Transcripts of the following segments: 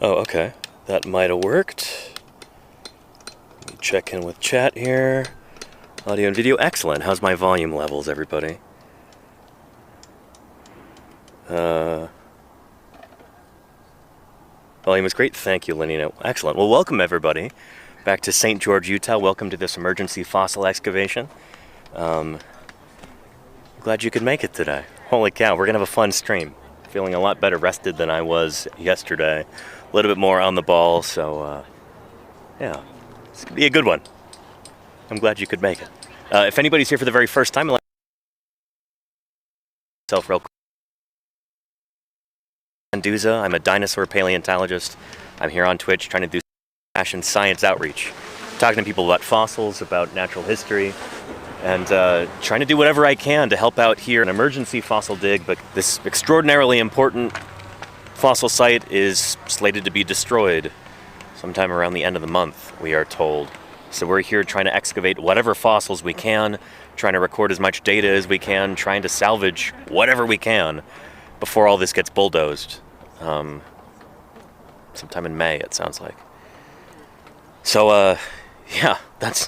Oh, okay. That might have worked. Let me check in with chat here. Audio and video, excellent. How's my volume levels, everybody? Volume is great. Thank you, Lenina. Excellent. Well, welcome, everybody, back to St. George, Utah. Welcome to this emergency fossil excavation. Glad you could make it today. Holy cow, we're going to have a fun stream. Feeling a lot better rested than I was yesterday. A little bit more on the ball, so yeah, it's going to be a good one. I'm glad you could make it. If anybody's here for the very first time, I'd like to myself real quick. Anduza, I'm a dinosaur paleontologist. I'm here on Twitch trying to do passion science outreach. Talking to people about fossils, about natural history, and trying to do whatever I can to help out here. An emergency fossil dig, but this extraordinarily important fossil site is slated to be destroyed sometime around the end of the month, we are told. So we're here trying to excavate whatever fossils we can, trying to record as much data as we can, trying to salvage whatever we can before all this gets bulldozed. Sometime in May, it sounds like. So, yeah, that's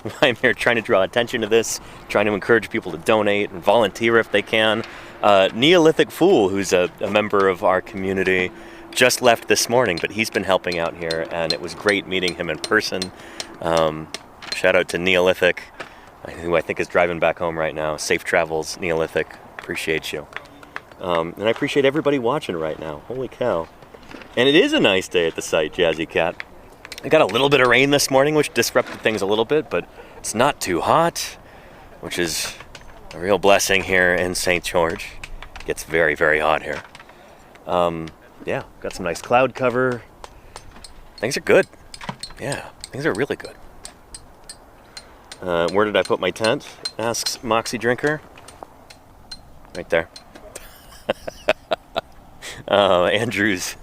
why I'm here, trying to draw attention to this, trying to encourage people to donate and volunteer if they can. Neolithic Fool, who's a member of our community, just left this morning, but he's been helping out here, and it was great meeting him in person. Shout out to Neolithic, who I think is driving back home right now. Safe travels, Neolithic. Appreciate you. And I appreciate everybody watching right now. Holy cow. And it is a nice day at the site, Jazzy Cat. I got a little bit of rain this morning, which disrupted things a little bit, but it's not too hot, which is a real blessing here in St. George. It gets very, very hot here. Yeah, got some nice cloud cover. Things are good. Yeah, things are really good. Where did I put my tent? Asks Moxie Drinker. Right there. Andrews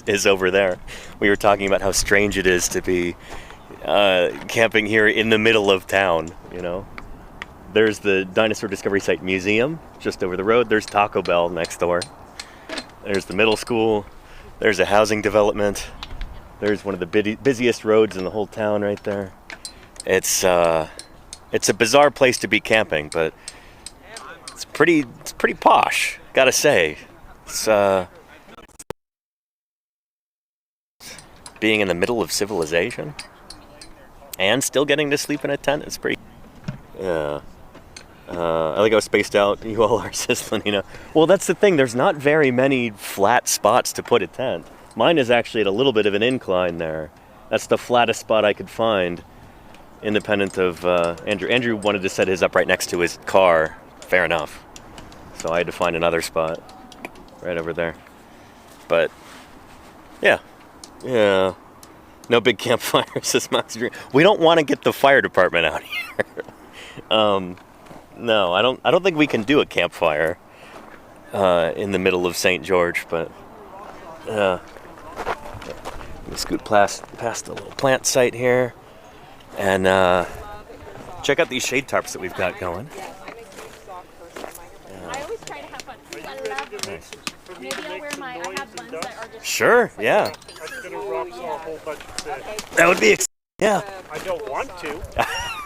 is over there. We were talking about how strange it is to be camping here in the middle of town, you know. There's the Dinosaur Discovery Site Museum just over the road. There's Taco Bell next door. There's the middle school. There's a housing development. There's one of the busiest roads in the whole town right there. It's a bizarre place to be camping, but it's pretty posh, gotta say. It's being in the middle of civilization and still getting to sleep in a tent is pretty. Yeah. I like how spaced out you all are, says Lenina. Well, that's the thing. There's not very many flat spots to put a tent. Mine is actually at a little bit of an incline there. That's the flattest spot I could find, independent of Andrew. Andrew wanted to set his up right next to his car. Fair enough. So I had to find another spot right over there. But, yeah. Yeah. No big campfires, says Max Dream. We don't want to get the fire department out here. No, I don't think we can do a campfire in the middle of St. George, but let me scoot past the little plant site here and check out these shade tarps that we've got going. I always try to have fun. I love it. Nice. Maybe I'll wear my, I have ones that are just... Sure, yeah. I'm gonna rock saw a whole bunch of fish. That would be yeah. I don't want to,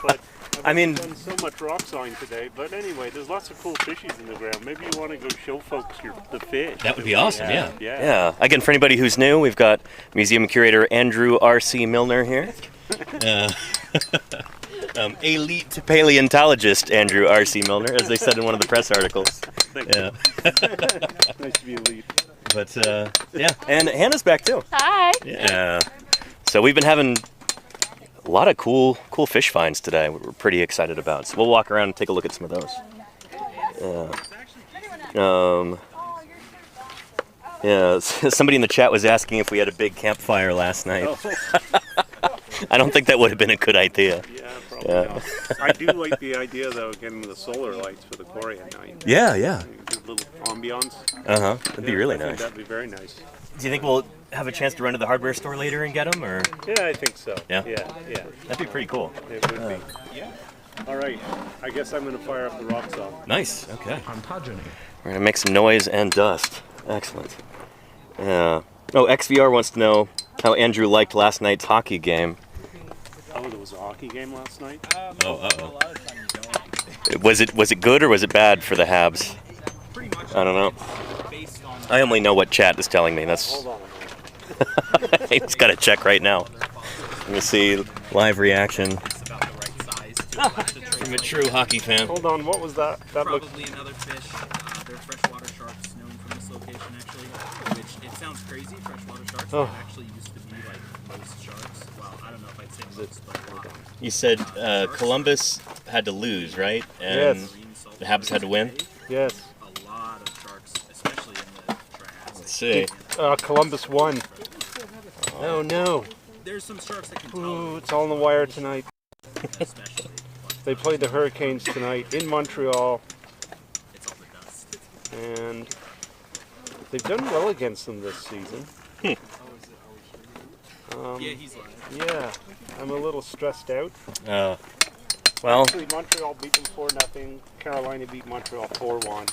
but I mean, done so much rock sawing today. But anyway, there's lots of cool fishies in the ground. Maybe you want to go show folks the fish. That would be awesome, yeah. Yeah. Again, for anybody who's new, we've got museum curator Andrew R.C. Milner here. Elite paleontologist Andrew R.C. Milner, as they said in one of the press articles. Yeah. Nice to be elite. But, yeah. And Hannah's back, too. Hi. Yeah. So we've been having a lot of cool fish finds today. We're pretty excited about. So we'll walk around and take a look at some of those. Yeah, somebody in the chat was asking if we had a big campfire last night. I don't think that would have been a good idea. Yeah, probably not. I do like the idea, though, of getting the solar lights for the quarry at night. Yeah. A little ambiance. That'd be really nice. That'd be very nice. Do you think we'll have a chance to run to the hardware store later and get them, or? Yeah, I think so. Yeah? Yeah. That'd be pretty cool. It would be. All right, I guess I'm going to fire up the rock saw. Nice, okay. Ontogeny. We're going to make some noise and dust. Excellent. Yeah. Oh, XVR wants to know how Andrew liked last night's hockey game. Oh, there was a hockey game last night? Was it good or was it bad for the Habs? I don't know. I only know what chat is telling me. That's. Hold on a minute. I just gotta check right now. Let me see live reaction from a true hockey fan. Hold on, what was that? That looked... Probably another fish. They're freshwater sharks known from this location, actually. Which, it sounds crazy, freshwater sharks, but it actually used to be like most sharks. Well, I don't know if I'd say most, but You said Columbus had to lose, right? And Yes. the Habs had to win? Yes. a lot of sharks, especially in the Triassic. Let's see. Columbus won. Oh no. There's some sharks that can Ooh, tolerate it's all on the wire tonight. especially. They played the Hurricanes tonight in Montreal, It's all the dust. and they've done well against them this season. Yeah, he's live. Yeah, I'm a little stressed out. Well, Actually, Montreal beat them 4-0. Carolina beat Montreal 4-1.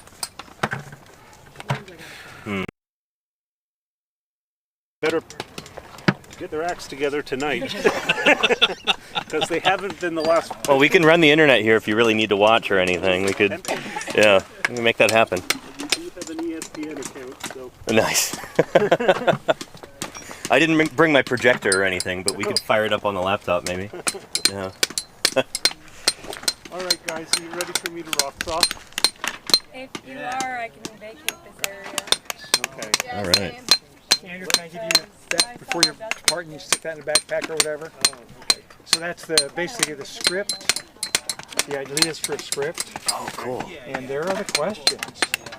Better get their acts together tonight, because they haven't been the last. well, we can run the internet here if you really need to watch or anything. We could, yeah, we can make that happen. We do have an ESPN account, so Nice. I didn't bring my projector or anything, but we could fire it up on the laptop maybe. Yeah. all right, guys, are you ready for me to rock off? If you are, I can vacate this area. Okay. All right. Andrew, can I give you that before you depart and you stick that in the backpack or whatever? So that's basically the script, the ideas for a script, Oh, cool. and there are the questions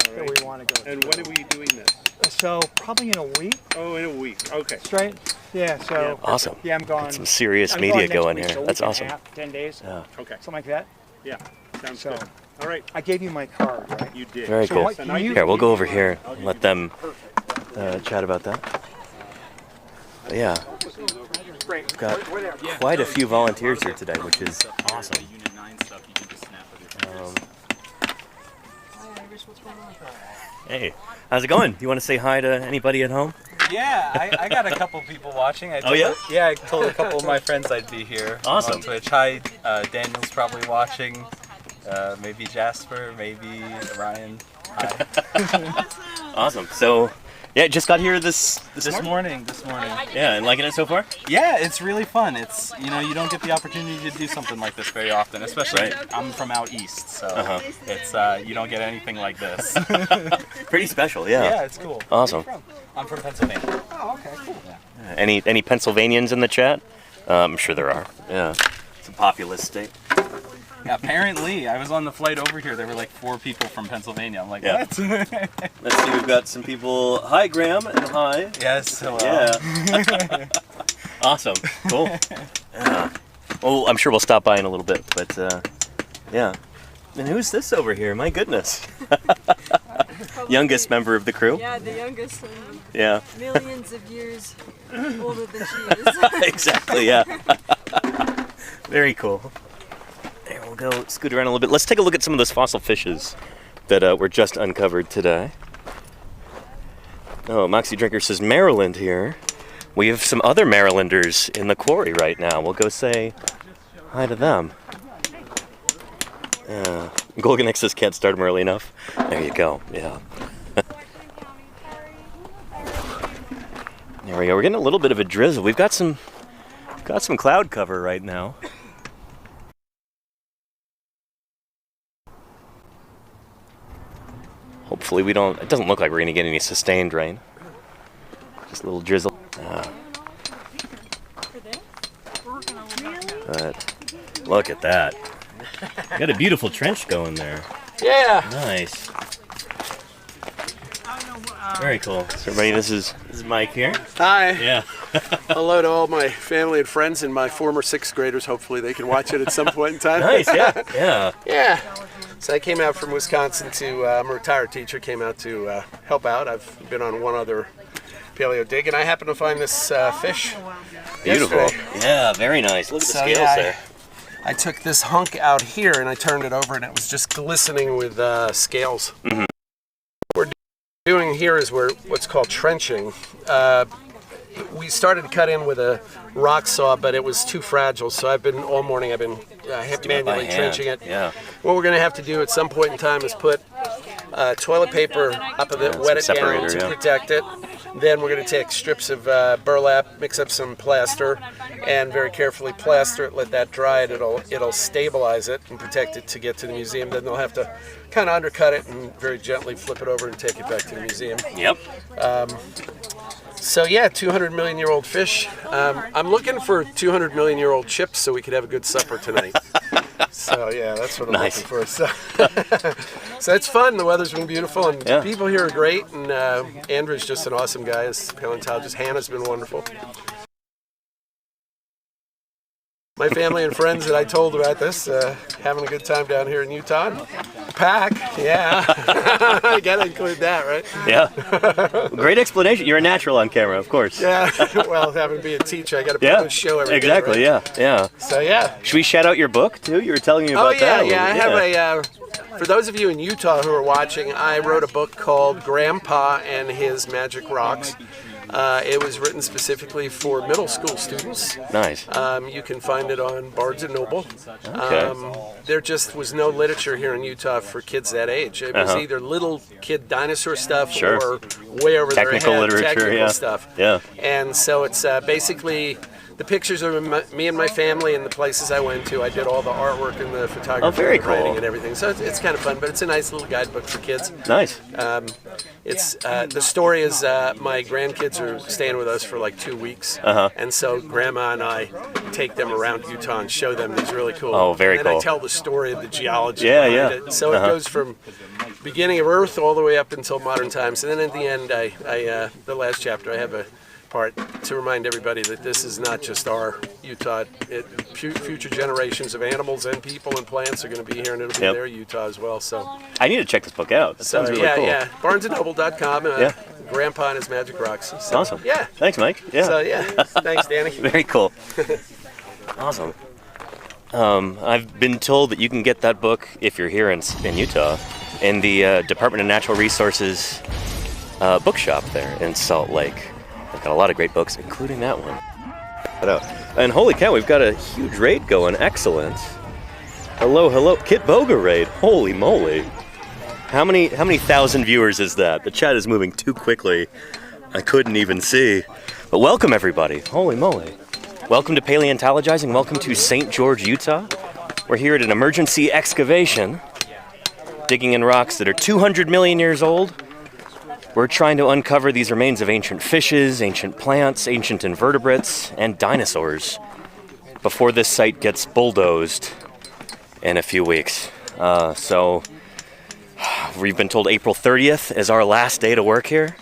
that we want to go through. And when are we doing this? So probably in a week, Oh, in a week. Okay. straight? Yeah, so, Awesome. yeah, I'm gone. Some serious I'm media gone next going week, here. so a That's week and a awesome. half, 10 days, Yeah. Okay. something like that. Yeah. Sounds So- good. All right. I gave you my card, right? You did. Very So cool. what can you- Here, we'll go over here and let them chat about that. But yeah, Great. we've got quite a few volunteers here today, which is awesome. Unit 9 stuff you can just snap with your fingers. Hey, how's it going? You want to say hi to anybody at home? Yeah, I got a couple people watching. Oh, yeah? Yeah, I told a couple of my friends I'd be here. Awesome. On Twitch. Hi, Daniel's probably watching. Maybe Jasper, maybe Ryan. Hi. Awesome. So, yeah, just got here this morning. This morning. Yeah, and liking it so far? Yeah, it's really fun. It's, you don't get the opportunity to do something like this very often, especially Right. I'm from out east, so Uh-huh. it's you don't get anything like this. Pretty special, yeah. Yeah, it's cool. Awesome. I'm from Pennsylvania. Oh, okay, cool. Any Pennsylvanians in the chat? I'm sure there are. Yeah. It's a populous state. Apparently, I was on the flight over here. There were like 4 people from Pennsylvania. I'm like, Yeah. what? Let's see, we've got some people. Hi, Graham, and hi. Yes, hello. Yeah. Awesome. Cool. Yeah. Well, I'm sure we'll stop by in a little bit, but yeah. And who's this over here? My goodness. Youngest member of the crew. Yeah, the youngest and Yeah. millions of years older than she is. Exactly, yeah. Very cool. There, we'll go scoot around a little bit. Let's take a look at some of those fossil fishes that were just uncovered today. Oh, Moxie Drinker says Maryland here. We have some other Marylanders in the quarry right now. We'll go say hi to them. Yeah. Golganix says can't start them early enough. There you go, yeah. There we go. We're getting a little bit of a drizzle. We've got some cloud cover right now. Hopefully we don't. It doesn't look like we're gonna get any sustained rain. Just a little drizzle. But look at that. Got a beautiful trench going there. Yeah. Nice. Very cool. So everybody, this is Mike here. Hi. Yeah. Hello to all my family and friends and my former 6th graders. Hopefully they can watch it at some point in time. Nice. Yeah. Yeah. Yeah. So I came out from Wisconsin to, I'm a retired teacher, came out to help out. I've been on one other paleo dig, and I happened to find this fish. Beautiful. yesterday. Yeah. Very nice. Look at the So, scales yeah, there. I took this hunk out here and I turned it over and it was just glistening with scales. Mhm. What we're doing here is what's called trenching. We started to cut in with a rock saw, but it was too fragile, so all morning I've been manually trenching it. Yeah. What we're going to have to do at some point in time is put toilet paper up of it, wet it down to protect it. Then we're going to take strips of burlap, mix up some plaster, and very carefully plaster it, let that dry, and it'll stabilize it and protect it to get to the museum. Then they'll have to kind of undercut it and very gently flip it over and take it back to the museum. Yep. So yeah, 200 million year old fish. I'm looking for 200 million year old chips so we could have a good supper tonight. So yeah, that's what I'm looking for. So, so it's fun. The weather's been beautiful, and people here are great. And Andrew's just an awesome guy as a paleontologist. Hannah's been wonderful. My family and friends that I told about this, having a good time down here in Utah. Pack, yeah. I gotta include that, right? Yeah. Great explanation. You're a natural on camera, of course. Yeah. Well, having to be a teacher, I gotta put on a show every day. Exactly. Right? Yeah. So yeah. Should we shout out your book too? You were telling me about that. Yeah. I have for those of you in Utah who are watching, I wrote a book called Grandpa and His Magic Rocks. It was written specifically for middle school students. Nice. You can find it on Barnes & Noble. Okay. There just was no literature here in Utah for kids that age. It was either little kid dinosaur stuff or way over technical their head, literature, technical stuff. Yeah. And so it's basically the pictures of me and my family and the places I went to. I did all the artwork and the photography and the writing and everything. So it's kind of fun, but it's a nice little guidebook for kids. Nice. It's the story is my grandkids are staying with us for like 2 weeks, and so Grandma and I take them around Utah and show them these really cool. Oh, very cool. And I tell the story of the geology. Yeah. It. So it goes from beginning of Earth all the way up until modern times, and then at the end, I the last chapter, I have a part to remind everybody that this is not just our Utah. Future generations of animals and people and plants are going to be here, and it'll be their Utah as well. So I need to check this book out. That sounds really cool. Yeah. BarnesandNoble.com. Grandpa and His Magic Rocks. So, awesome. Yeah. Thanks, Mike. Yeah. So thanks, Danny. Very cool. Awesome. I've been told that you can get that book if you're here in Utah in the Department of Natural Resources bookshop there in Salt Lake. They've got a lot of great books, including that one. And holy cow, we've got a huge raid going. Excellent. Hello. Kit Boga raid. Holy moly. How many thousand viewers is that? The chat is moving too quickly. I couldn't even see. But welcome, everybody. Holy moly. Welcome to Paleontologizing. Welcome to St. George, Utah. We're here at an emergency excavation, digging in rocks that are 200 million years old. We're trying to uncover these remains of ancient fishes, ancient plants, ancient invertebrates, and dinosaurs before this site gets bulldozed in a few weeks. So we've been told April 30th is our last day to work here.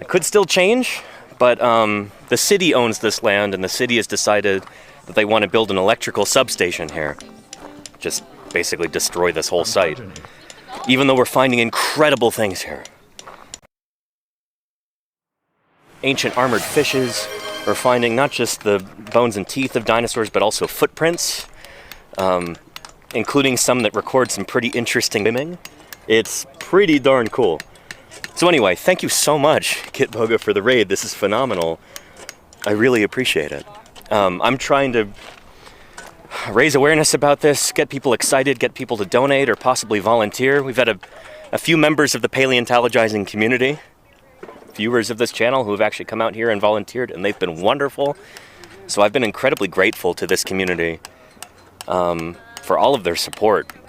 It could still change, but the city owns this land, and the city has decided that they want to build an electrical substation here. Just basically destroy this whole site. Even though we're finding incredible things here. Ancient armored fishes. We're finding not just the bones and teeth of dinosaurs, but also footprints, including some that record some pretty interesting swimming. It's pretty darn cool. So anyway, thank you so much, Kit Boga, for the raid. This is phenomenal. I really appreciate it. I'm trying to raise awareness about this, get people excited, get people to donate or possibly volunteer. We've had a few members of the Paleontologizing community, viewers of this channel, who have actually come out here and volunteered, and they've been wonderful. So I've been incredibly grateful to this community for all of their support for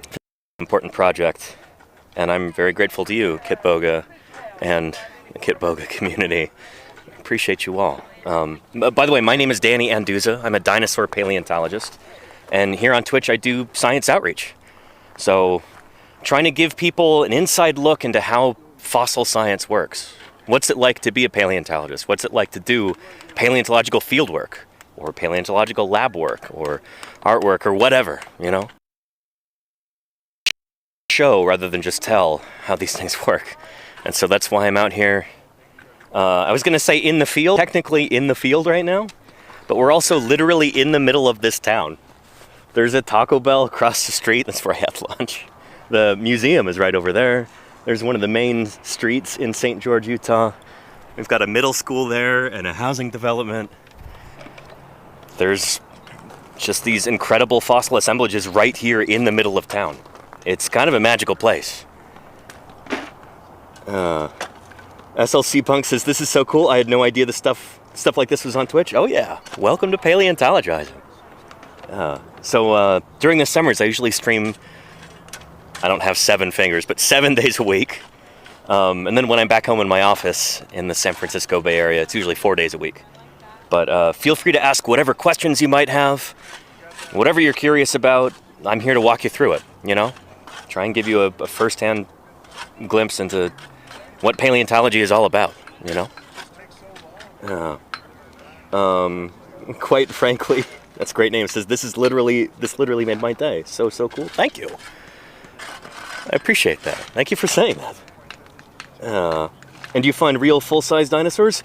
this important project. And I'm very grateful to you, Kit Boga, and the Kit Boga community. I appreciate you all. By the way, my name is Danny Anduza. I'm a dinosaur paleontologist. And here on Twitch, I do science outreach. So trying to give people an inside look into how fossil science works. What's it like to be a paleontologist? What's it like to do paleontological field work or paleontological lab work or artwork or whatever, you know? Show rather than just tell how these things work. And so that's why I'm out here. I was going to say in the field, technically in the field right now, but we're also literally in the middle of this town. There's a Taco Bell across the street. That's where I had lunch. The museum is right over there. There's one of the main streets in St. George, Utah. We've got a middle school there and a housing development. There's just these incredible fossil assemblages right here in the middle of town. It's kind of a magical place. SLC Punk says, this is so cool. I had no idea the stuff like this was on Twitch. Oh yeah, welcome to Paleontologizing. So during the summers, I usually stream, I don't have 7 fingers, but 7 days a week. And then when I'm back home in my office in the San Francisco Bay Area, it's usually 4 days a week. But feel free to ask whatever questions you might have, whatever you're curious about. I'm here to walk you through it, you know? Try and give you a first-hand glimpse into what paleontology is all about, you know? Quite frankly, that's a great name. It says, this literally made my day. So cool. Thank you. I appreciate that. Thank you for saying that. And do you find real full-size dinosaurs?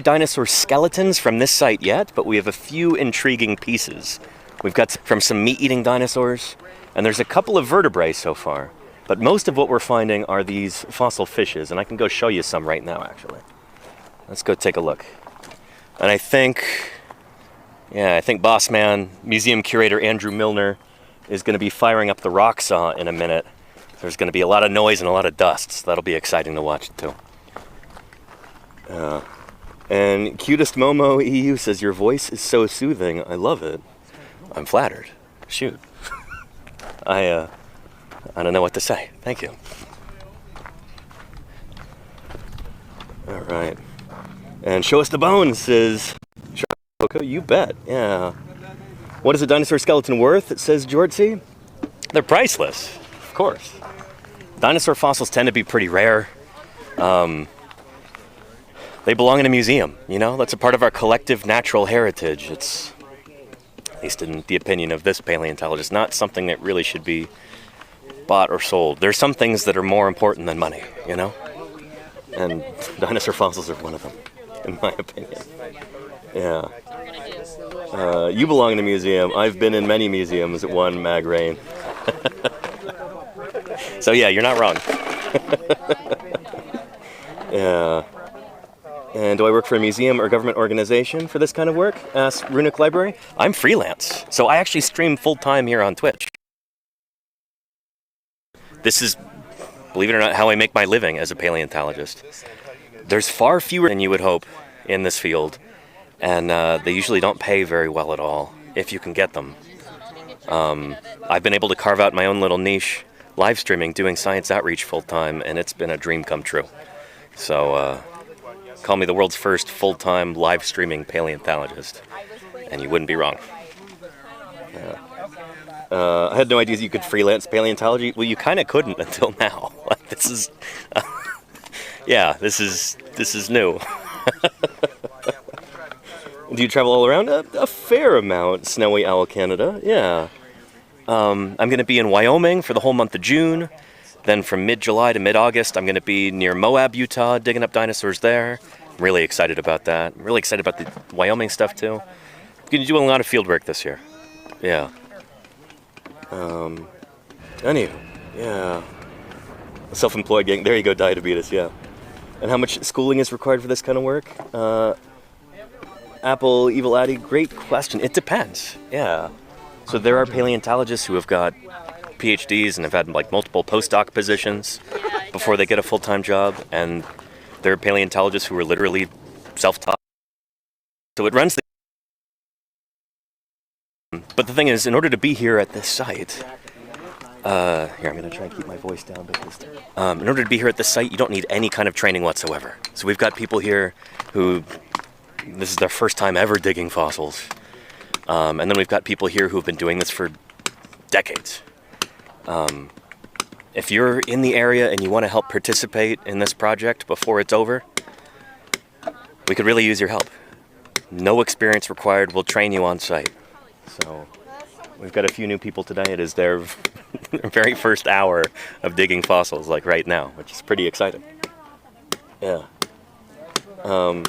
Dinosaur skeletons from this site yet, but we have a few intriguing pieces. We've got from some meat-eating dinosaurs, and there's a couple of vertebrae so far. But most of what we're finding are these fossil fishes, and I can go show you some right now, actually. Let's go take a look. And I think boss man, museum curator Andrew Milner, is going to be firing up the rock saw in a minute. There's going to be a lot of noise and a lot of dust, so that'll be exciting to watch, too. And Cutest Momo EU says, your voice is so soothing. I love it. I'm flattered. Shoot. I don't know what to say. Thank you. All right. And Show Us the Bones says, you bet. Yeah. What is a dinosaur skeleton worth? Says Georgie. They're priceless, of course. Dinosaur fossils tend to be pretty rare. They belong in a museum, you know? That's a part of our collective natural heritage. It's, at least in the opinion of this paleontologist, not something that really should be bought or sold. There's some things that are more important than money, you know? And dinosaur fossils are one of them, in my opinion. Yeah. You belong in a museum. I've been in many museums at one Mag Rain. So yeah, you're not wrong. Yeah. And do I work for a museum or government organization for this kind of work? Asks Runic Library. I'm freelance, so I actually stream full-time here on Twitch. This is, believe it or not, how I make my living as a paleontologist. There's far fewer than you would hope in this field, and they usually don't pay very well at all, if you can get them. I've been able to carve out my own little niche, live streaming, doing science outreach full-time, and it's been a dream come true. So, call me the world's first full-time live streaming paleontologist, and you wouldn't be wrong. Yeah. I had no idea you could freelance paleontology. Well, you kind of couldn't until now. Like, this is, yeah, this is new. Do you travel all around? A fair amount, Snowy Owl, Canada. Yeah. I'm going to be in Wyoming for the whole month of June. Then from mid-July to mid-August, I'm going to be near Moab, Utah, digging up dinosaurs there. I'm really excited about that. I'm really excited about the Wyoming stuff, too. I'm going to do a lot of field work this year. Yeah. Anywho, yeah. Self-employed gang. There you go, diabetes, yeah. And how much schooling is required for this kind of work? Apple, Evil Addy, great question. It depends, yeah. So there are paleontologists who have got PhDs and have had like multiple postdoc positions before they get a full-time job, and there are paleontologists who are literally self-taught. So it runs the... But the thing is, in order to be here at this site, here, I'm going to try and keep my voice down because in order to be here at this site, you don't need any kind of training whatsoever. So we've got people here who, this is their first time ever digging fossils. And then we've got people here who've been doing this for decades. If you're in the area and you want to help participate in this project before it's over, we could really use your help. No experience required. We'll train you on site. So we've got a few new people today. It is their very first hour of digging fossils, like right now, which is pretty exciting. Yeah. So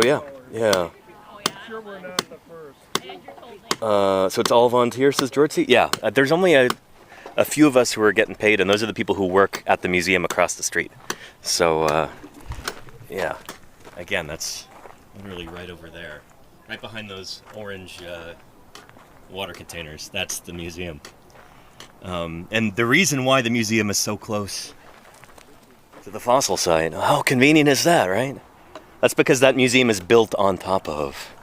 yeah. So it's all volunteer, says Georgie. Yeah, there's only a a few of us who are getting paid, and those are the people who work at the museum across the street. So, yeah. Again, that's literally right over there. Right behind those orange water containers. That's the museum. And the reason why the museum is so close to the fossil site, how convenient is that, right? That's because that museum is built on top of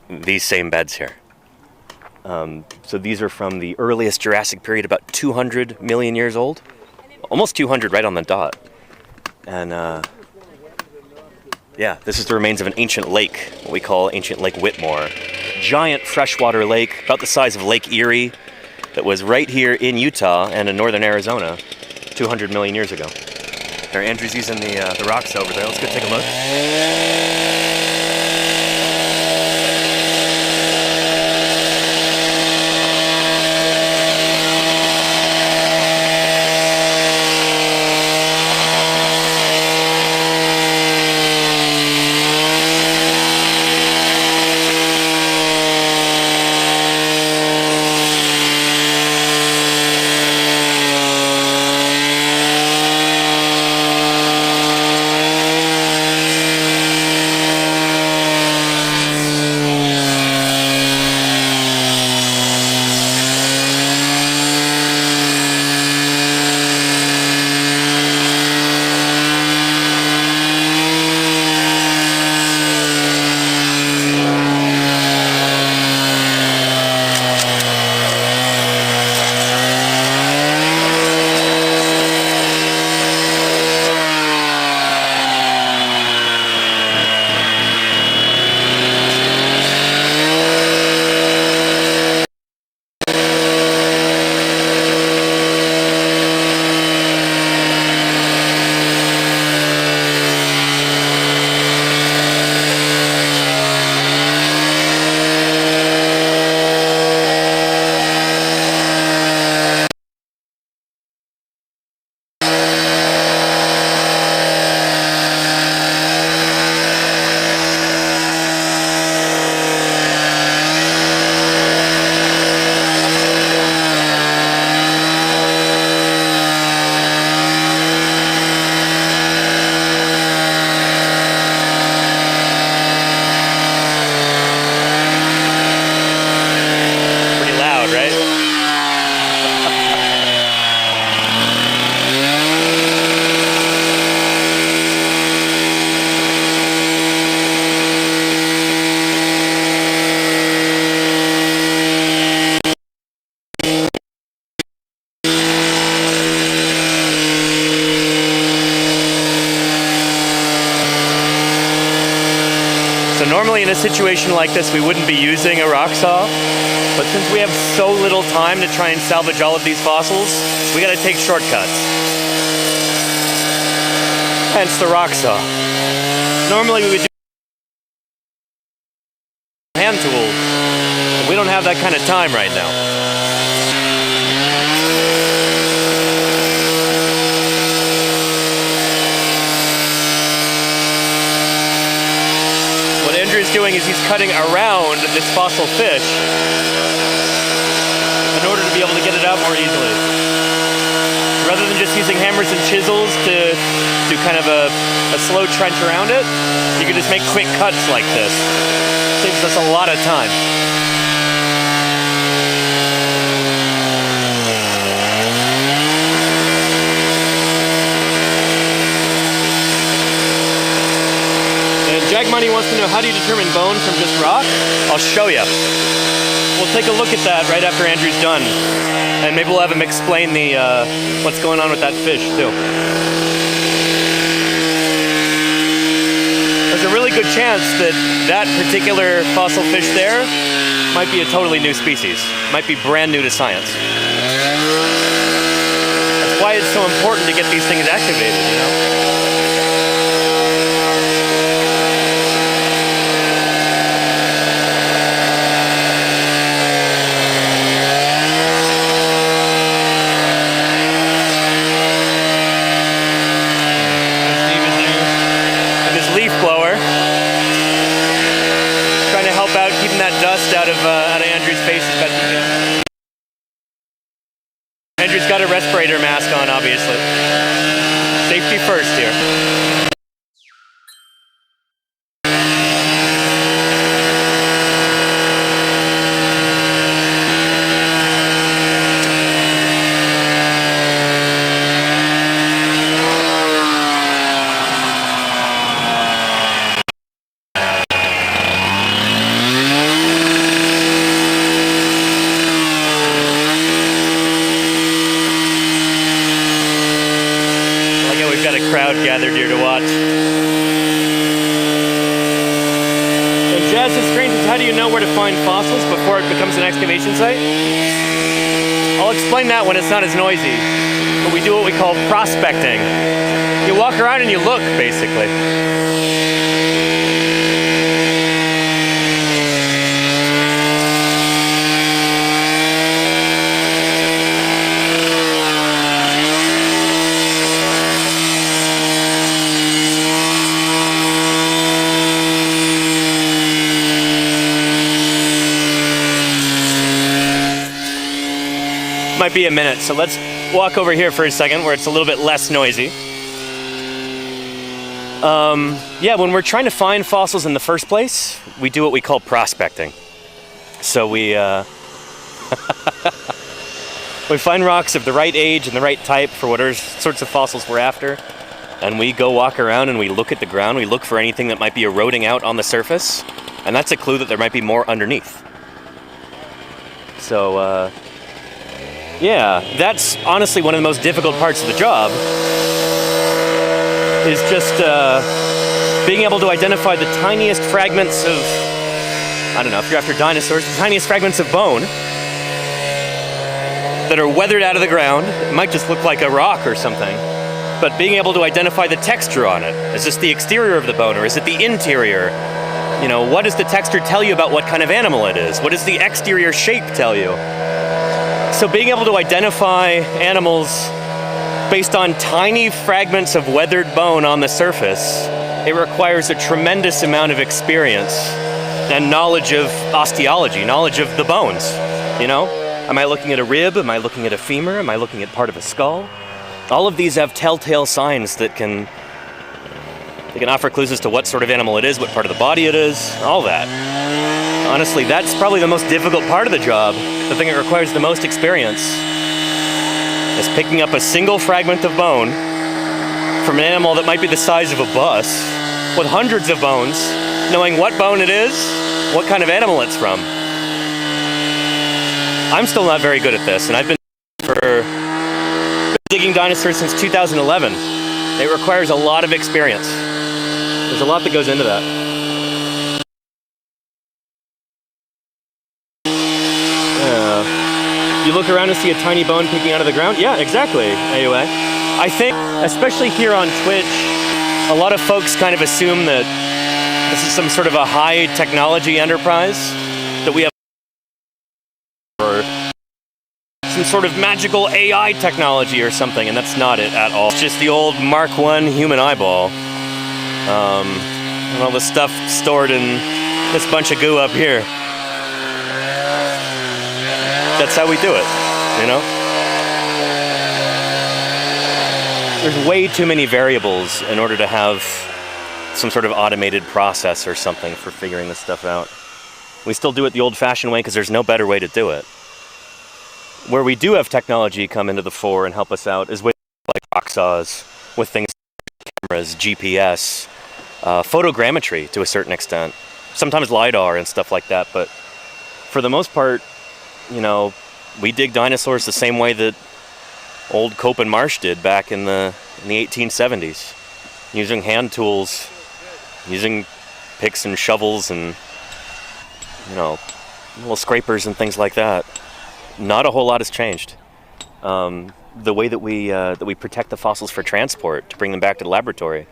these same beds here. So these are from the earliest Jurassic period, about 200 million years old. Almost 200 right on the dot. And yeah, this is the remains of an ancient lake, what we call ancient Lake Whitmore. Giant freshwater lake, about the size of Lake Erie, that was right here in Utah and in northern Arizona 200 million years ago. There, Andrew's using the rocks over there. Let's go take a look. Normally in a situation like this we wouldn't be using a rock saw, but since we have so little time to try and salvage all of these fossils, we gotta take shortcuts. Hence the rock saw. Normally we would do hand tool, but we don't have that kind of time right now. Doing is he's cutting around this fossil fish in order to be able to get it out more easily. Rather than just using hammers and chisels to do kind of a slow trench around it, you can just make quick cuts like this. Saves us a lot of time. Jag Money wants to know, how do you determine bone from just rock? I'll show you. We'll take a look at that right after Andrew's done. And maybe we'll have him explain what's going on with that fish too. There's a really good chance that that particular fossil fish there might be a totally new species. Might be brand new to science. That's why it's so important to get these things activated, you know? he's got a respirator mask on, obviously. Safety first here. Crowd gathered here to watch. And Jazz's strange is, how do you know where to find fossils before it becomes an excavation site? I'll explain that when it's not as noisy. But we do what we call prospecting. You walk around and you look, basically. Might be a minute, so let's walk over here for a second where it's a little bit less noisy. Yeah, when we're trying to find fossils in the first place, we do what we call prospecting. So we we find rocks of the right age and the right type for whatever sorts of fossils we're after, and we go walk around and we look at the ground, we look for anything that might be eroding out on the surface, and that's a clue that there might be more underneath. So, yeah, that's honestly one of the most difficult parts of the job, is just being able to identify the tiniest fragments of, I don't know, if you're after dinosaurs, the tiniest fragments of bone that are weathered out of the ground. It might just look like a rock or something, but being able to identify the texture on it. Is this the exterior of the bone, or is it the interior? You know, what does the texture tell you about what kind of animal it is? What does the exterior shape tell you? So being able to identify animals based on tiny fragments of weathered bone on the surface, it requires a tremendous amount of experience and knowledge of osteology, knowledge of the bones, you know? Am I looking at a rib? Am I looking at a femur? Am I looking at part of a skull? All of these have telltale signs that can offer clues as to what sort of animal it is, what part of the body it is, all that. Honestly, that's probably the most difficult part of the job. The thing that requires the most experience is picking up a single fragment of bone from an animal that might be the size of a bus, with hundreds of bones, knowing what bone it is, what kind of animal it's from. I'm still not very good at this, and I've been digging dinosaurs since 2011. It requires a lot of experience. There's a lot that goes into that. You look around and see a tiny bone peeking out of the ground? Yeah, exactly, AOA. I think, especially here on Twitch, a lot of folks kind of assume that this is some sort of a high technology enterprise, that we have or some sort of magical AI technology or something, and that's not it at all. It's just the old Mark I human eyeball. And all the stuff stored in this bunch of goo up here. That's how we do it, you know? There's way too many variables in order to have some sort of automated process or something for figuring this stuff out. We still do it the old-fashioned way because there's no better way to do it. Where we do have technology come into the fore and help us out is with like rock saws, with things like cameras, GPS, photogrammetry to a certain extent. Sometimes LiDAR and stuff like that, but for the most part, you know, we dig dinosaurs the same way that old Cope and Marsh did back in the 1870s, using hand tools, using picks and shovels and, you know, little scrapers and things like that. Not a whole lot has changed. The way that we protect the fossils for transport to bring them back to the laboratory,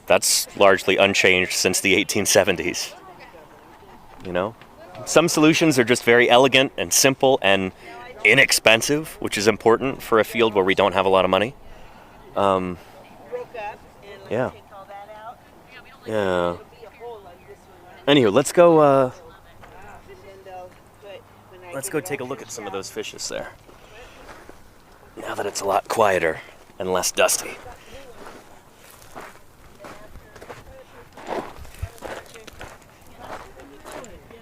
that's largely unchanged since the 1870s. You know? Some solutions are just very elegant and simple and inexpensive, which is important for a field where we don't have a lot of money. Yeah. Yeah. Anywho, let's go take a look at some of those fishes there. now that it's a lot quieter and less dusty.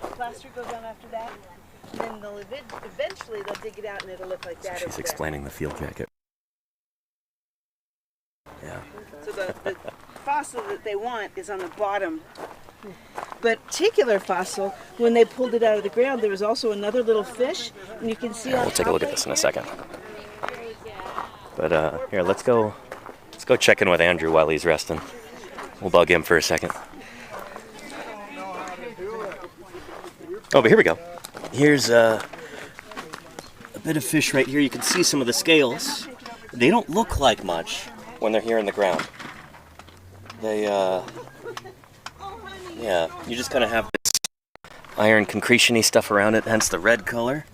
Plaster goes on after that, and then eventually they'll dig it out and it'll look like that. She's explaining the field jacket. Yeah. So the fossil that they want is on the bottom. But particular fossil, when they pulled it out of the ground, there was also another little fish, and you can see. Yeah, we'll take a look at this in a second. But here, let's go check in with Andrew while he's resting. We'll bug him for a second. Oh, but here we go. Here's a bit of fish right here. You can see some of the scales. They don't look like much when they're here in the ground. They, yeah, you just kind of have this iron concretion-y stuff around it, hence the red color.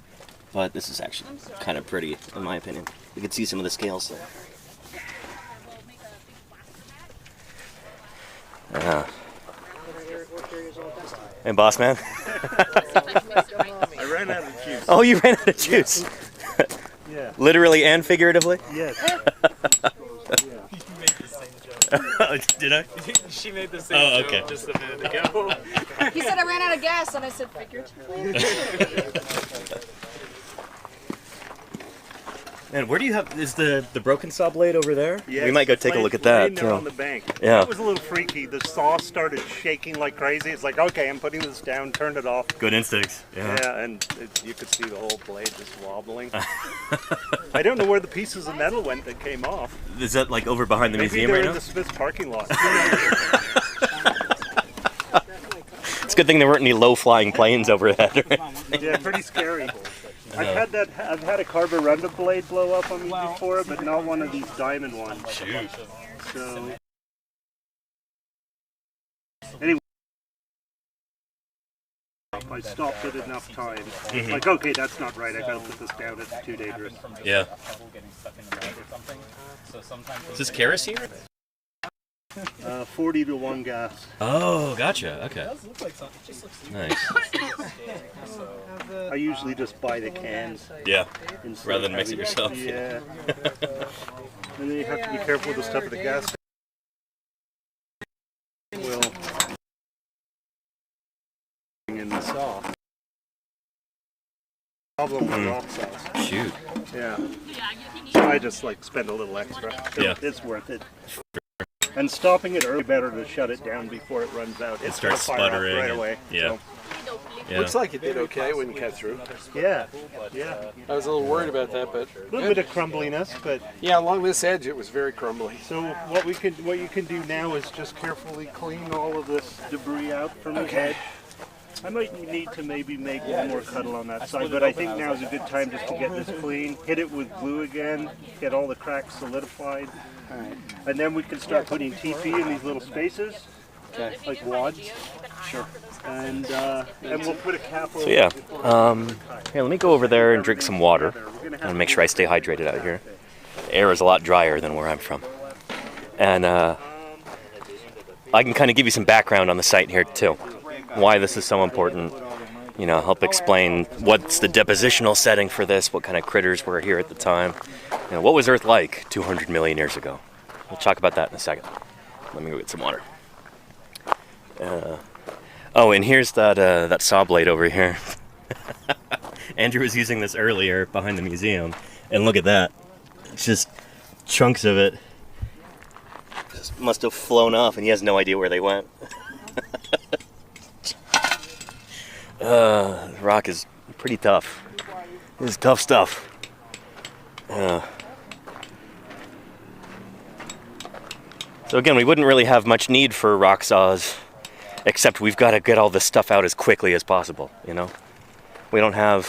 But this is actually kind of pretty, in my opinion. You can see some of the scales there. Hey, boss man. I ran out of juice. Oh, you ran out of juice. Yeah. Literally and figuratively? Yes. Did I? She made the same joke just a minute ago. He said I ran out of gas, and I said figuratively. And where do you have, is the broken saw blade over there? Yes, We might go take a look at that. laying there too. on the bank. Yeah. That was a little freaky. The saw started shaking like crazy. It's like, okay, I'm putting this down, turned it off. Good instincts. Yeah, and you could see the whole blade just wobbling. I don't know where the pieces of metal went that came off. Is that like over behind the Maybe museum they're right in now? the Smith's parking lot. It's a good thing there weren't any low-flying planes overhead. Yeah, pretty scary. I've had a carborundum blade blow up on me before, but not one of these diamond ones. Shoot. So anyway, I stopped it enough times. Like, okay, that's not right. I gotta put this down. It's too dangerous. Yeah. Is this kerosene? 40 to 1 gas. Oh, gotcha. Okay. Nice. I usually just buy the cans. Yeah. instead Rather of than mix it having- yourself. Yeah. And then you have to be careful with the stuff at the gas station. Will in the saw. Problem with rock saws. Shoot. Yeah. So I just like spend a little extra. Yeah. It's worth it. And stopping it early, better to shut it down before it runs out. It starts gonna fire up sputtering right and- away. yeah. So, Yeah. Looks like it did okay when you cut through. yeah. I was a little worried about that, but A little bit of crumbliness, but yeah, along this edge it was very crumbly. so what you can do now is just carefully clean all of this debris out from the edge. I might need to maybe make one more cuddle on that side, but I think now is a good time just to get this clean, hit it with glue again, get all the cracks solidified, and then we can start putting TP in these little spaces, like wads. Sure. And we'll put a cap over. So yeah, here, let me go over there and drink some water and make sure I stay hydrated out here. The air is a lot drier than where I'm from. And I can kind of give you some background on the site here too. Why this is so important. You know, help explain what's the depositional setting for this, what kind of critters were here at the time. You know, what was Earth like 200 million years ago? We'll talk about that in a second. Let me go get some water. Oh, and here's that saw blade over here. Andrew was using this earlier behind the museum, and look at that. It's just chunks of it. Just must have flown off, and he has no idea where they went. Rock is pretty tough. This is tough stuff. So again, we wouldn't really have much need for rock saws, except we've got to get all this stuff out as quickly as possible, you know? We don't have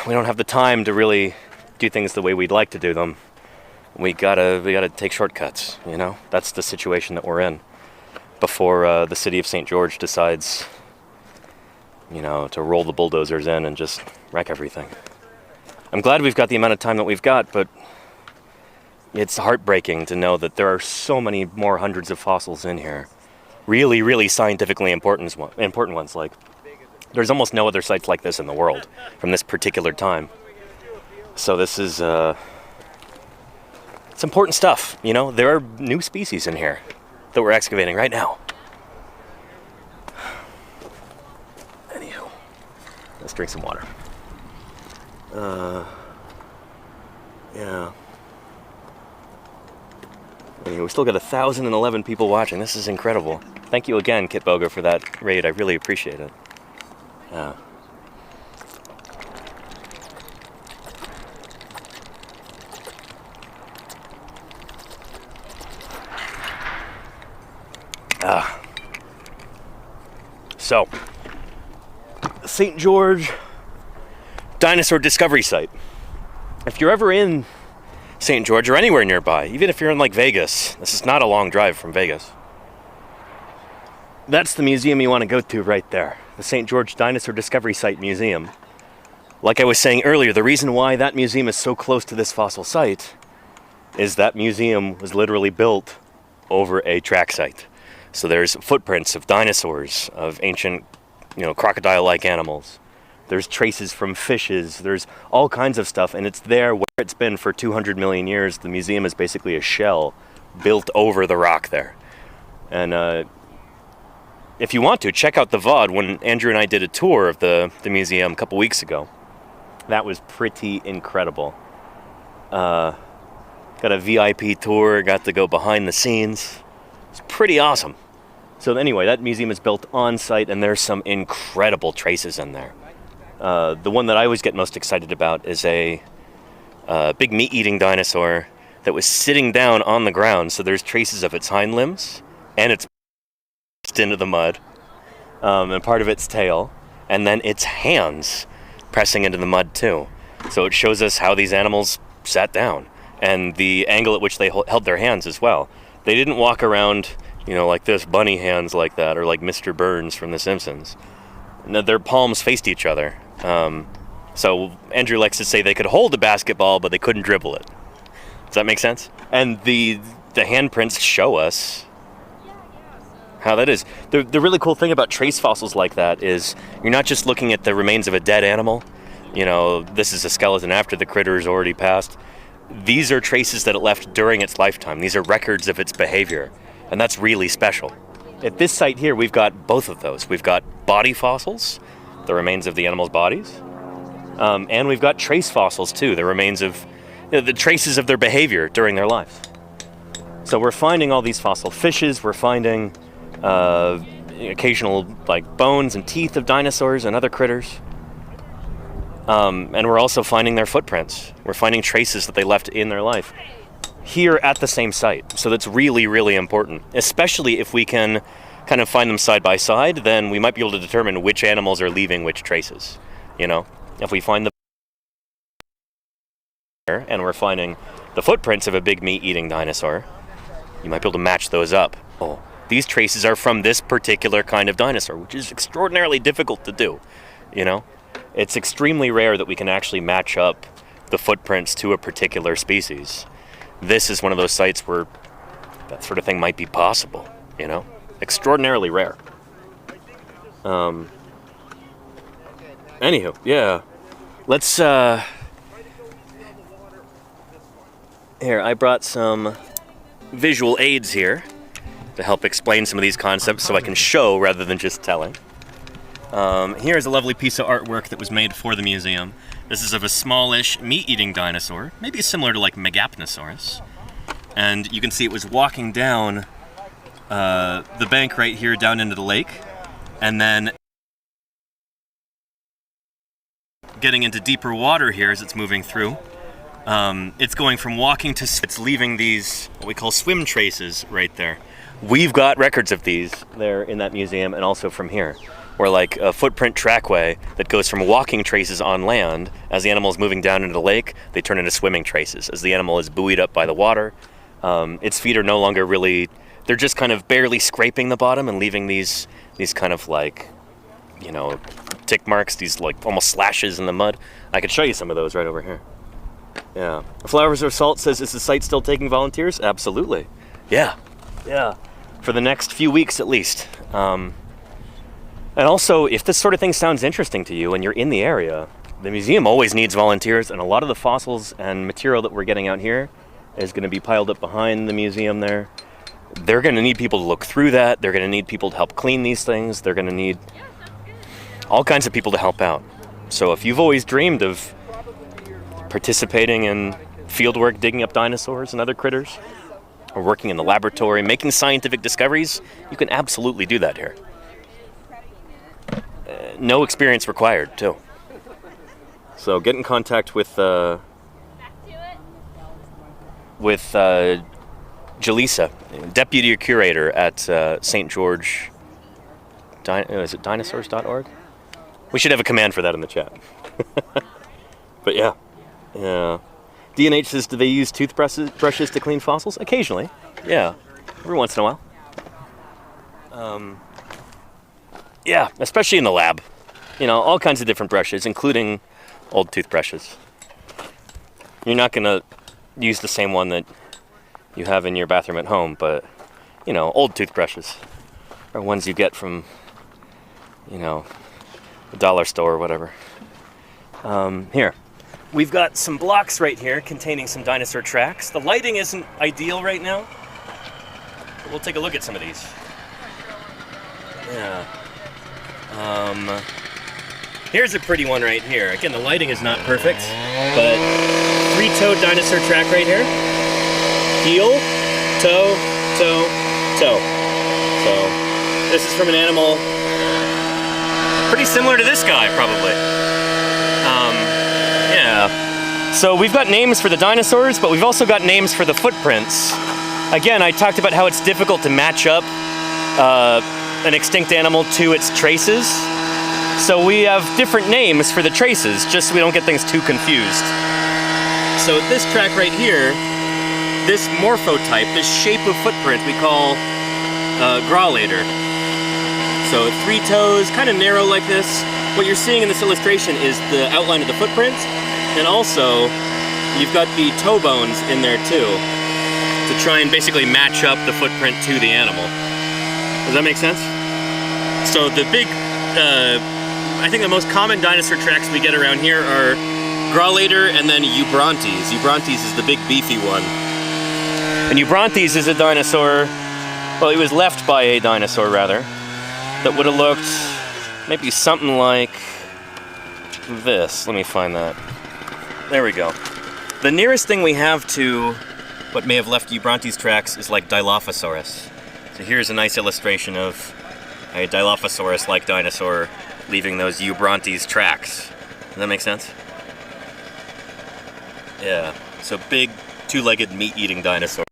the time to really do things the way we'd like to do them. We gotta take shortcuts, you know? That's the situation that we're in before the city of St. George decides, you know, to roll the bulldozers in and just wreck everything. I'm glad we've got the amount of time that we've got, but it's heartbreaking to know that there are so many more hundreds of fossils in here. Really, really scientifically important ones. Like, there's almost no other sites like this in the world from this particular time. So this is, it's important stuff, you know? There are new species in here that we're excavating right now. Anywho, let's drink some water. Yeah. Anyway, we still got 1,011 people watching. This is incredible. Thank you again, Kit Boga, for that raid. I really appreciate it. Yeah. So, St. George Dinosaur Discovery Site. If you're ever in St. George or anywhere nearby, even if you're in like Vegas, this is not a long drive from Vegas. That's the museum you want to go to right there, the St. George Dinosaur Discovery Site Museum. Like I was saying earlier, the reason why that museum is so close to this fossil site is that museum was literally built over a track site. So there's footprints of dinosaurs, of ancient, you know, crocodile-like animals. There's traces from fishes. There's all kinds of stuff, and it's there where it's been for 200 million years. The museum is basically a shell built over the rock there. And if you want to, check out the VOD when Andrew and I did a tour of the museum a couple weeks ago. That was pretty incredible. Got a VIP tour, got to go behind the scenes. It's pretty awesome. So anyway, that museum is built on site, and there's some incredible traces in there. The one that I always get most excited about is a big meat-eating dinosaur that was sitting down on the ground. So there's traces of its hind limbs and its into the mud, and part of its tail, and then its hands pressing into the mud too. So it shows us how these animals sat down and the angle at which they held their hands as well. They didn't walk around, you know, like this, bunny hands like that, or like Mr. Burns from The Simpsons. No, their palms faced each other. So Andrew likes to say they could hold a basketball, but they couldn't dribble it. Does that make sense? And the handprints show us how that is. The really cool thing about trace fossils like that is you're not just looking at the remains of a dead animal. You know, this is a skeleton after the critter's already passed. These are traces that it left during its lifetime. These are records of its behavior, and that's really special. At this site here, we've got both of those. We've got body fossils, the remains of the animal's bodies, and we've got trace fossils too, the remains of, you know, the traces of their behavior during their lives. So we're finding all these fossil fishes. We're finding occasional like bones and teeth of dinosaurs and other critters. And we're also finding their footprints. We're finding traces that they left in their life here at the same site. So that's really, really important, especially if we can kind of find them side by side, then we might be able to determine which animals are leaving which traces. You know, if we find the and we're finding the footprints of a big meat-eating dinosaur, you might be able to match those up. Oh, these traces are from this particular kind of dinosaur, which is extraordinarily difficult to do, you know? It's extremely rare that we can actually match up the footprints to a particular species. This is one of those sites where that sort of thing might be possible, you know? Extraordinarily rare. Anywho, yeah. Let's, here, I brought some visual aids here to help explain some of these concepts so I can show rather than just telling. Here's a lovely piece of artwork that was made for the museum. This is of a smallish meat-eating dinosaur, maybe similar to like Megapnosaurus. And you can see it was walking down the bank right here down into the lake, and then getting into deeper water here as it's moving through. It's going from walking to, it's leaving these, what we call swim traces right there. We've got records of these there in that museum and also from here. Or like a footprint trackway that goes from walking traces on land. As the animal is moving down into the lake, they turn into swimming traces. As the animal is buoyed up by the water, its feet are no longer really, they're just kind of barely scraping the bottom and leaving these kind of like, you know, tick marks, these like almost slashes in the mud. I could show you some of those right over here. Yeah. Flowers of Salt says, is the site still taking volunteers? Absolutely. Yeah. Yeah. For the next few weeks at least. And also, if this sort of thing sounds interesting to you and you're in the area, the museum always needs volunteers, and a lot of the fossils and material that we're getting out here is going to be piled up behind the museum there. They're going to need people to look through that. They're going to need people to help clean these things. They're going to need all kinds of people to help out. So if you've always dreamed of participating in fieldwork, digging up dinosaurs and other critters, or working in the laboratory, making scientific discoveries, you can absolutely do that here. No experience required, too. So get in contact with Jalisa, deputy curator at St. George. Is it dinosaurs.org? We should have a command for that in the chat. But yeah. DNH says, do they use toothbrushes to clean fossils? Occasionally. Yeah. Every once in a while. Yeah, especially in the lab. You know, all kinds of different brushes, including old toothbrushes. You're not going to use the same one that you have in your bathroom at home, but, you know, old toothbrushes are ones you get from, you know, a dollar store or whatever. Here. We've got some blocks right here containing some dinosaur tracks. The lighting isn't ideal right now, but we'll take a look at some of these. Yeah. Here's a pretty one right here. Again, the lighting is not perfect, but three-toed dinosaur track right here. Heel, toe, toe, toe. So this is from an animal pretty similar to this guy, probably. Yeah. So we've got names for the dinosaurs, but we've also got names for the footprints. Again, I talked about how it's difficult to match up an extinct animal to its traces. So we have different names for the traces, just so we don't get things too confused. So this track right here, this morphotype, this shape of footprint, we call graulator. So 3 toes, kind of narrow like this. What you're seeing in this illustration is the outline of the footprint, and also you've got the toe bones in there too, to try and basically match up the footprint to the animal. Does that make sense? So the big, I think the most common dinosaur tracks we get around here are graulator and then Eubrontes. Eubrontes is the big beefy one. And Eubrontes is a dinosaur, well, he was left by a dinosaur rather, that would have looked maybe something like this. Let me find that. There we go. The nearest thing we have to what may have left Eubrontes tracks is like Dilophosaurus. So here's a nice illustration of a Dilophosaurus-like dinosaur leaving those Eubrontes tracks. Does that make sense? Yeah, so big, two-legged, meat-eating dinosaur.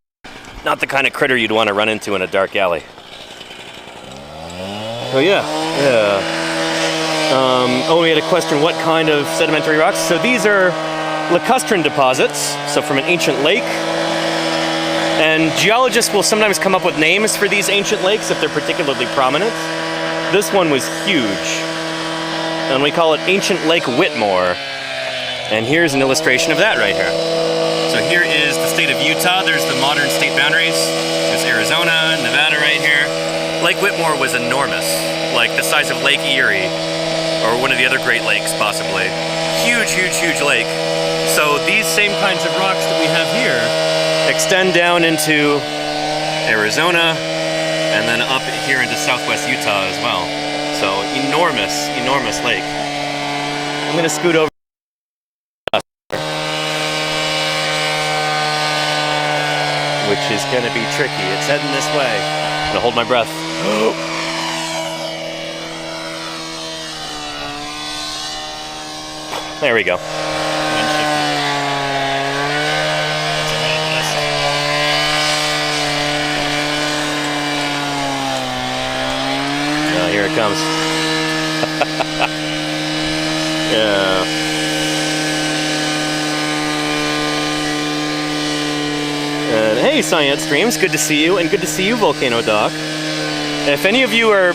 Not the kind of critter you'd want to run into in a dark alley. Oh yeah. Oh, we had a question, what kind of sedimentary rocks? So these are lacustrine deposits, so from an ancient lake. And geologists will sometimes come up with names for these ancient lakes if they're particularly prominent. This one was huge, and we call it Ancient Lake Whitmore. And here's an illustration of that right here. So here is the state of Utah. There's the modern state boundaries. There's Arizona, Nevada right here. Lake Whitmore was enormous, like the size of Lake Erie, or one of the other Great Lakes, possibly. Huge, huge, huge lake. So these same kinds of rocks that we have here extend down into Arizona, and then up here into southwest Utah as well. So enormous, enormous lake. I'm gonna scoot over. Which is gonna be tricky. It's heading this way. I'm gonna hold my breath. There we go. Here it comes. Yeah. And hey, Science Streams, good to see you, and good to see you, Volcano Doc. If any of you are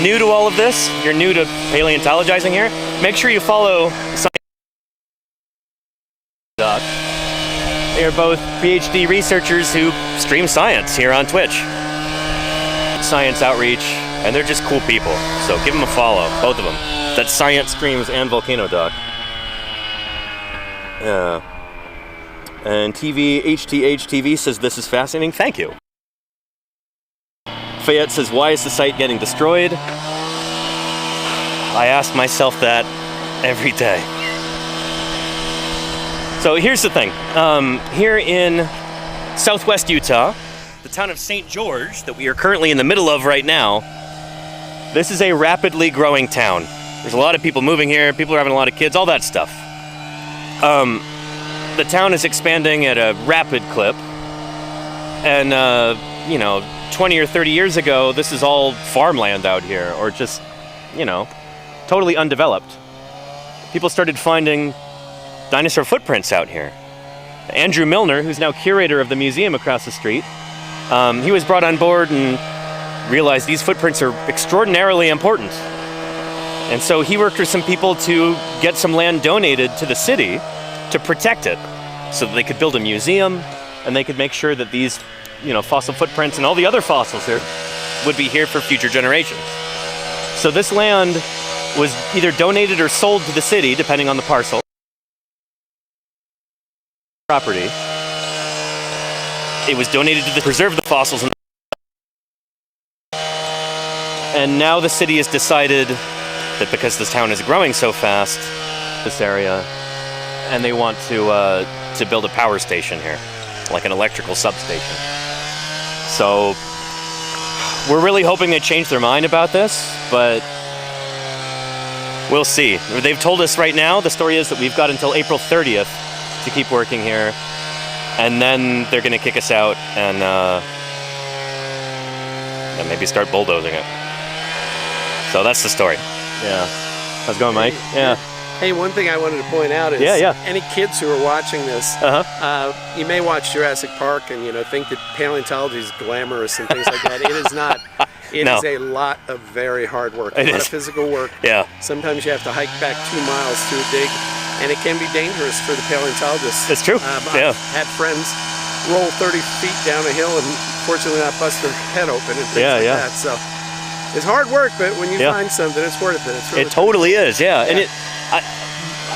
new to all of this, you're new to paleontologizing here, make sure you follow Science Doc. They are both PhD researchers who stream science here on Twitch. Science outreach, and they're just cool people. So give them a follow, both of them. That's Science Streams and Volcano Doc. And HTHTV says this is fascinating. Thank you. Fayette says, why is the site getting destroyed? I ask myself that every day. So here's the thing. Here in southwest Utah, the town of St. George, that we are currently in the middle of right now, this is a rapidly growing town. There's a lot of people moving here, people are having a lot of kids, all that stuff. The town is expanding at a rapid clip. And, 20 or 30 years ago, this is all farmland out here, or just, totally undeveloped. People started finding dinosaur footprints out here. Andrew Milner, who's now curator of the museum across the street, he was brought on board and realized these footprints are extraordinarily important. And so he worked with some people to get some land donated to the city to protect it, so that they could build a museum and they could make sure that these, fossil footprints and all the other fossils here would be here for future generations. So this land was either donated or sold to the city, depending on the parcel. Property. It was donated to preserve the fossils. And now the city has decided that because this town is growing so fast, this area, and they want to build a power station here, like an electrical substation. So we're really hoping they change their mind about this, but we'll see. They've told us right now, the story is that we've got until April 30th to keep working here, and then they're going to kick us out and maybe start bulldozing it. So that's the story. Yeah. How's it going, Mike? Yeah. Hey, one thing I wanted to point out is any kids who are watching this, you may watch Jurassic Park and think that paleontology is glamorous and things like that. It is not. It is a lot of very hard work, a lot of physical work. Yeah. Sometimes you have to hike back 2 miles to a dig, and it can be dangerous for the paleontologists. It's true. I've had friends roll 30 feet down a hill and fortunately not bust their head open and things like that. So it's hard work, but when you find something, it's worth it. It's really it totally is, And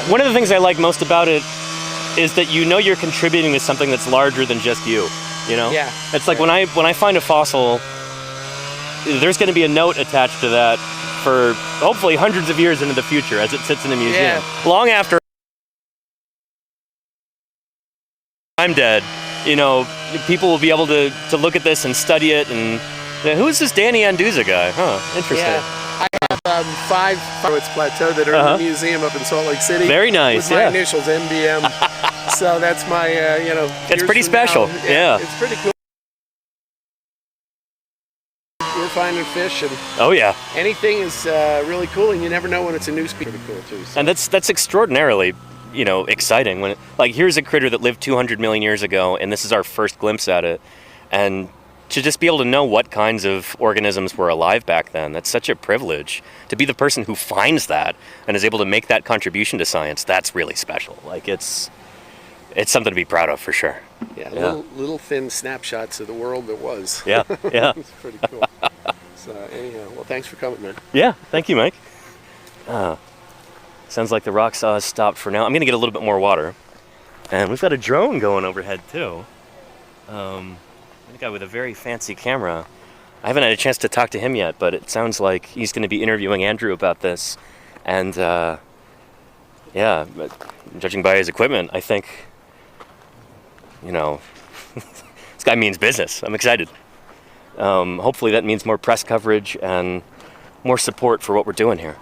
one of the things I like most about it is that you're contributing to something that's larger than just you. Yeah. It's like when I find a fossil, there's going to be a note attached to that for hopefully hundreds of years into the future as it sits in a museum. Long after I'm dead, people will be able to look at this and study it and who's this Danny Anduza guy? Huh, interesting. Yeah. I have 5 Farwitz Plateau that are in the museum up in Salt Lake City. Very nice, with my initials, MBM. So that's my, it's pretty special. Yeah. It's pretty cool. We're finding fish and anything is really cool, and you never know when it's a new species. Pretty cool too. So. And that's extraordinarily, exciting. When here's a critter that lived 200 million years ago, and this is our first glimpse at it, and to just be able to know what kinds of organisms were alive back then, that's such a privilege. To be the person who finds that and is able to make that contribution to science, that's really special. It's something to be proud of for sure. Yeah, little thin snapshots of the world that was. Yeah. It's pretty cool. So anyhow, well, thanks for coming, man. Yeah, thank you, Mike. Sounds like the rock saw has stopped for now. I'm going to get a little bit more water. And we've got a drone going overhead, too. A guy with a very fancy camera. I haven't had a chance to talk to him yet, but it sounds like he's going to be interviewing Andrew about this. And judging by his equipment, I think, this guy means business. I'm excited. Hopefully that means more press coverage and more support for what we're doing here,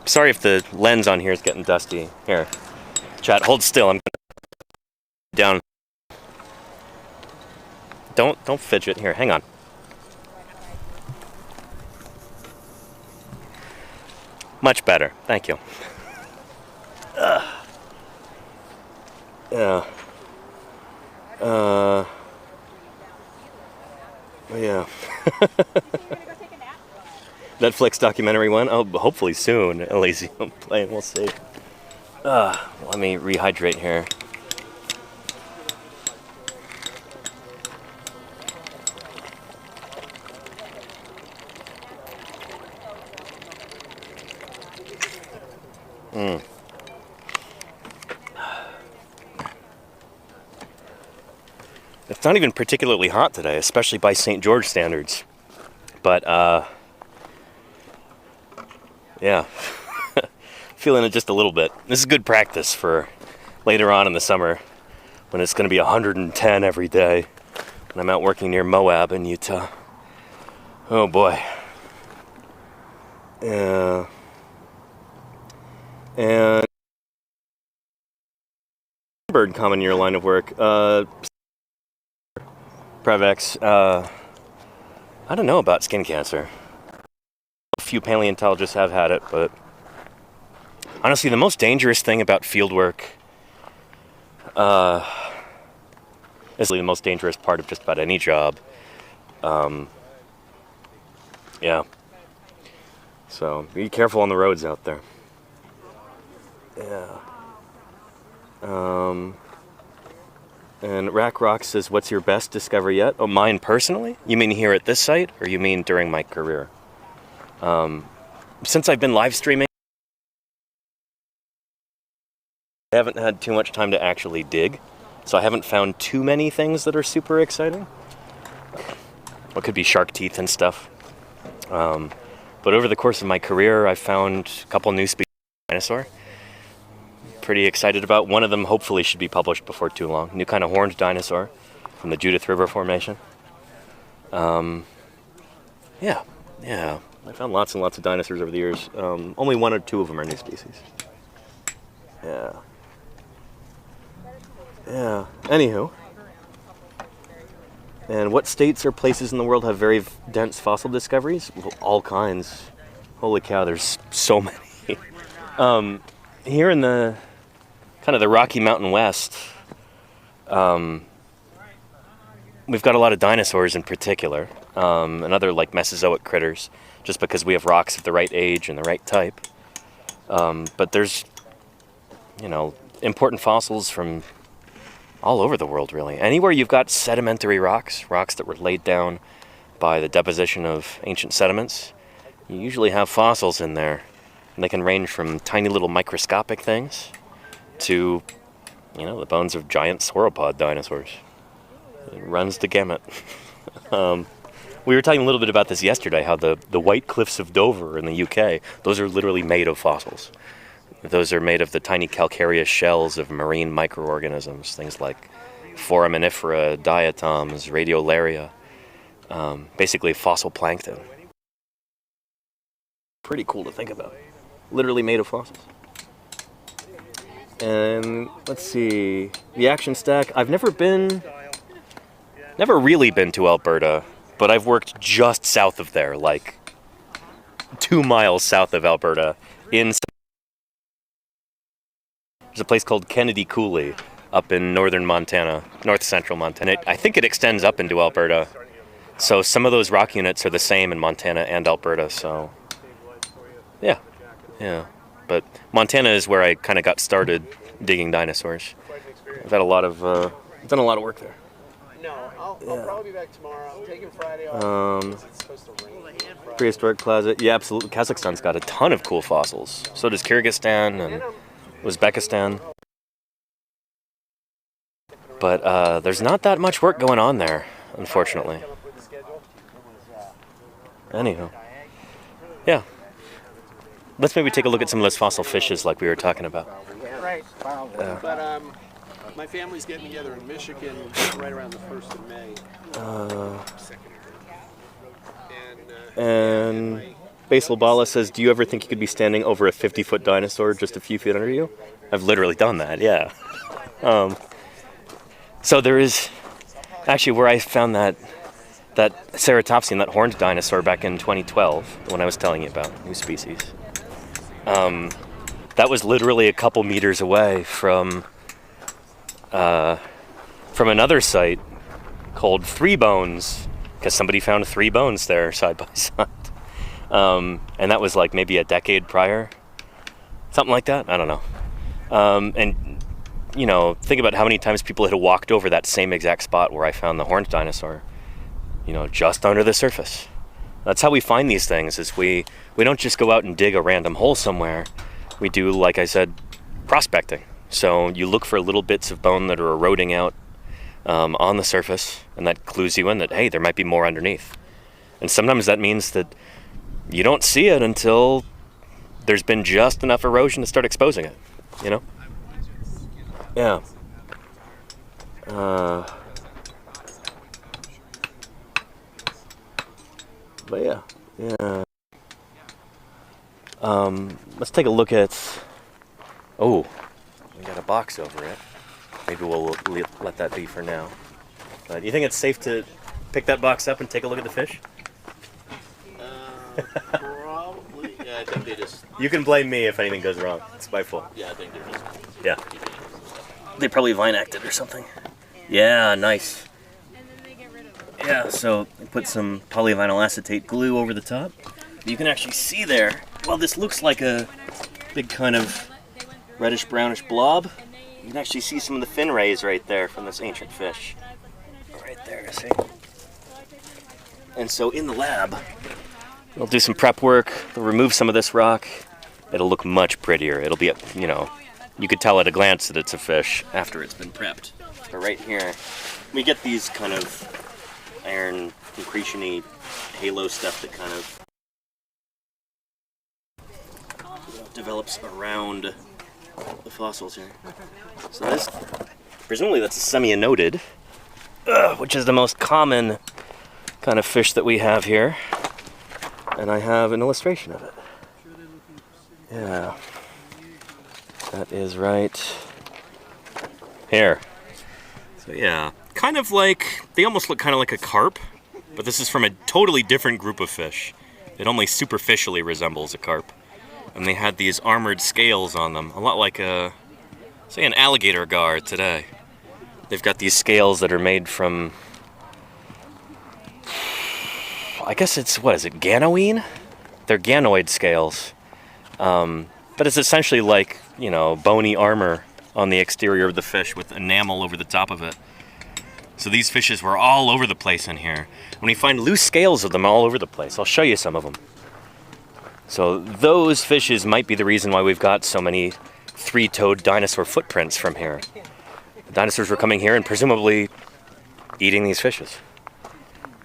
Sorry if the lens on here is getting dusty. Here, chat, hold still. I'm down. Don't fidget. Here, hang on. Much better. Thank you. Yeah. Netflix documentary one? Oh, hopefully soon. Elysium playing. We'll see. Let me rehydrate here. It's not even particularly hot today, especially by St. George standards. But, yeah. Feeling it just a little bit. This is good practice for later on in the summer when it's going to be 110 every day when I'm out working near Moab in Utah. Oh boy. Yeah. And bird common in your line of work. Prevex. I don't know about skin cancer. A few paleontologists have had it, but honestly, the most dangerous thing about field work is the most dangerous part of just about any job. Yeah. So be careful on the roads out there. Yeah. And Rack Rock says, what's your best discovery yet? Oh, mine personally? You mean here at this site, or you mean during my career? Since I've been live streaming, I haven't had too much time to actually dig, so I haven't found too many things that are super exciting. What could be shark teeth and stuff. But over the course of my career, I've found a couple new species of dinosaur. Pretty excited about. One of them hopefully should be published before too long. New kind of horned dinosaur from the Judith River Formation. Yeah. I found lots and lots of dinosaurs over the years. Only one or two of them are new species. Yeah. Anywho. And what states or places in the world have very dense fossil discoveries? Well, all kinds. Holy cow, there's so many. Here in the kind of the Rocky Mountain West, we've got a lot of dinosaurs in particular, and other like Mesozoic critters, just because we have rocks of the right age and the right type. But there's, important fossils from all over the world, really. Anywhere you've got sedimentary rocks that were laid down by the deposition of ancient sediments, you usually have fossils in there. And they can range from tiny little microscopic things to, the bones of giant sauropod dinosaurs. It runs the gamut. We were talking a little bit about this yesterday, how the White Cliffs of Dover in the UK, those are literally made of fossils. Those are made of the tiny calcareous shells of marine microorganisms, things like foraminifera, diatoms, radiolaria, basically fossil plankton. Pretty cool to think about. Literally made of fossils. And let's see, the action stack. I've never really been to Alberta, but I've worked just south of there, like 2 miles south of Alberta. There's a place called Kennedy Coulee up in northern Montana, north central Montana. I think it extends up into Alberta. So some of those rock units are the same in Montana and Alberta, so yeah. But Montana is where I kind of got started digging dinosaurs. I've had done a lot of work there. No, I'll probably be back tomorrow. I'm taking Friday off. It's supposed to rain. Prehistoric Plaza. Yeah, absolutely. Kazakhstan's got a ton of cool fossils. So does Kyrgyzstan and Uzbekistan. But there's not that much work going on there, unfortunately. Anyhow. Yeah. Let's maybe take a look at some of those fossil fishes like we were talking about. Right. But my family's getting together in Michigan right around the 1st of May. And Basil Bala says, do you ever think you could be standing over a 50-foot dinosaur just a few feet under you? I've literally done that, yeah. So there is, actually where I found that ceratopsian, that horned dinosaur back in 2012, when I was telling you about new species. That was literally a couple meters away from another site called Three Bones, because somebody found 3 bones there side by side. And that was like maybe a decade prior, something like that. I don't know. And think about how many times people had walked over that same exact spot where I found the horned dinosaur, just under the surface. That's how we find these things, is we don't just go out and dig a random hole somewhere. We do, like I said, prospecting. So you look for little bits of bone that are eroding out on the surface, and that clues you in that, hey, there might be more underneath. And sometimes that means that you don't see it until there's been just enough erosion to start exposing it, you know? Yeah. But yeah. Let's take a look at... Oh, we got a box over it. Maybe we'll let that be for now. Do you think it's safe to pick that box up and take a look at the fish? Probably. Yeah, I think they just... You can blame me if anything goes wrong. It's my fault. Yeah, I think they're just... Yeah. They probably vine acted or something. Yeah, nice. Yeah, so I put some polyvinyl acetate glue over the top. You can actually see there, well, this looks like a big kind of reddish brownish blob. You can actually see some of the fin rays right there from this ancient fish. Right there, see? And so in the lab, we'll do some prep work. We'll remove some of this rock. It'll look much prettier. It'll be, you know, you could tell at a glance that it's a fish after it's been prepped. But right here, we get these kind of iron concretion-y halo stuff that kind of develops around the fossils here. So this, presumably that's a semi-anodid, which is the most common kind of fish that we have here. And I have an illustration of it. Yeah. That is right here. So yeah, kind of like, they almost look kind of like a carp, but this is from a totally different group of fish. It only superficially resembles a carp. And they had these armored scales on them, a lot like a, say, an alligator gar today. They've got these scales that are made from, I guess it's, what is it, ganoine? They're ganoid scales. But it's essentially like, you know, bony armor on the exterior of the fish with enamel over the top of it. So these fishes were all over the place in here. When you find loose scales of them all over the place, I'll show you some of them. So those fishes might be the reason why we've got so many three-toed dinosaur footprints from here. The dinosaurs were coming here and presumably eating these fishes.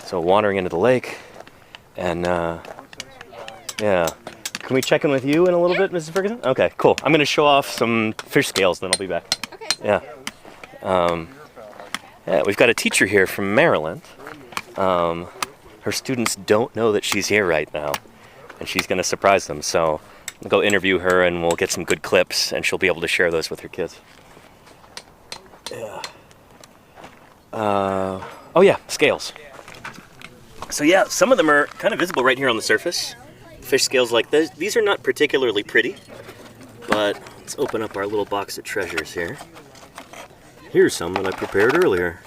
So wandering into the lake, and yeah. Can we check in with you in a little bit, Mrs. Ferguson? Okay, cool. I'm gonna show off some fish scales, then I'll be back. Okay. Yeah. Yeah, we've got a teacher here from Maryland. Her students don't know that she's here right now, and she's gonna surprise them. So I'll go interview her, and we'll get some good clips, and she'll be able to share those with her kids. Yeah. Oh yeah, scales. So yeah, some of them are kind of visible right here on the surface. Fish scales like this. These are not particularly pretty, but let's open up our little box of treasures here. Here's some that I prepared earlier.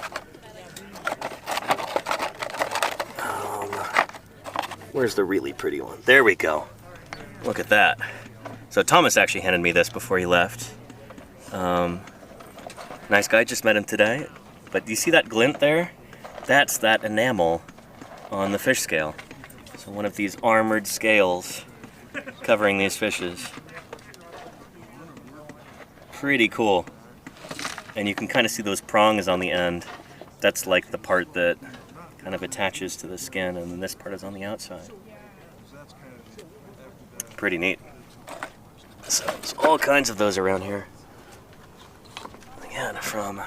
Where's the really pretty one? There we go. Look at that. So Thomas actually handed me this before he left. Nice guy, just met him today. But do you see that glint there? That's that enamel on the fish scale. So one of these armored scales covering these fishes. Pretty cool. And you can kind of see those prongs on the end. That's like the part that kind of attaches to the skin, and then this part is on the outside. Pretty neat. So there's all kinds of those around here. Again, from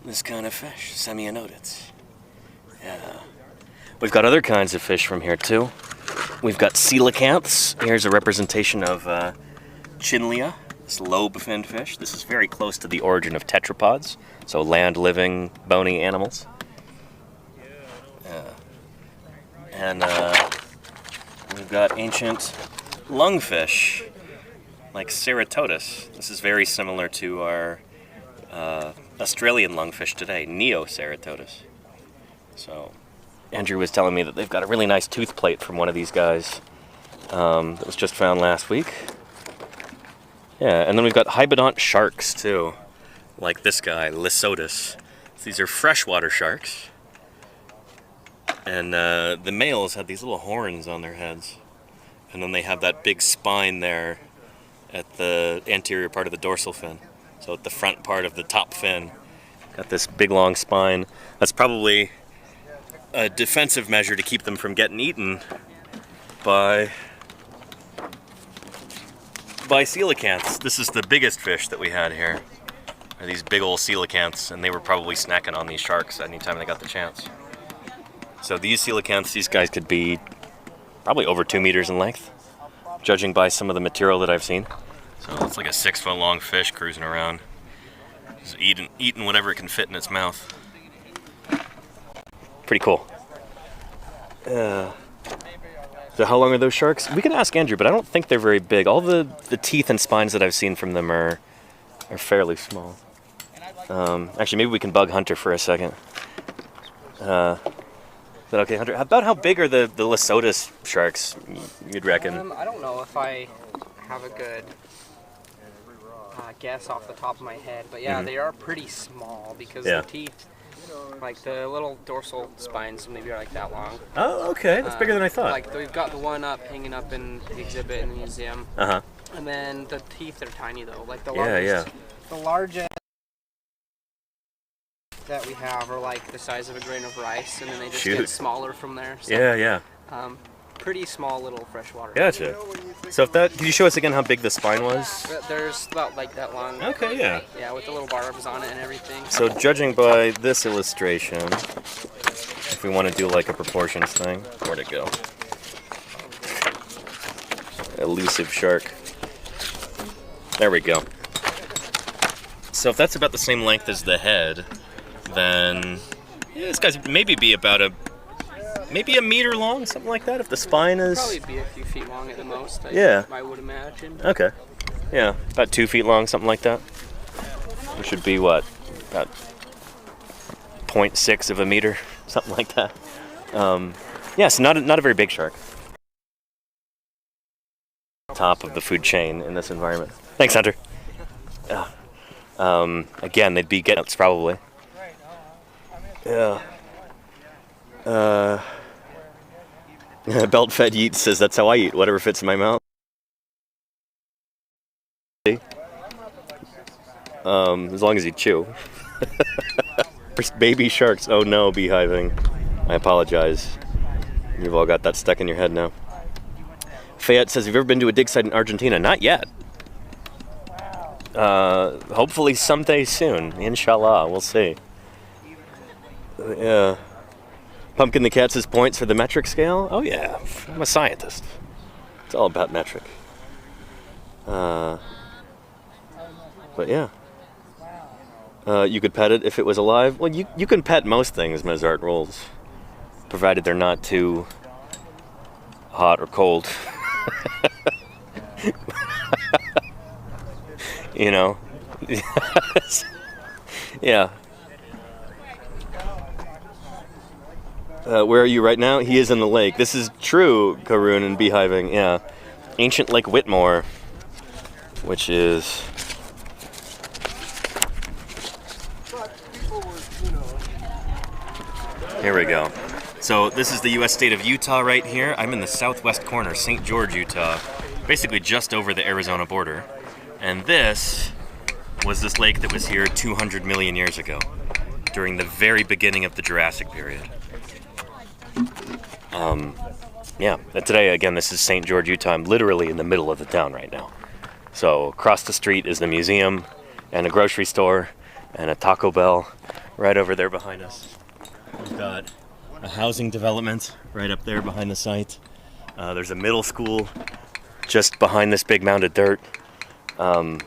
this kind of fish, semi-anodids. Yeah. We've got other kinds of fish from here too. We've got coelacanths. Here's a representation of Chinlea, this lobe-finned fish. This is very close to the origin of tetrapods, so land-living, bony animals. And we've got ancient lungfish, like Ceratodus. This is very similar to our Australian lungfish today, Neoceratodus. So Andrew was telling me that they've got a really nice tooth plate from one of these guys that was just found last week. Yeah, and then we've got hybodont sharks too, like this guy, Lysodus. These are freshwater sharks. And the males have these little horns on their heads. And then they have that big spine there at the anterior part of the dorsal fin. So at the front part of the top fin, Got this big long spine. That's probably a defensive measure to keep them from getting eaten by coelacanths. This is the biggest fish that we had here. Are these big old coelacanths, and they were probably snacking on these sharks anytime they got the chance. So these coelacanths, these guys could be probably over 2 meters in length, judging by some of the material that I've seen. So it's like a 6 foot long fish cruising around, just eating whatever it can fit in its mouth. Pretty cool. So how long are those sharks? We can ask Andrew, but I don't think they're very big. All the teeth and spines that I've seen from them are fairly small. Actually, maybe we can bug Hunter for a second. Is that okay, Hunter? About how big are the Lesotus sharks, you'd reckon? I don't know if I have a good guess off the top of my head, but yeah, they are pretty small because the teeth, like the little dorsal spines, maybe are like that long. Oh, okay. That's bigger than I thought. Like we've got the one hanging up in the exhibit in the museum. Uh-huh. And then the teeth are tiny though. Like the largest that we have are like the size of a grain of rice, and then they just get smaller from there. So, yeah. Pretty small little freshwater. Gotcha. So if that, could you show us again how big the spine was? There's about like that long. Okay, yeah. Yeah, with the little barbs on it and everything. So judging by this illustration, if we want to do like a proportions thing, where'd it go? Elusive shark. There we go. So if that's about the same length as the head, then this guy's maybe be about maybe a meter long, something like that, if the spine is... Probably be a few feet long at the most, I would imagine. Okay. Yeah, about 2 feet long, something like that. Which should be, what, about 0.6 of a meter, something like that. Yes, not a very big shark. Top of the food chain in this environment. Thanks, Hunter. Again, they'd be get-outs, probably. Yeah. Belt-fed Yeet says, that's how I eat, whatever fits in my mouth. As long as you chew. Baby sharks, oh no, beehiving. I apologize. You've all got that stuck in your head now. Fayette says, have you ever been to a dig site in Argentina? Not yet. Hopefully someday soon. Inshallah, we'll see. Yeah. Pumpkin the Cat says points for the metric scale? Oh yeah, I'm a scientist. It's all about metric. But yeah. You could pet it if it was alive. Well, you can pet most things, Mozart rules. Provided they're not too hot or cold. You know? Yeah. Where are you right now? He is in the lake. This is true, Karun and beehiving. Yeah. Ancient Lake Whitmore, which is... Here we go. So this is the U.S. state of Utah right here. I'm in the southwest corner, St. George, Utah, basically just over the Arizona border. And this was this lake that was here 200 million years ago, during the very beginning of the Jurassic period. Yeah, and today, again, this is St. George, Utah. I'm literally in the middle of the town right now. So across the street is the museum and a grocery store and a Taco Bell right over there behind us. We've got a housing development right up there behind the site. There's a middle school just behind this big mound of dirt. Middle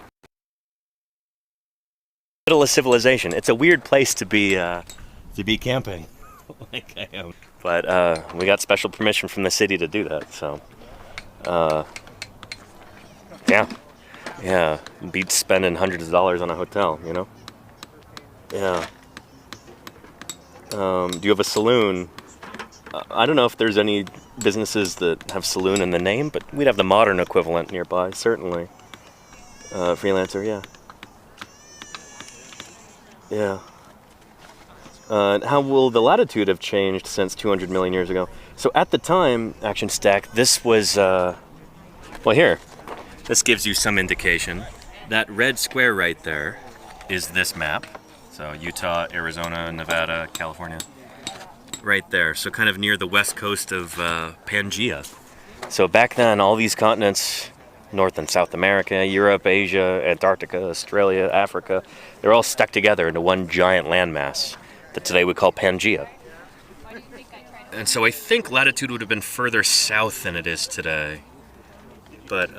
of civilization. It's a weird place to be camping. Like I am. But we got special permission from the city to do that, so yeah, beats spending hundreds of dollars on a hotel, you know. Yeah. Do you have a saloon? I don't know if there's any businesses that have saloon in the name, but we'd have the modern equivalent nearby, certainly. Freelancer, yeah. Yeah. How will the latitude have changed since 200 million years ago? So at the time, Action Stack, this was, well here, this gives you some indication. That red square right there is this map. So Utah, Arizona, Nevada, California. Right there, so kind of near the west coast of Pangaea. So back then, all these continents, North and South America, Europe, Asia, Antarctica, Australia, Africa, they're all stuck together into one giant landmass that today we call Pangaea. And so I think latitude would have been further south than it is today. But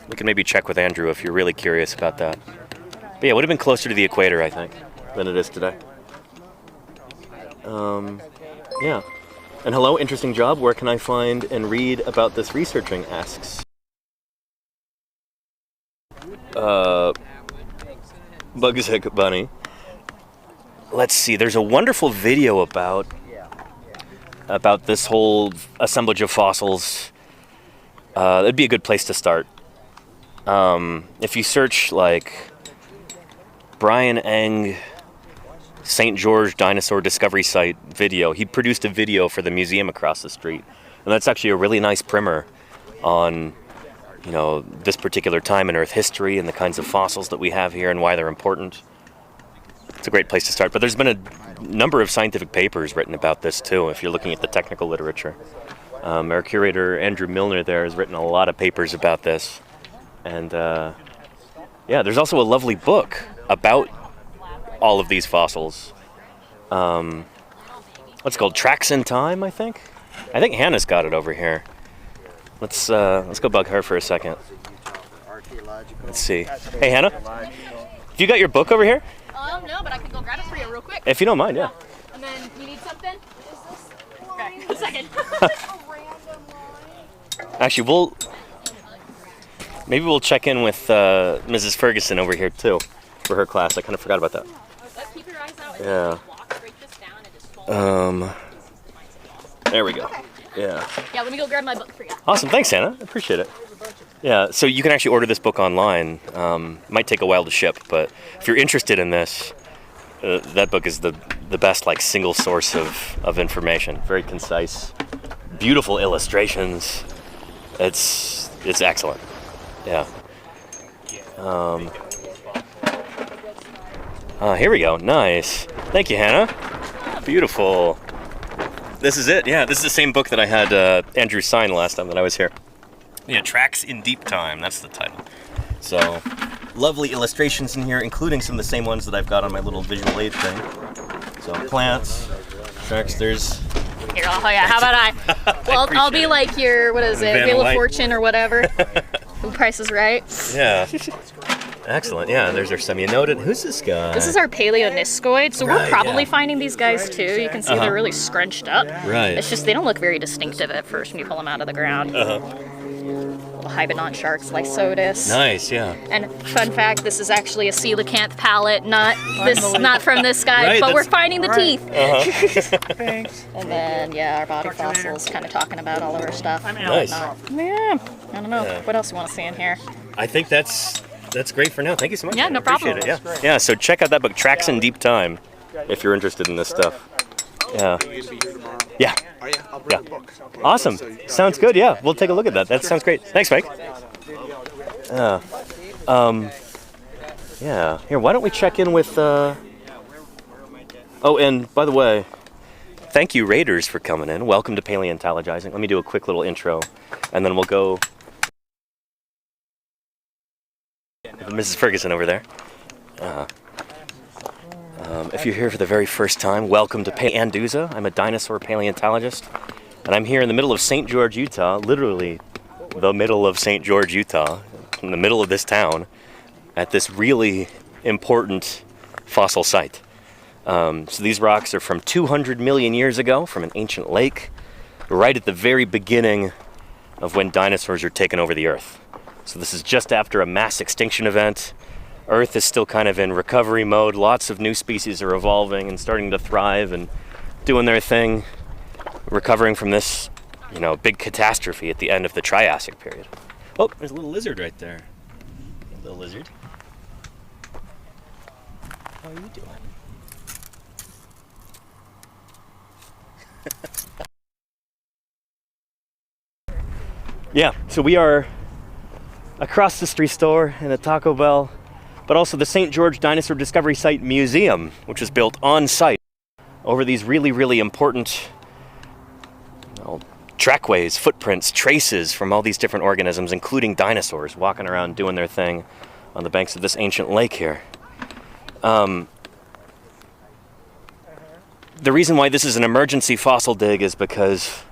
we can maybe check with Andrew if you're really curious about that. But yeah, it would have been closer to the equator, I think, than it is today. Yeah. And hello, interesting job. Where can I find and read about this researching? Asks. Bugsick Bunny. Let's see. There's a wonderful video about this whole assemblage of fossils. That'd be a good place to start. If you search like Brian Eng St. George Dinosaur Discovery Site video, he produced a video for the museum across the street, and that's actually a really nice primer on, you know, this particular time in Earth history and the kinds of fossils that we have here and why they're important. It's a great place to start. But there's been a number of scientific papers written about this too, if you're looking at the technical literature. Our curator, Andrew Milner, there has written a lot of papers about this. And yeah, there's also a lovely book about all of these fossils. What's it called? Tracks in Time, I think? I think Hannah's got it over here. Let's go bug her for a second. Let's see. Hey, Hannah? Have you got your book over here? No, but I can go grab it for you real quick. If you don't mind, yeah. And then you need something? Okay, a second. Actually, maybe we'll check in with Mrs. Ferguson over here too for her class. I kind of forgot about that. Keep your eyes out. Yeah. There we go. Yeah. Yeah, let me go grab my book for you. Awesome. Thanks, Hannah. I appreciate it. Yeah, so you can actually order this book online. Might take a while to ship, but if you're interested in this, that book is the best like single source of information. Very concise, beautiful illustrations. It's excellent. Yeah. Here we go. Nice. Thank you, Hannah. Beautiful. This is it. Yeah, this is the same book that I had Andrew sign last time that I was here. Yeah, Tracks in Deep Time. That's the title. So, lovely illustrations in here, including some of the same ones that I've got on my little visual aid thing. So, plants, tracks. There's. Here, oh yeah. How about I? Well, I'll be like your Wheel of Fortune or whatever. Who Price is Right? Yeah. Excellent. Yeah, there's our semi-noted. Who's this guy? This is our Paleoniscoid, so we're probably finding these guys too. You can see they're really scrunched up. Right. It's just they don't look very distinctive at first when you pull them out of the ground. Little hybodont sharks, Lysotis. Nice, yeah. And fun fact, this is actually a coelacanth palate, not from this guy, right, but we're finding the teeth. Thanks. And then yeah, our body fossils, kind of talking about all of our stuff. Nice. Yeah. I don't know. Yeah. What else you want to see in here? I think that's great for now. Thank you so much. Yeah, no problem. Appreciate it. Yeah. Yeah. So check out that book, Tracks in Deep Time, if you're interested in this stuff. Yeah. Yeah. Yeah. Awesome. Sounds good. Yeah. We'll take a look at that. That sounds great. Thanks, Mike. Yeah. Here, why don't we check in with Oh, and by the way, thank you, Raiders, for coming in. Welcome to Paleontologizing. Let me do a quick little intro, and then we'll go. Mrs. Ferguson over there. If you're here for the very first time, welcome to Anduza. I'm a dinosaur paleontologist, and I'm here in the middle of St. George, Utah, literally the middle of St. George, Utah, in the middle of this town, at this really important fossil site. So these rocks are from 200 million years ago, from an ancient lake, right at the very beginning of when dinosaurs are taking over the Earth. So this is just after a mass extinction event. Earth is still kind of in recovery mode. Lots of new species are evolving and starting to thrive and doing their thing, recovering from this, big catastrophe at the end of the Triassic period. Oh, there's a little lizard right there. Hey, little lizard. How are you doing? Yeah, so we are across the street store in a Taco Bell, but also the St. George Dinosaur Discovery Site Museum, which is built on site over these really, really important trackways, footprints, traces from all these different organisms, including dinosaurs, walking around doing their thing on the banks of this ancient lake here. The reason why this is an emergency fossil dig is because,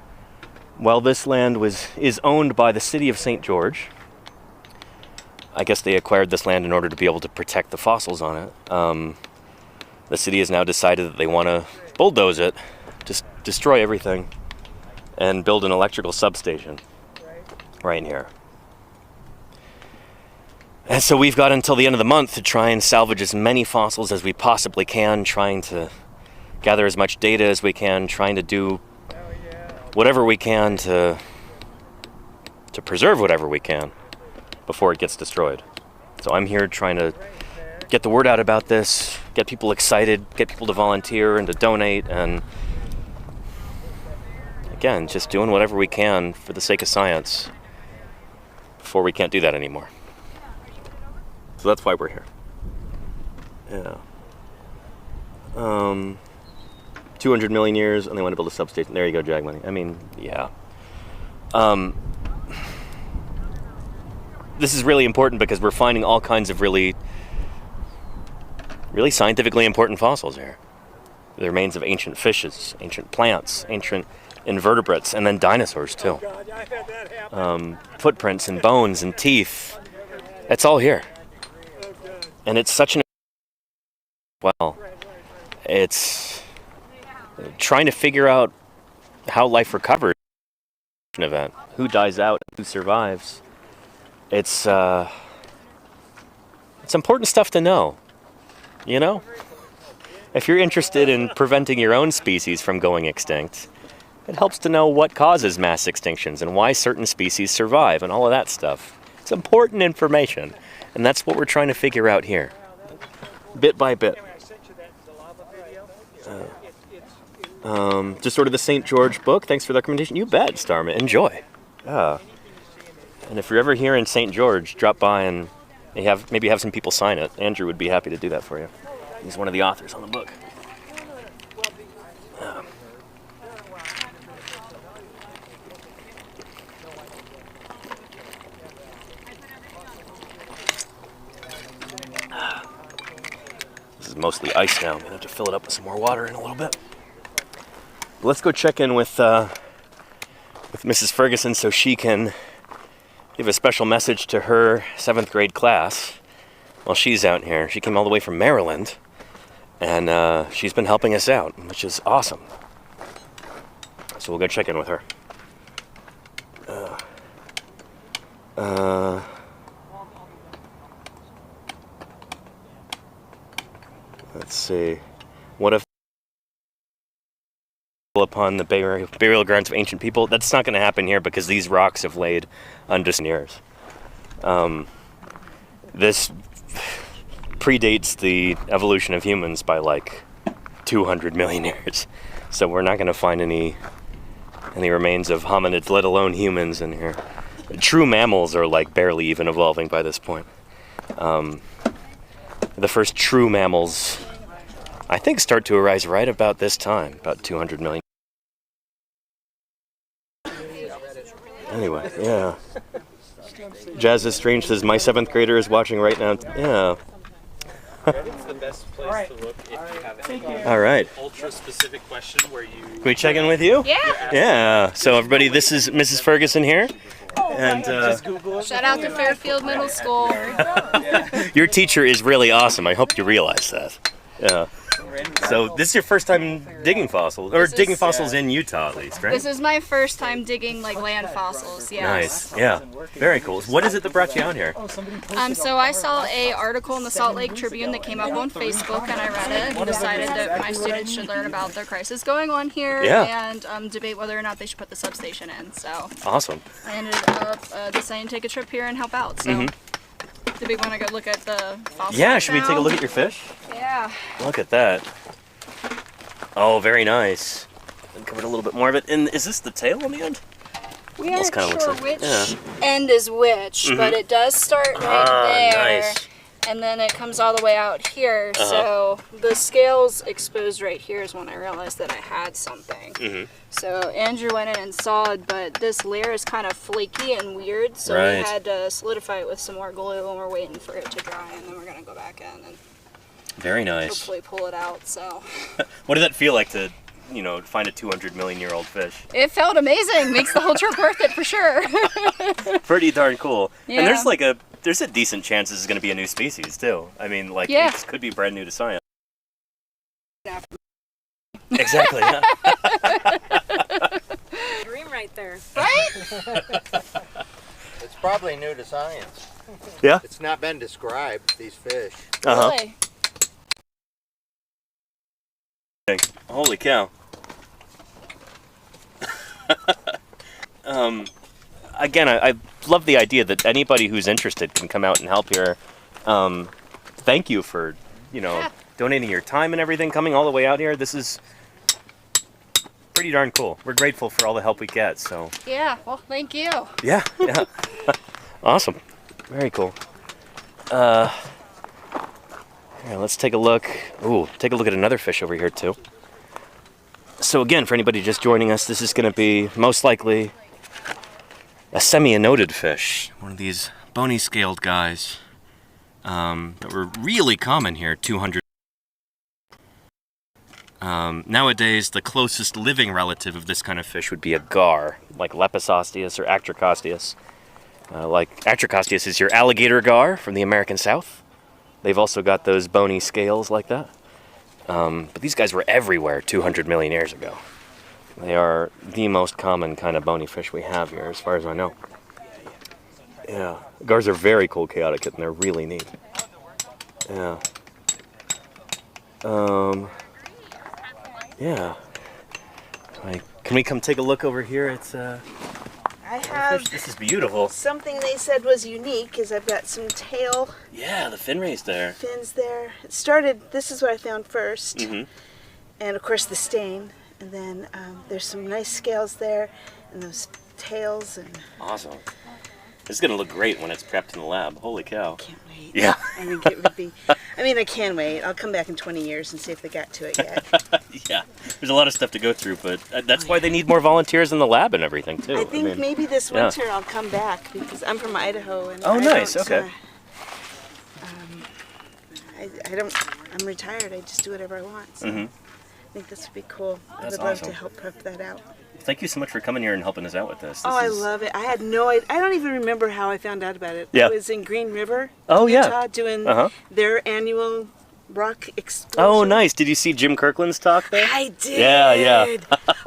while this land is owned by the city of St. George, I guess they acquired this land in order to be able to protect the fossils on it. The city has now decided that they want to bulldoze it, just destroy everything, and build an electrical substation right here. And so we've got until the end of the month to try and salvage as many fossils as we possibly can, trying to gather as much data as we can, trying to do whatever we can to preserve whatever we can before it gets destroyed. So I'm here trying to get the word out about this, get people excited, get people to volunteer and to donate, and again, just doing whatever we can for the sake of science before we can't do that anymore. So that's why we're here. Yeah. 200 million years, and they want to build a substation. There you go, Jag Money. I mean, yeah. This is really important because we're finding all kinds of really scientifically important fossils here. The remains of ancient fishes, ancient plants, ancient invertebrates, and then dinosaurs too. Footprints and bones and teeth. It's all here. And it's such an... Well, it's trying to figure out how life recovers an event. Who dies out, who survives. It's important stuff to know, you know? If you're interested in preventing your own species from going extinct, it helps to know what causes mass extinctions and why certain species survive and all of that stuff. It's important information, and that's what we're trying to figure out here, bit by bit. Just sort of the St. George book. Thanks for the recommendation. You bet, Starman. Enjoy. And if you're ever here in St. George, drop by and maybe have some people sign it. Andrew would be happy to do that for you. He's one of the authors on the book. This is mostly ice now. I'm going to have to fill it up with some more water in a little bit. Let's go check in with Mrs. Ferguson so she can give a special message to her 7th grade class while she's out here. She came all the way from Maryland, and she's been helping us out, which is awesome. So we'll go check in with her. Let's see. What if upon the burial grounds of ancient people? That's not going to happen here because these rocks have laid under years. This predates the evolution of humans by like 200 million years. So we're not going to find any remains of hominids, let alone humans in here. True mammals are like barely even evolving by this point. The first true mammals, I think, start to arise right about this time, about 200 million. Anyway, yeah. Jazz is Strange says, my 7th grader is watching right now. Yeah. Reddit's the best place to look if you have any All right. ultra-specific question where you... Can we check in with you? Yeah. Yeah. So everybody, this is Mrs. Ferguson here. And Shout out to Fairfield Middle School. your teacher is really awesome. I hope you realize that. Yeah. So this is your first time digging fossils, or digging fossils in Utah at least, right? This is my first time digging like land fossils. Yeah. Nice. Yeah. Very cool. What is it that brought you out here? So I saw a article in the Salt Lake Tribune that came up on Facebook, and I read it and decided that my students should learn about the crisis going on here and debate whether or not they should put the substation in. So awesome. I ended up deciding to take a trip here and help out. So. Do we want to go look at the fossils? Yeah, should we take a look at your fish? Yeah. Look at that. Oh, very nice. Uncovered a little bit more of it. And is this the tail on the end? We aren't sure which end is which, but it does start right there. Nice. and then it comes all the way out here. So the scales exposed right here is when I realized that I had something. So Andrew went in and sawed, but this layer is kind of flaky and weird, so we had to solidify it with some more glue, and we're waiting for it to dry, and then we're gonna go back in and very nice. Hopefully pull it out. So what did that feel like to, you know, find a 200 million year old fish? It felt amazing. Makes the whole trip worth it for sure. Pretty darn cool. Yeah. And there's a decent chance this is going to be a new species too. I mean, like this could be brand new to science. Exactly. Yeah. Dream right there. Right? It's probably new to science. Yeah. It's not been described, these fish. Really? Holy cow. Again, I love the idea that anybody who's interested can come out and help here. Thank you for, donating your time and everything, coming all the way out here. This is pretty darn cool. We're grateful for all the help we get, so. Yeah, well, thank you. Yeah. Awesome. Very cool. Here, let's take a look. Ooh, take a look at another fish over here too. So again, for anybody just joining us, this is going to be most likely a semi-anodid fish. One of these bony scaled guys that were really common here 200. Nowadays, the closest living relative of this kind of fish would be a gar, like Lepisosteus or Actrocosteus. Like Actrocosteus is your alligator gar from the American South. They've also got those bony scales like that. But these guys were everywhere 200 million years ago. They are the most common kind of bony fish we have here, as far as I know. Yeah, gars are very cool chaotic, and they're really neat. Yeah. Yeah. Can we come take a look over here? It's I have. This is beautiful. Something they said was unique is I've got some tail. Yeah, the fin rays there. Fins there. It started. This is what I found first, and of course the stain, and then there's some nice scales there, and those tails and. Awesome. This is gonna look great when it's prepped in the lab. Holy cow! Can't wait. Yeah. I think it would be. I mean, I can wait. I'll come back in 20 years and see if they got to it yet. Yeah, there's a lot of stuff to go through, but that's why they need more volunteers in the lab and everything too. I think maybe this winter I'll come back because I'm from Idaho and. Oh, nice. Okay. I'm retired. I just do whatever I want. So I think this would be cool. I would love to help prep that out. Thank you so much for coming here and helping us out with this. I love it. I had no idea. I don't even remember how I found out about it. Yeah. I was in Green River, Utah, doing their annual rock explosion. Oh, nice. Did you see Jim Kirkland's talk there? I did. Yeah.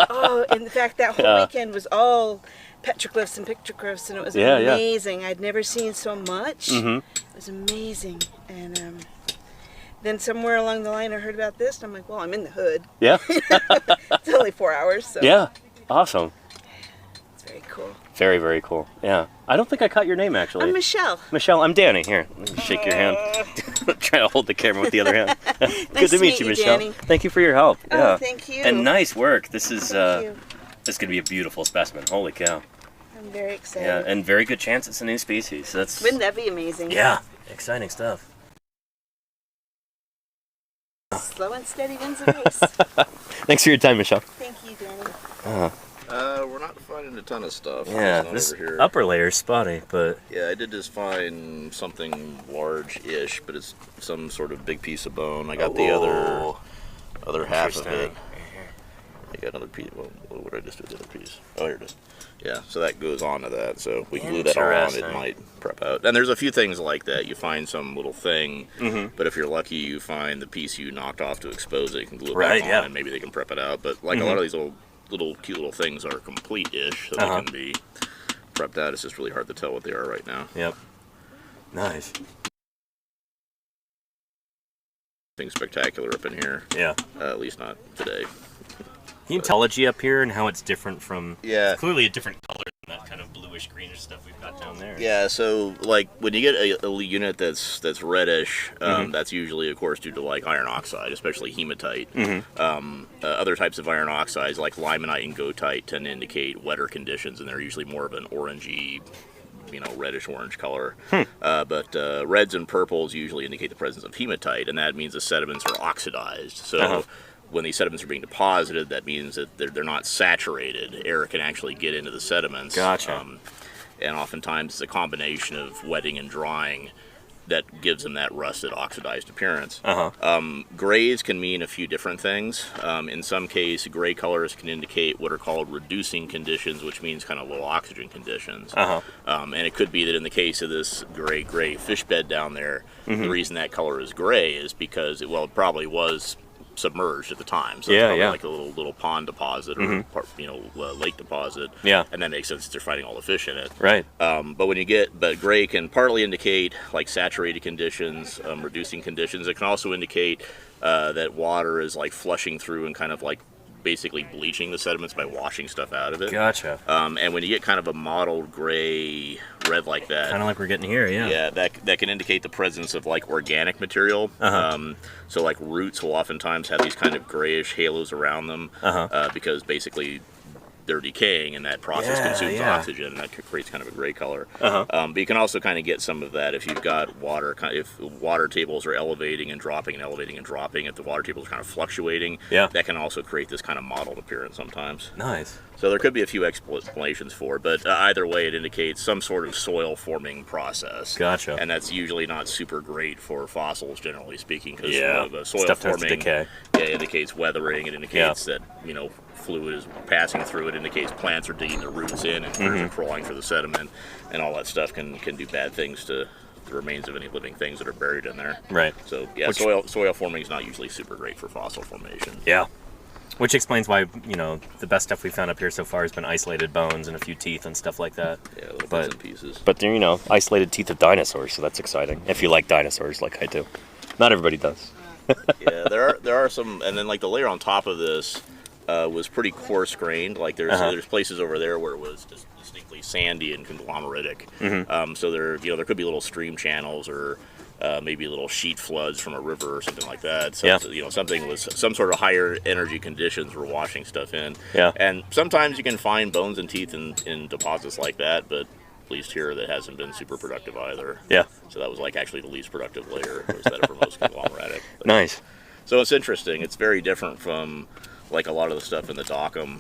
Oh, in fact, that whole weekend was all petroglyphs and pictographs, and it was amazing. I'd never seen so much. It was amazing. And then somewhere along the line, I heard about this, and I'm like, well, I'm in the hood. Yeah. It's only 4 hours, so. Yeah. Awesome. It's very cool. Very, very cool. Yeah. I don't think I caught your name, actually. I'm Michelle. Michelle, I'm Danny. Here, let me shake your hand. Try to hold the camera with the other hand. Good to meet you, Michelle. Danny. Thank you for your help. Oh, thank you. And nice work. This is this is going to be a beautiful specimen. Holy cow. I'm very excited. Yeah, and very good chance it's a new species. Wouldn't that be amazing? Yeah. Exciting stuff. Slow and steady wins the race. Thanks for your time, Michelle. Thank you, Danny. We're not finding a ton of stuff. Yeah, this upper layer is spotty, but... Yeah, I did just find something large-ish, but it's some sort of big piece of bone. I got the other half of it. I got another piece. Well, what did I just do with the other piece? Oh, here it is. Yeah, so that goes on to that. So if we glue that on, it might prep out. And there's a few things like that. You find some little thing, but if you're lucky, you find the piece you knocked off to expose it. You can glue it back on, and maybe they can prep it out. But like a lot of these little cute little things are complete-ish, so they can be prepped out. It's just really hard to tell what they are right now. Yep. Nice. Nothing spectacular up in here. Yeah. At least not today. Paleontology up here and how it's different from... Yeah. It's clearly a different color than that kind of bluish greenish stuff we've got down there. Yeah, so like when you get a unit that's reddish, that's usually of course due to like iron oxide, especially hematite. Other types of iron oxides like limonite and goethite tend to indicate wetter conditions, and they're usually more of an orangey reddish orange color. But reds and purples usually indicate the presence of hematite, and that means the sediments are oxidized. So when these sediments are being deposited, that means that they're not saturated. Air can actually get into the sediments. Gotcha. And oftentimes it's a combination of wetting and drying that gives them that rusted, oxidized appearance. Grays can mean a few different things. In some case, gray colors can indicate what are called reducing conditions, which means kind of low oxygen conditions. And it could be that in the case of this gray fish bed down there, the reason that color is gray is because it probably was submerged at the time, so it's probably like a little pond deposit or lake deposit. And that makes sense that they're finding all the fish in it. But gray can partly indicate like saturated conditions, reducing conditions. It can also indicate that water is like flushing through and kind of like basically bleaching the sediments by washing stuff out of it. Gotcha. And when you get kind of a mottled gray red like that, kind of like we're getting here, that can indicate the presence of like organic material. So like roots will oftentimes have these kind of grayish halos around them because basically they're decaying, and that process consumes oxygen, and that creates kind of a gray color. But you can also kind of get some of that if you've got water. If water tables are elevating and dropping and elevating and dropping, if the water tables are kind of fluctuating, that can also create this kind of mottled appearance sometimes. Nice. So there could be a few explanations for it, but either way, it indicates some sort of soil forming process. Gotcha. And that's usually not super great for fossils, generally speaking, because soil stuff forming tends to decay. Indicates weathering. It indicates that fluid is passing through. It indicates plants are digging their roots in and birds are crawling through the sediment, and all that stuff can do bad things to the remains of any living things that are buried in there. Right. So soil forming is not usually super great for fossil formation. Yeah. Which explains why, the best stuff we found up here so far has been isolated bones and a few teeth and stuff like that. Yeah, little bits and pieces. But they're, isolated teeth of dinosaurs, so that's exciting. If you like dinosaurs like I do. Not everybody does. There are some, and then like the layer on top of this was pretty coarse grained. Like there's places over there where it was just distinctly sandy and conglomeratic. So there could be little stream channels or maybe little sheet floods from a river or something like that. So, something was some sort of higher energy conditions were washing stuff in. And sometimes you can find bones and teeth in deposits like that, but at least here that hasn't been super productive either. So that was like actually the least productive layer. It was that for most conglomeratic. But, nice. So it's interesting. It's very different from like a lot of the stuff in the Dockham,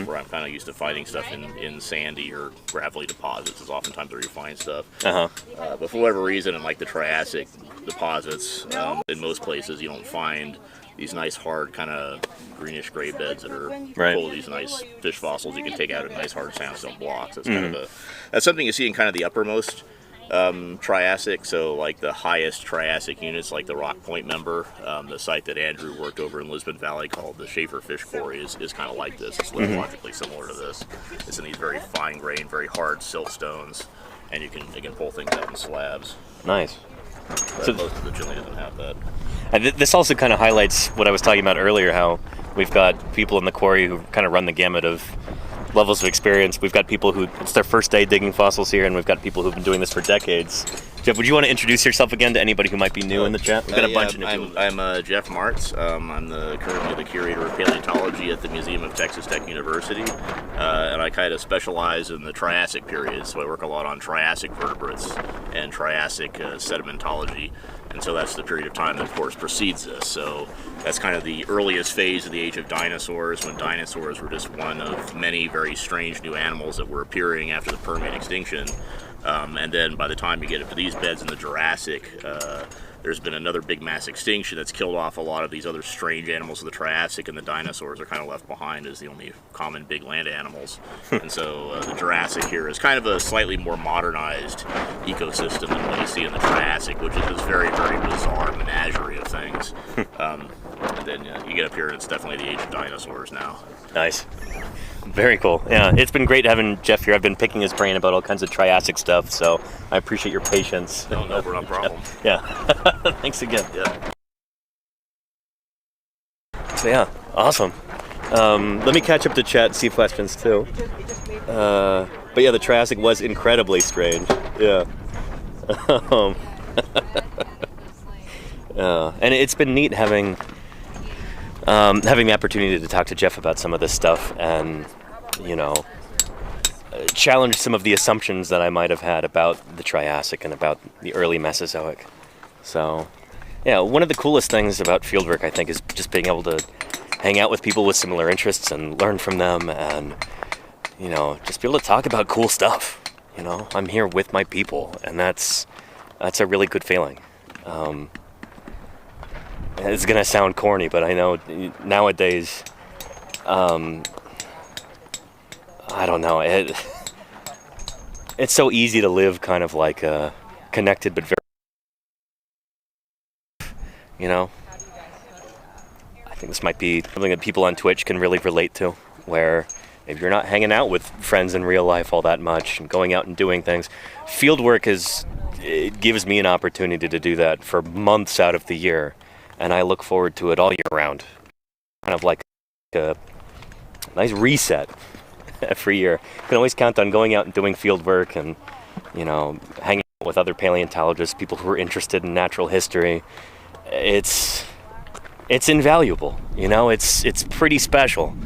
where I'm kind of used to finding stuff in sandy or gravelly deposits is oftentimes where you find stuff. But for whatever reason, in like the Triassic deposits, in most places you don't find these nice hard kind of greenish gray beds that are full of these nice fish fossils you can take out of nice hard sandstone blocks. That's kind of that's something you see in kind of the uppermost Triassic, so like the highest Triassic units, like the Rock Point member, the site that Andrew worked over in Lisbon Valley called the Schaefer Fish Quarry is kind of like this. It's lithologically similar to this. It's in these very fine grained, very hard siltstones, and you can pull things out in slabs. Nice. But so most of the Chile doesn't have that. And this also kind of highlights what I was talking about earlier, how we've got people in the quarry who kind of run the gamut of levels of experience. We've got people who, it's their first day digging fossils here, and we've got people who've been doing this for decades. Jeff, would you want to introduce yourself again to anybody who might be new in the chat? We've got a bunch of new people. I'm Jeff Martz. I'm currently the curator of paleontology at the Museum of Texas Tech University, and I kind of specialize in the Triassic period, so I work a lot on Triassic vertebrates and Triassic sedimentology. And so that's the period of time that, of course, precedes this. So that's kind of the earliest phase of the age of dinosaurs, when dinosaurs were just one of many very strange new animals that were appearing after the Permian extinction. And then by the time you get up to these beds in the Jurassic, there's been another big mass extinction that's killed off a lot of these other strange animals of the Triassic, and the dinosaurs are kind of left behind as the only common big land animals. And so the Jurassic here is kind of a slightly more modernized ecosystem than what you see in the Triassic, which is this very, very bizarre menagerie of things. And then you get up here and it's definitely the age of dinosaurs now. Nice. Very cool. Yeah, it's been great having Jeff here. I've been picking his brain about all kinds of Triassic stuff, so I appreciate your patience. No problem. Yeah. Thanks again. Yeah. So yeah, awesome. Let me catch up to chat and see questions too. But yeah, the Triassic was incredibly strange. Yeah. And it's been neat having the opportunity to talk to Jeff about some of this stuff, and challenged some of the assumptions that I might have had about the Triassic and about the early Mesozoic. So, yeah, one of the coolest things about fieldwork, I think, is just being able to hang out with people with similar interests and learn from them and, you know, just be able to talk about cool stuff. You know, I'm here with my people, and that's a really good feeling. It's gonna sound corny, but I know nowadays, I don't know, it's so easy to live kind of like connected but very, you know. I think this might be something that people on Twitch can really relate to, where if you're not hanging out with friends in real life all that much and going out and doing things, fieldwork it gives me an opportunity to do that for months out of the year, and I look forward to it all year round. Kind of like a nice reset every year. You can always count on going out and doing fieldwork and, you know, hanging out with other paleontologists, people who are interested in natural history. It's invaluable, you know. It's pretty special.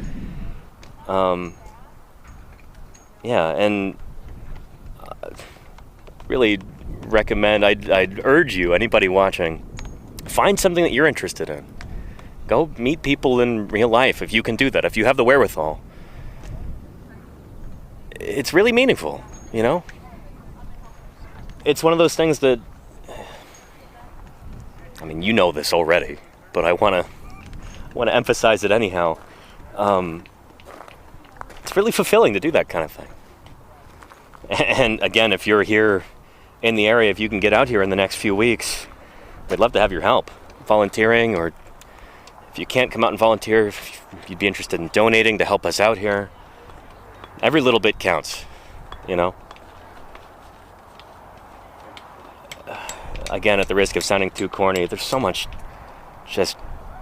Yeah, and really recommend, I'd urge you, anybody watching, find something that you're interested in. Go meet people in real life if you can do that, if you have the wherewithal. It's really meaningful, you know? It's one of those things that, I mean, you know this already, but I want to emphasize it anyhow. It's really fulfilling to do that kind of thing. And again, if you're here in the area, if you can get out here in the next few weeks, we'd love to have your help. Volunteering, or if you can't come out and volunteer, if you'd be interested in donating to help us out here. Every little bit counts, you know? Again, at the risk of sounding too corny, there's so much just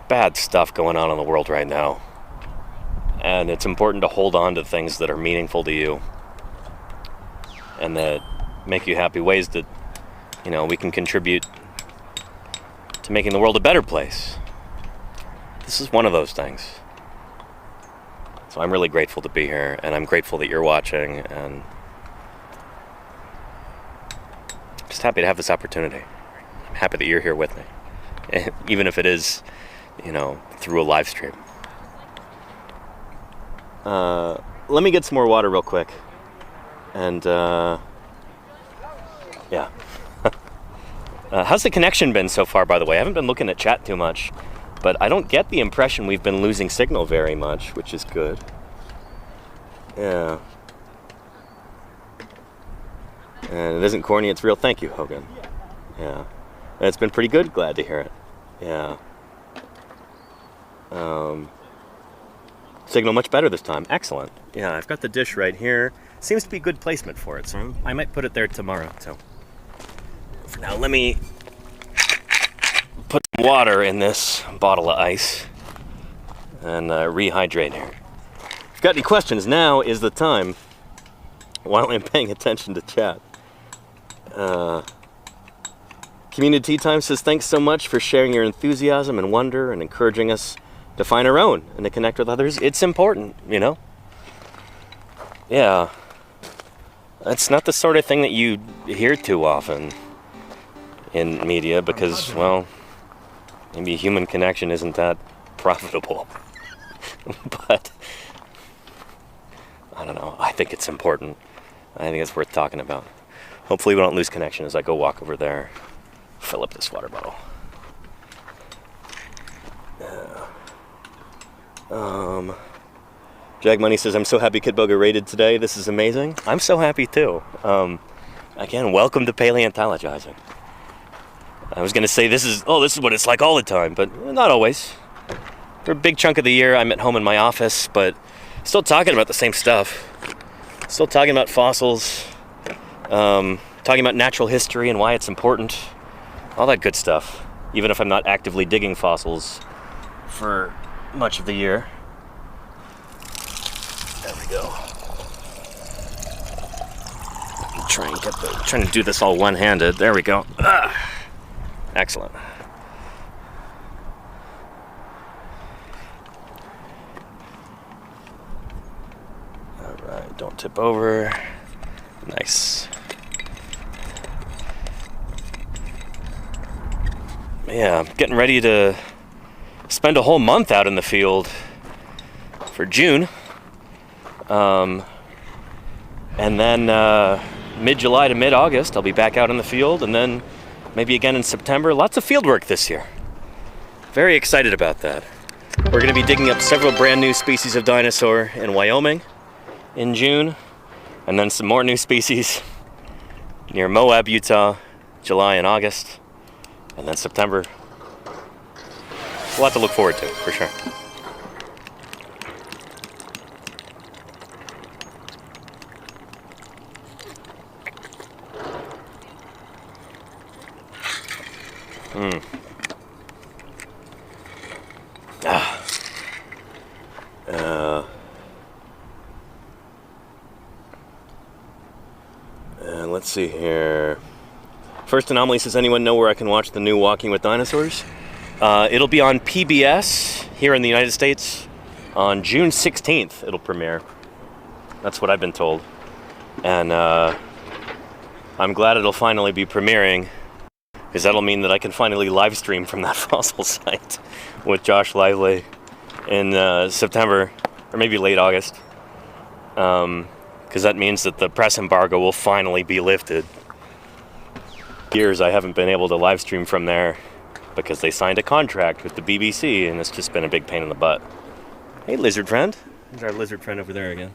bad stuff going on in the world right now. And it's important to hold on to things that are meaningful to you and that make you happy, ways that, you know, we can contribute to making the world a better place. This is one of those things. So I'm really grateful to be here, and I'm grateful that you're watching, and just happy to have this opportunity. I'm happy that you're here with me, even if it is, you know, through a live stream. Let me get some more water real quick. And, yeah. How's the connection been so far, by the way? I haven't been looking at chat too much, but I don't get the impression we've been losing signal very much, which is good. Yeah. And it isn't corny, it's real. Thank you, Hogan. Yeah. And it's been pretty good. Glad to hear it. Yeah. Signal much better this time. Excellent. Yeah, I've got the dish right here. Seems to be good placement for it, so I might put it there tomorrow. So for now, let me put some water in this bottle of ice and rehydrate here. If you've got any questions, now is the time while I'm paying attention to chat. Community Time says, thanks so much for sharing your enthusiasm and wonder and encouraging us to find our own and to connect with others. It's important, you know? Yeah. That's not the sort of thing that you hear too often in media because, well, maybe human connection isn't that profitable. But, I don't know. I think it's important. I think it's worth talking about. Hopefully we don't lose connection as I go walk over there, fill up this water bottle. Jag Money says, I'm so happy Kid Boga raided today. This is amazing. I'm so happy too. Again, welcome to Paleontologizing. I was going to say this is what it's like all the time, but not always. For a big chunk of the year, I'm at home in my office, but still talking about the same stuff. Still talking about fossils, talking about natural history and why it's important. All that good stuff, even if I'm not actively digging fossils for much of the year. There we go. Trying to do this all one-handed. There we go. Excellent. All right, don't Tip over. Nice. Yeah, I'm getting ready to spend a whole month out in the field for June. And then mid-July to mid-August, I'll be back out in the field, and then maybe again in September. Lots of field work this year. Very excited about that. We're going to be digging up several brand new species of dinosaur in Wyoming in June, and then some more new species near Moab, Utah, July and August, and then September. A lot to look forward to, for sure. Let's see here. First anomaly says, anyone know where I can watch the new Walking with Dinosaurs? It'll be on PBS here in the United States on June 16th. It'll premiere. That's what I've been told. And I'm glad it'll finally be premiering, because that'll mean that I can finally live stream from that fossil site with Josh Lively in September, or maybe late August. Because that means that the press embargo will finally be lifted. Years I haven't been able to live stream from there because they signed a contract with the BBC, and it's just been a big pain in the butt. Hey, lizard friend. There's our lizard friend over there again.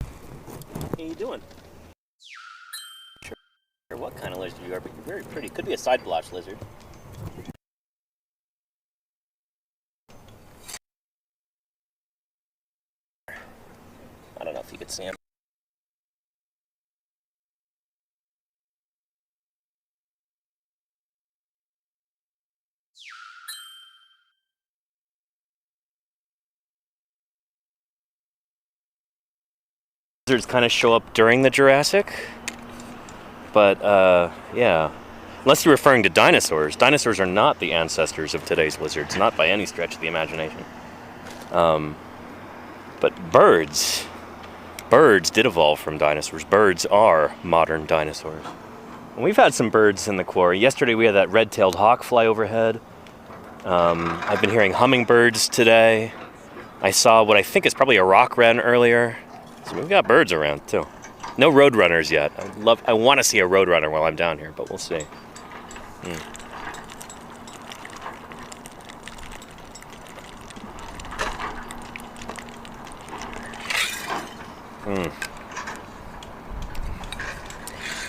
How you doing? Sure what kind of lizard you are, but you're very pretty. Could be a side blotch lizard. I don't know if you could see him. Lizards kind of show up during the Jurassic, but yeah. Unless you're referring to dinosaurs. Dinosaurs are not the ancestors of today's lizards, not by any stretch of the imagination. But birds did evolve from dinosaurs. Birds are modern dinosaurs. And we've had some birds in the quarry. Yesterday we had that red-tailed hawk fly overhead. I've been hearing hummingbirds today. I saw what I think is probably a rock wren earlier. So we've got birds around too. No roadrunners yet. I want to see a roadrunner while I'm down here, but we'll see.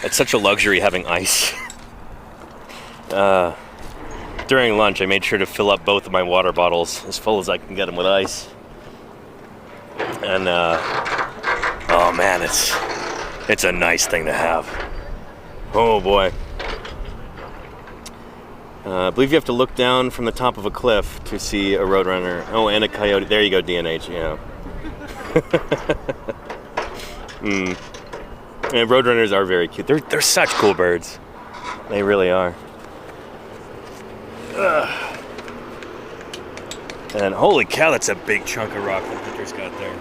It's such a luxury having ice. During lunch, I made sure to fill up both of my water bottles as full as I can get them with ice. And oh man, it's a nice thing to have. Oh boy. I believe you have to look down from the top of a cliff to see a roadrunner. Oh, and a coyote. There you go, DNH. Yeah. And roadrunners are very cute. They're such cool birds. They really are. Ugh. And holy cow, that's a big chunk of rock that Hunter's got there.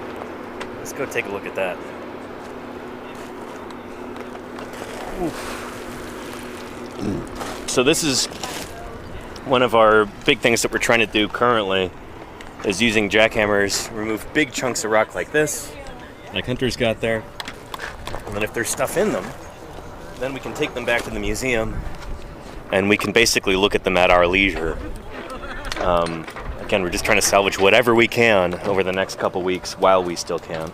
Let's go take a look at that. So this is one of our big things that we're trying to do currently, is using jackhammers, remove big chunks of rock like this, like Hunter's got there. And then if there's stuff in them, then we can take them back to the museum and we can basically look at them at our leisure. Again, we're just trying to salvage whatever we can over the next couple weeks while we still can.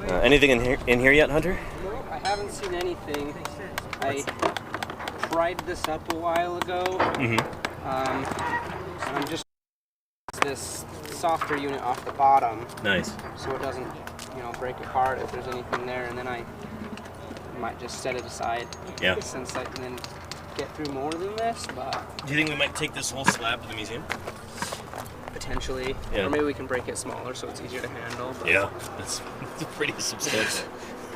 Anything in here yet, Hunter? No, I haven't seen anything. I pried this up a while ago. And I'm just this softer unit off the bottom. Nice. So it doesn't, break apart if there's anything there, and then I might just set it aside. Yeah. Since I can then get through more than this, but Do you think we might take this whole slab to the museum? potentially, Yeah. or maybe we can break it smaller so it's easier to handle. But Yeah, it's pretty substantial.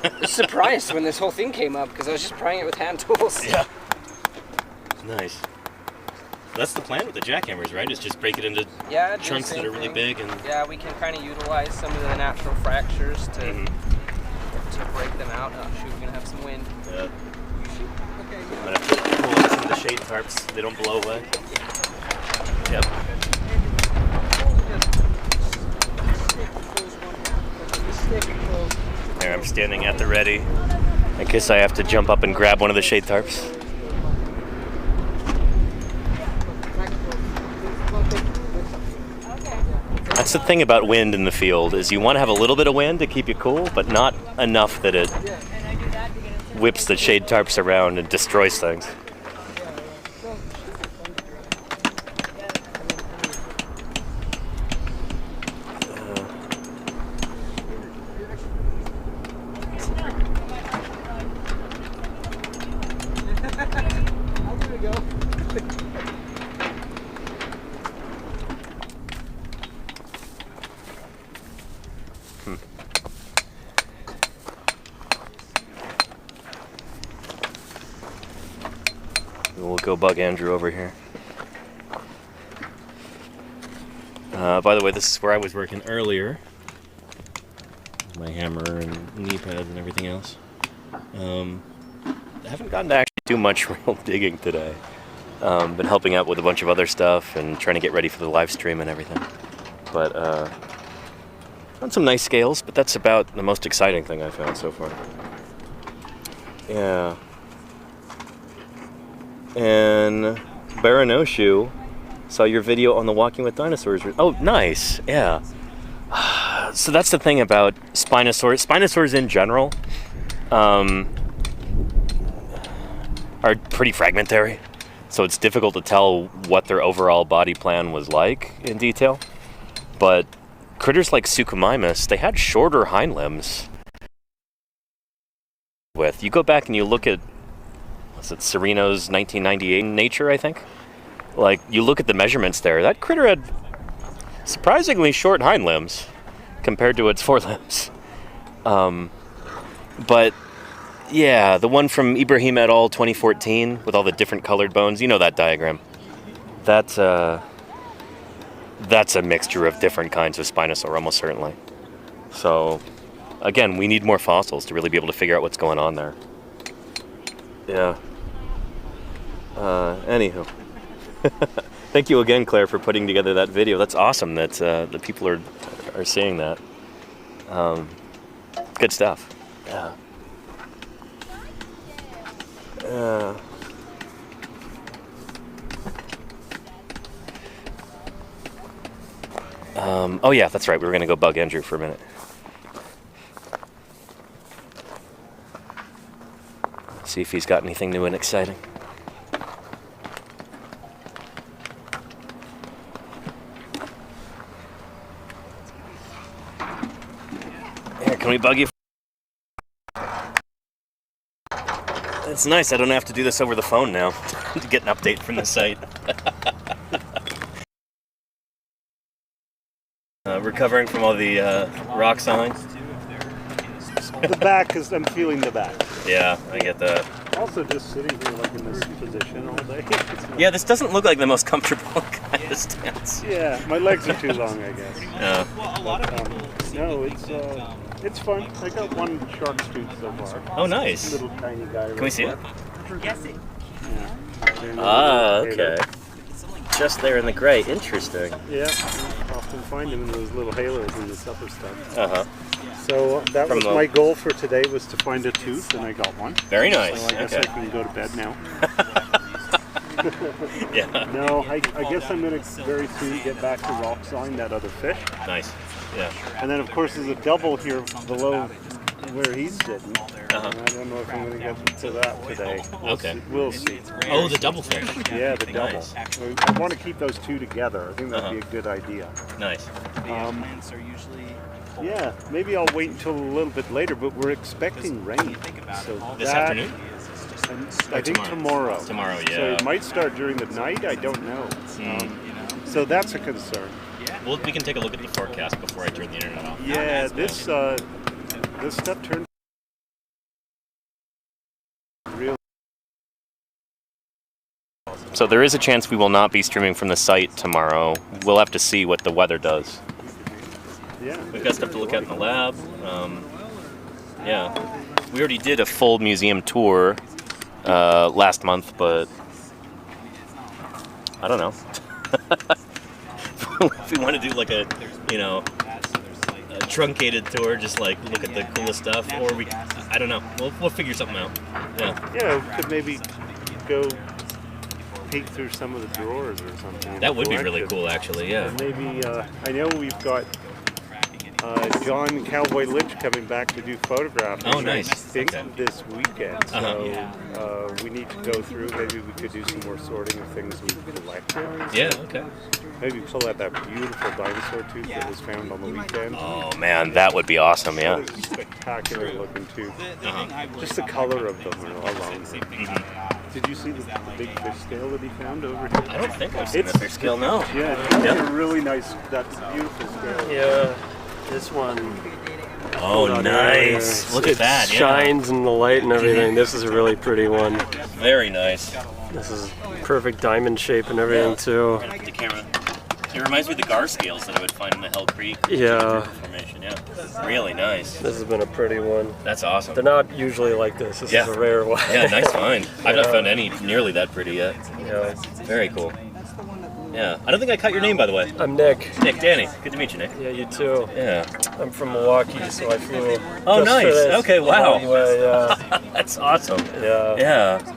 I was surprised when this whole thing came up because I was just prying it with hand tools. Yeah. Nice. That's the plan with the jackhammers, right? Is just break it into chunks that are really big and. Yeah, we can kind of utilize some of the natural fractures to break them out. Oh shoot, we're gonna have some wind. Yeah. I'm gonna have to pull out some of the shade tarps so they don't blow away. Yep. There, I'm standing at the ready. I guess I have to jump up and grab one of the shade tarps. That's the thing about wind in the field, is you want to have a little bit of wind to keep you cool, but not enough that it whips the shade tarps around and destroys things. We'll go bug Andrew over here. By the way, this is where I was working earlier. My hammer and knee pads and everything else. I haven't gotten to actually do much real digging today. Been helping out with a bunch of other stuff and trying to get ready for the live stream and everything. But found some nice scales, but that's about the most exciting thing I've found so far. Yeah. And Baranoshu saw your video on the Walking with Dinosaurs. Oh, nice. Yeah. So that's the thing about Spinosaurs. Spinosaurs in general are pretty fragmentary. So it's difficult to tell what their overall body plan was like in detail. But critters like Suchomimus, they had shorter hind limbs. You go back and you look at, was it Sereno's 1998 Nature, I think? Like, you look at the measurements there, that critter had surprisingly short hind limbs compared to its forelimbs. But, yeah, the one from Ibrahim et al. 2014 with all the different colored bones, you know that diagram. That's a mixture of different kinds of Spinosaur, almost certainly. So, again, we need more fossils to really be able to figure out what's going on there. Yeah. Anywho. Thank you again, Claire, for putting together that video. That's awesome that the people are seeing that. Good stuff. Yeah. Oh yeah, that's right. We were gonna go bug Andrew for a minute. See if he's got anything new and exciting. Here, can we bug you? It's nice. I don't have to do this over the phone now to get an update from the site. Recovering from all the rock signs. The back is, I'm feeling the back. Yeah, I get that. Also just sitting here like in this position all day. Yeah, this doesn't look like the most comfortable kind of stance. Yeah, my legs are too long, I guess. Yeah. But, no, it's fun. I got one shark's tooth so far. Oh, nice. Little tiny guy. Can we see it? Yes. Ah, okay. Just there in the gray. Interesting. Yeah, I often find them in those little halos and this other stuff. Uh-huh. So that was my goal for today, was to find a tooth, and I got one. Very nice. So I guess I can go to bed now. Yeah. No, I guess I'm going to very soon get back to rock sawing that other fish. Nice. Yeah. And then, of course, there's a double here below where he's sitting. Uh-huh. I don't know if I'm going to get to that today. We'll see. Oh, the double fish. Yeah, the double. Nice. I want to keep those two together. I think that'd be a good idea. Nice. Plants are usually. Yeah, maybe I'll wait until a little bit later, but we're expecting rain. So This afternoon? I think tomorrow. Tomorrow, yeah. So it might start during the night. I don't know. So that's a concern. Well, we can take a look at the forecast before I turn the internet off. Yeah, this stuff turned real. So there is a chance we will not be streaming from the site tomorrow. We'll have to see what the weather does. Yeah. We've got stuff to look at in the lab. Yeah. We already did a full museum tour last month, but I don't know. If we want to do like a, you know, a truncated tour, just like look at the coolest stuff, or I don't know. We'll figure something out. Yeah. Yeah, we could maybe go peek through some of the drawers or something. That would be really cool, actually. Yeah. And maybe I know we've got John Cowboy Lynch coming back to do photographing. Oh, nice. I think this weekend. So we need to go through. Maybe we could do some more sorting of things we collected. Yeah. Okay. Maybe pull out that beautiful dinosaur tooth that was found on the weekend. Oh man, that would be awesome. Yeah. That is a spectacular looking tooth. Just the color of them alone. Did you see the big fish scale that he found over here? I don't think I've seen the fish scale. No. Yeah, that's a really nice. That's a beautiful scale. Yeah. This one. Oh, nice. Look at that. It shines in the light and everything. This is a really pretty one. Very nice. This is perfect diamond shape and everything, too. The camera. It reminds me of the gar scales that I would find in the Hell Creek formation. Yeah. Really nice. This has been a pretty one. That's awesome. They're not usually like this. This is a rare one. Yeah, nice find. I've not found any nearly that pretty yet. Yeah. Very cool. Yeah. I don't think I caught your name, by the way. I'm Nick. Nick, Danny. Good to meet you, Nick. Yeah, you too. Yeah. I'm from Milwaukee, so I flew. Oh, just nice. for this. Okay, wow. Anyway, yeah. That's awesome. Yeah. Yeah.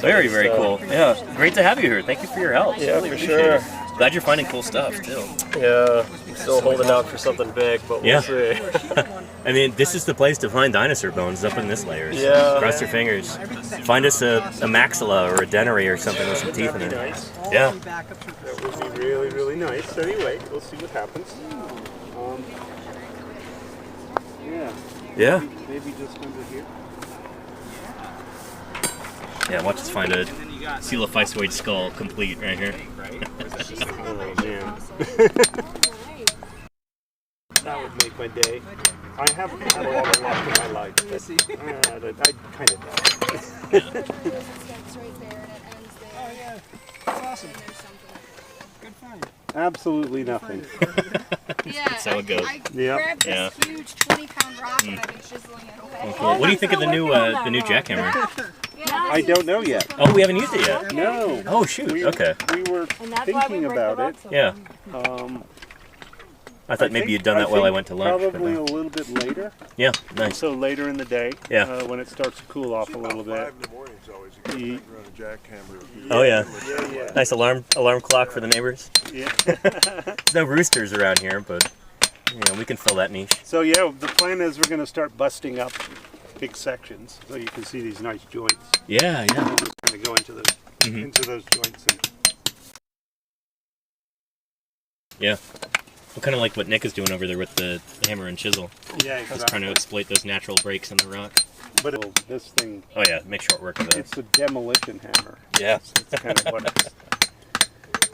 Very, very cool. Yeah. Great to have you here. Thank you for your help. Yeah, really for appreciate sure. it. Glad you're finding cool stuff, too. Yeah. I'm still holding out for something big, but we'll see. I mean, this is the place to find dinosaur bones up in this layers. Yeah. Cross your fingers. Find us a maxilla or a dennary or something with some teeth in it. Nice. Yeah. That would be really, really nice. Anyway, we'll see what happens. Yeah. Maybe just under here. Yeah, watch us find a coelophysoid skull complete right here. Oh, man. That would make my day. I haven't had a lot of luck in my life, but I kind of doubt it. That's awesome. Good find. Absolutely nothing. Yeah, That's how it goes. I grabbed this huge 20-pound rock and I've been chiseling it away. Cool. What do you think of the new jackhammer? I don't know yet. Oh, we haven't used it yet? No. Oh, shoot. Okay. We were thinking about it. Yeah. I thought maybe you'd done that while I went to lunch. Probably a little bit later. Yeah, nice. So later in the day, when it starts to cool off a little bit. Oh yeah. Nice alarm clock for the neighbors. Yeah. There's no roosters around here, but we can fill that niche. So yeah, the plan is we're going to start busting up big sections so you can see these nice joints. Yeah, yeah. We're just going to go into those joints and. Yeah. Well, kind of like what Nick is doing over there with the hammer and chisel. Yeah, exactly. Just trying to exploit those natural breaks in the rock. But this thing. Oh yeah, make short work of it. It's a demolition hammer. Yeah. That's kind of what it is.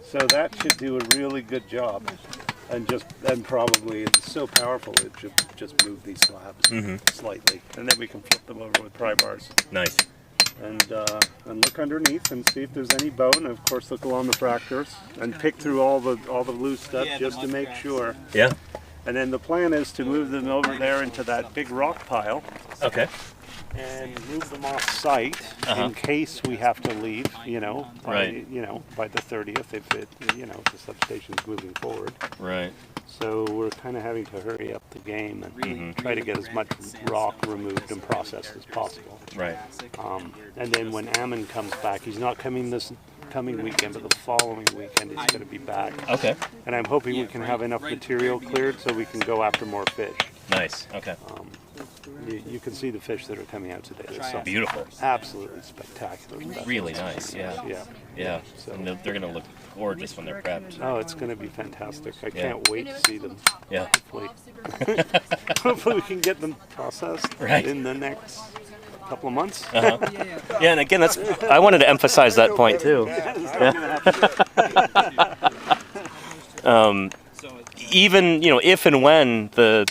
So that should do a really good job, and probably it's so powerful it should just move these slabs slightly, and then we can flip them over with pry bars. Nice. And look underneath and see if there's any bone. And of course, look along the fractures and pick through all the loose stuff just to make sure. Yeah. And then the plan is to move them over there into that big rock pile. Okay. And move them off site in case we have to leave. By the 30th if the substation's moving forward. Right. So we're kind of having to hurry up the game and try to get as much rock removed and processed as possible. Right. And then when Ammon comes back, he's not coming this coming weekend, but the following weekend he's going to be back. Okay. And I'm hoping we can have enough material cleared so we can go after more fish. Nice. Okay. You can see the fish that are coming out today. They're so beautiful. Absolutely spectacular. Really nice. Yeah. Yeah. Yeah. So, and they're going to look gorgeous when they're prepped. Oh, it's going to be fantastic. I can't wait to see them. Yeah. Hopefully we can get them processed in the next couple of months. Yeah, and again, I wanted to emphasize that point too. Even if and when the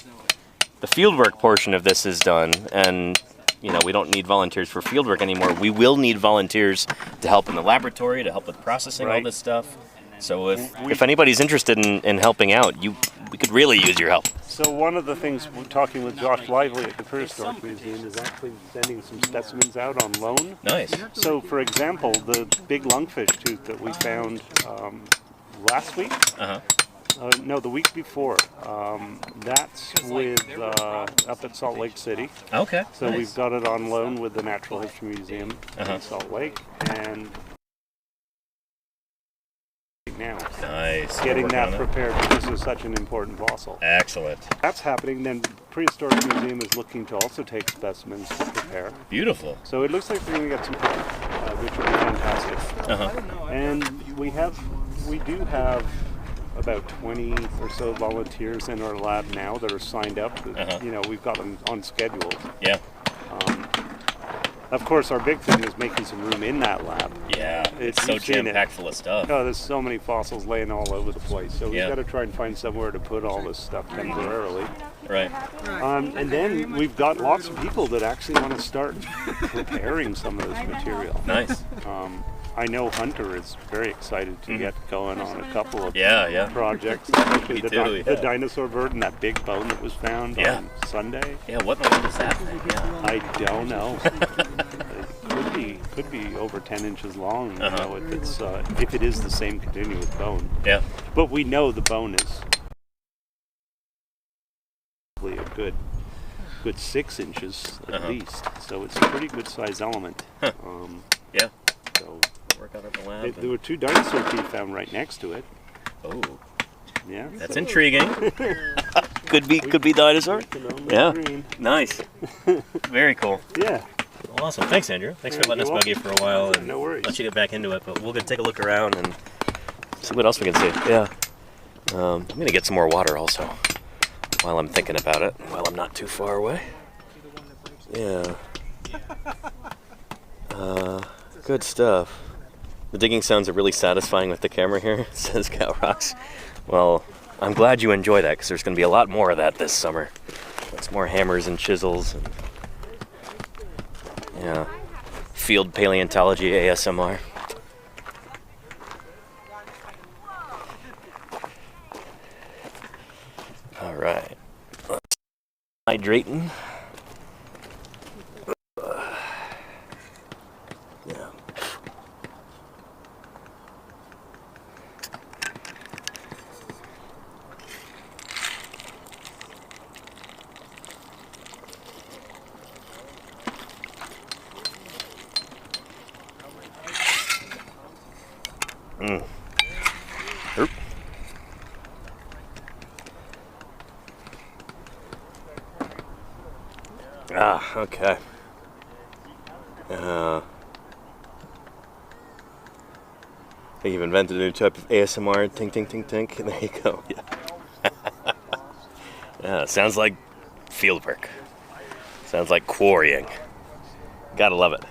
fieldwork portion of this is done, and you know, we don't need volunteers for fieldwork anymore. We will need volunteers to help in the laboratory, to help with processing all this stuff. So if anybody's interested in helping out, we could really use your help. So one of the things we're talking with Josh Lively at the Prehistoric Museum is actually sending some specimens out on loan. Nice. So for example, the big lungfish tooth that we found last week, no, the week before, that's with up at Salt Lake City. Okay. So we've got it on loan with the Natural History Museum in Salt Lake, and now. Nice. Getting that prepared because this is such an important fossil. Excellent. That's happening. Then the Prehistoric Museum is looking to also take specimens to prepare. Beautiful. So it looks like we're going to get some prep, which will be fantastic. And we do have about 20 or so volunteers in our lab now that are signed up. You know, we've got them on schedule. Yeah. Of course, our big thing is making some room in that lab. Yeah, it's so jam-packed full of stuff. Oh, there's so many fossils laying all over the place. So we've got to try and find somewhere to put all this stuff temporarily. Right. And then we've got lots of people that actually want to start preparing some of this material. Nice. I know Hunter is very excited to get going on a couple of projects. Me too, The dinosaur bird and that big bone that was found on Sunday. Yeah, what in the world is that thing? Yeah. I don't know. It could be over 10 inches long. You know, if it is the same continuous bone. Yeah. But we know the bone is a good 6 inches at least. So it's a pretty good size element. Yeah. So work out at the lab. There were 2 dinosaur teeth found right next to it. Oh. Yeah. That's intriguing. could be dinosaur. Yeah. Nice. Very cool. Yeah. Well, awesome. Thanks, Andrew. Thanks for letting us bug you for a while and no worries. let you get back into it. But we'll go take a look around and see what else we can see. Yeah. I'm gonna get some more water also while I'm thinking about it. While I'm not too far away. Yeah. Good stuff. The digging sounds are really satisfying with the camera here, says Cow Rocks. Well, I'm glad you enjoy that because there's going to be a lot more of that this summer. It's more hammers and chisels and field paleontology ASMR. All right. Hydrating. Oop. Okay. I think you've invented a new type of ASMR. Tink, tink, tink, tink. There you go. Yeah. Yeah, sounds like fieldwork. Sounds like quarrying. Gotta love it.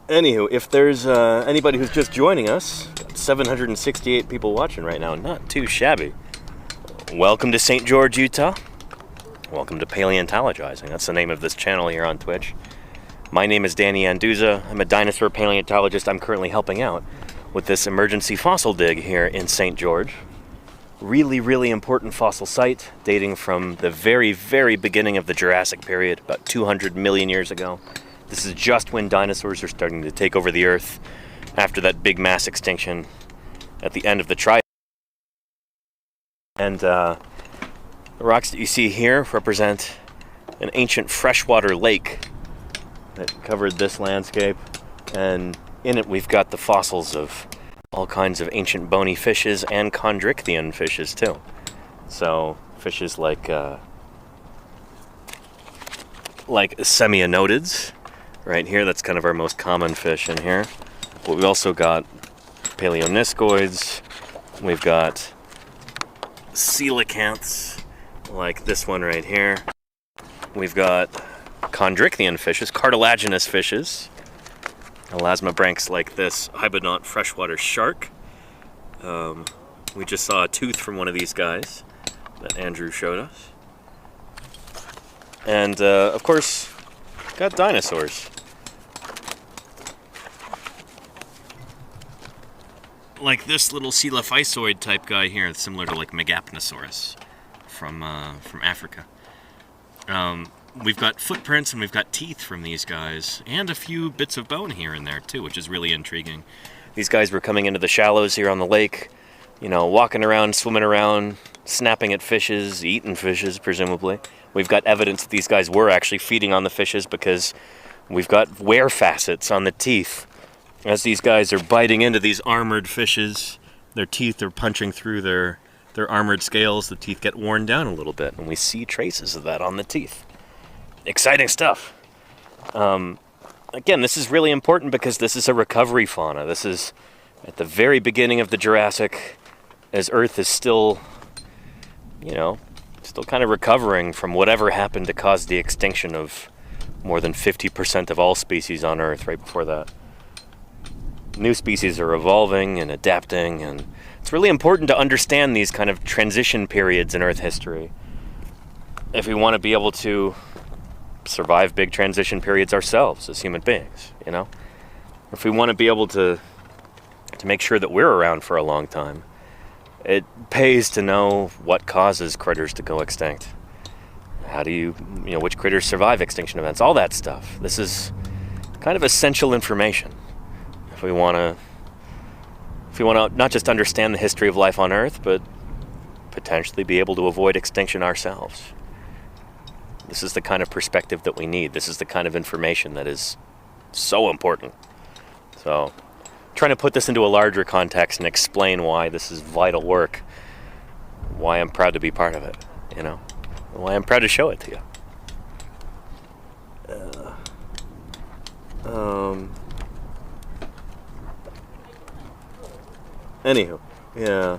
Anywho, if there's anybody who's just joining us, 768 people watching right now, not too shabby. Welcome to St. George, Utah. Welcome to Paleontologizing. That's the name of this channel here on Twitch. My name is Danny Anduza. I'm a dinosaur paleontologist. I'm currently helping out with this emergency fossil dig here in St. George. Really, really important fossil site dating from the very, very beginning of the Jurassic period, about 200 million years ago. This is just when dinosaurs are starting to take over the Earth after that big mass extinction at the end of the Triassic. And the rocks that you see here represent an ancient freshwater lake that covered this landscape. And in it we've got the fossils of all kinds of ancient bony fishes and chondrichthyan fishes too. So fishes like semionodids. Right here, that's kind of our most common fish in here. But we've also got paleoniscoids. We've got coelacanths, like this one right here. We've got chondrichthyan fishes, cartilaginous fishes. Elasmobranchs like this hibernate freshwater shark. We just saw a tooth from one of these guys. that Andrew showed us. And, of course, got dinosaurs. Like this little coelophysoid type guy here, similar to like Megapnosaurus from Africa. We've got footprints and we've got teeth from these guys, and a few bits of bone here and there too, which is really intriguing. These guys were coming into the shallows here on the lake, you know, walking around, swimming around, snapping at fishes, eating fishes, presumably. We've got evidence that these guys were actually feeding on the fishes because we've got wear facets on the teeth. As these guys are biting into these armored fishes, their teeth are punching through their armored scales. The teeth get worn down a little bit, and we see traces of that on the teeth. Exciting stuff. Again, this is really important because this is a recovery fauna. This is at the very beginning of the Jurassic, as Earth is still, you know, still kind of recovering from whatever happened to cause the extinction of more than 50% of all species on Earth right before that. New species are evolving and adapting, and it's really important to understand these kind of transition periods in Earth history if we want to be able to survive big transition periods ourselves as human beings, you know? If we want to be able to make sure that we're around for a long time, it pays to know what causes critters to go extinct. How do you know, which critters survive extinction events, all that stuff. This is kind of essential information. If we want to not just understand the history of life on Earth, but potentially be able to avoid extinction ourselves. This is the kind of perspective that we need. This is the kind of information that is so important. So, trying to put this into a larger context and explain why this is vital work, why I'm proud to be part of it, you know, why I'm proud to show it to you. Anywho, yeah.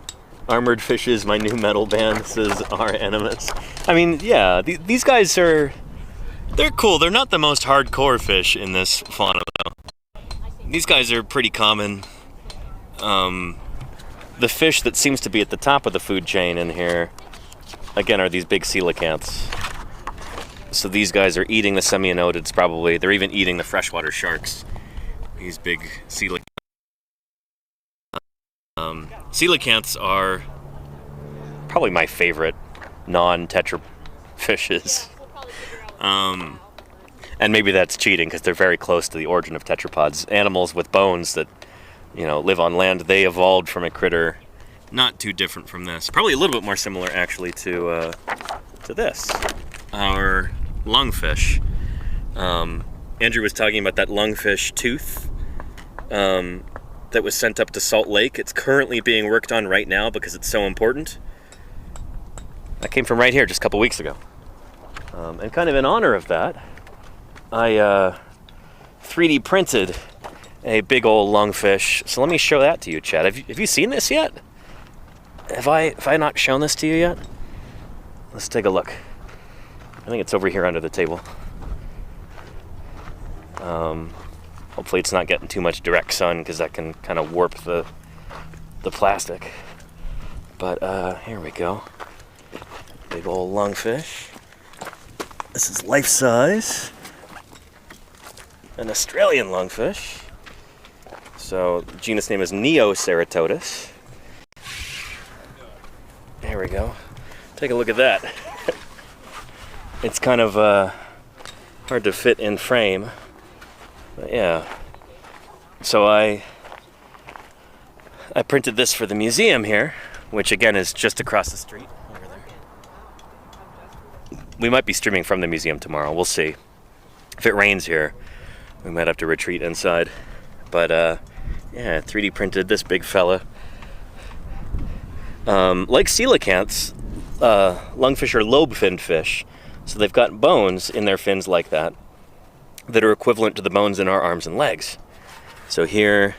Armored Fishes, my new metal band, says our animus. I mean, yeah, these guys they're cool. They're not the most hardcore fish in this fauna, though. These guys are pretty common. The fish that seems to be at the top of the food chain in here, again, are these big coelacanths. So these guys are eating the semi-anodids, they're even eating the freshwater sharks. These big coelacanths. Coelacanths are probably my favorite non-tetra fishes. And maybe that's cheating because they're very close to the origin of tetrapods. Animals with bones that, you know, live on land, they evolved from a critter not too different from this. Probably a little bit more similar, actually, to this, our lungfish. Andrew was talking about that lungfish tooth that was sent up to Salt Lake. It's currently being worked on right now because it's so important. That came from right here just a couple weeks ago. And kind of in honor of that, I 3D printed a big old lungfish. So let me show that to you, Chad. Have you seen this yet? Have I not shown this to you yet? Let's take a look. I think it's over here under the table. Hopefully it's not getting too much direct sun because that can kind of warp the plastic. But here we go. Big old lungfish. This is life size. An Australian lungfish. So the genus name is Neoceratodus. There we go. Take a look at that. It's kind of hard to fit in frame. But yeah. So I printed this for the museum here, which again is just across the street over there. We might be streaming from the museum tomorrow. We'll see. If it rains here, we might have to retreat inside. But yeah, 3D printed this big fella. Like coelacanths, lungfish are lobe-finned fish. So they've got bones in their fins like that are equivalent to the bones in our arms and legs. So here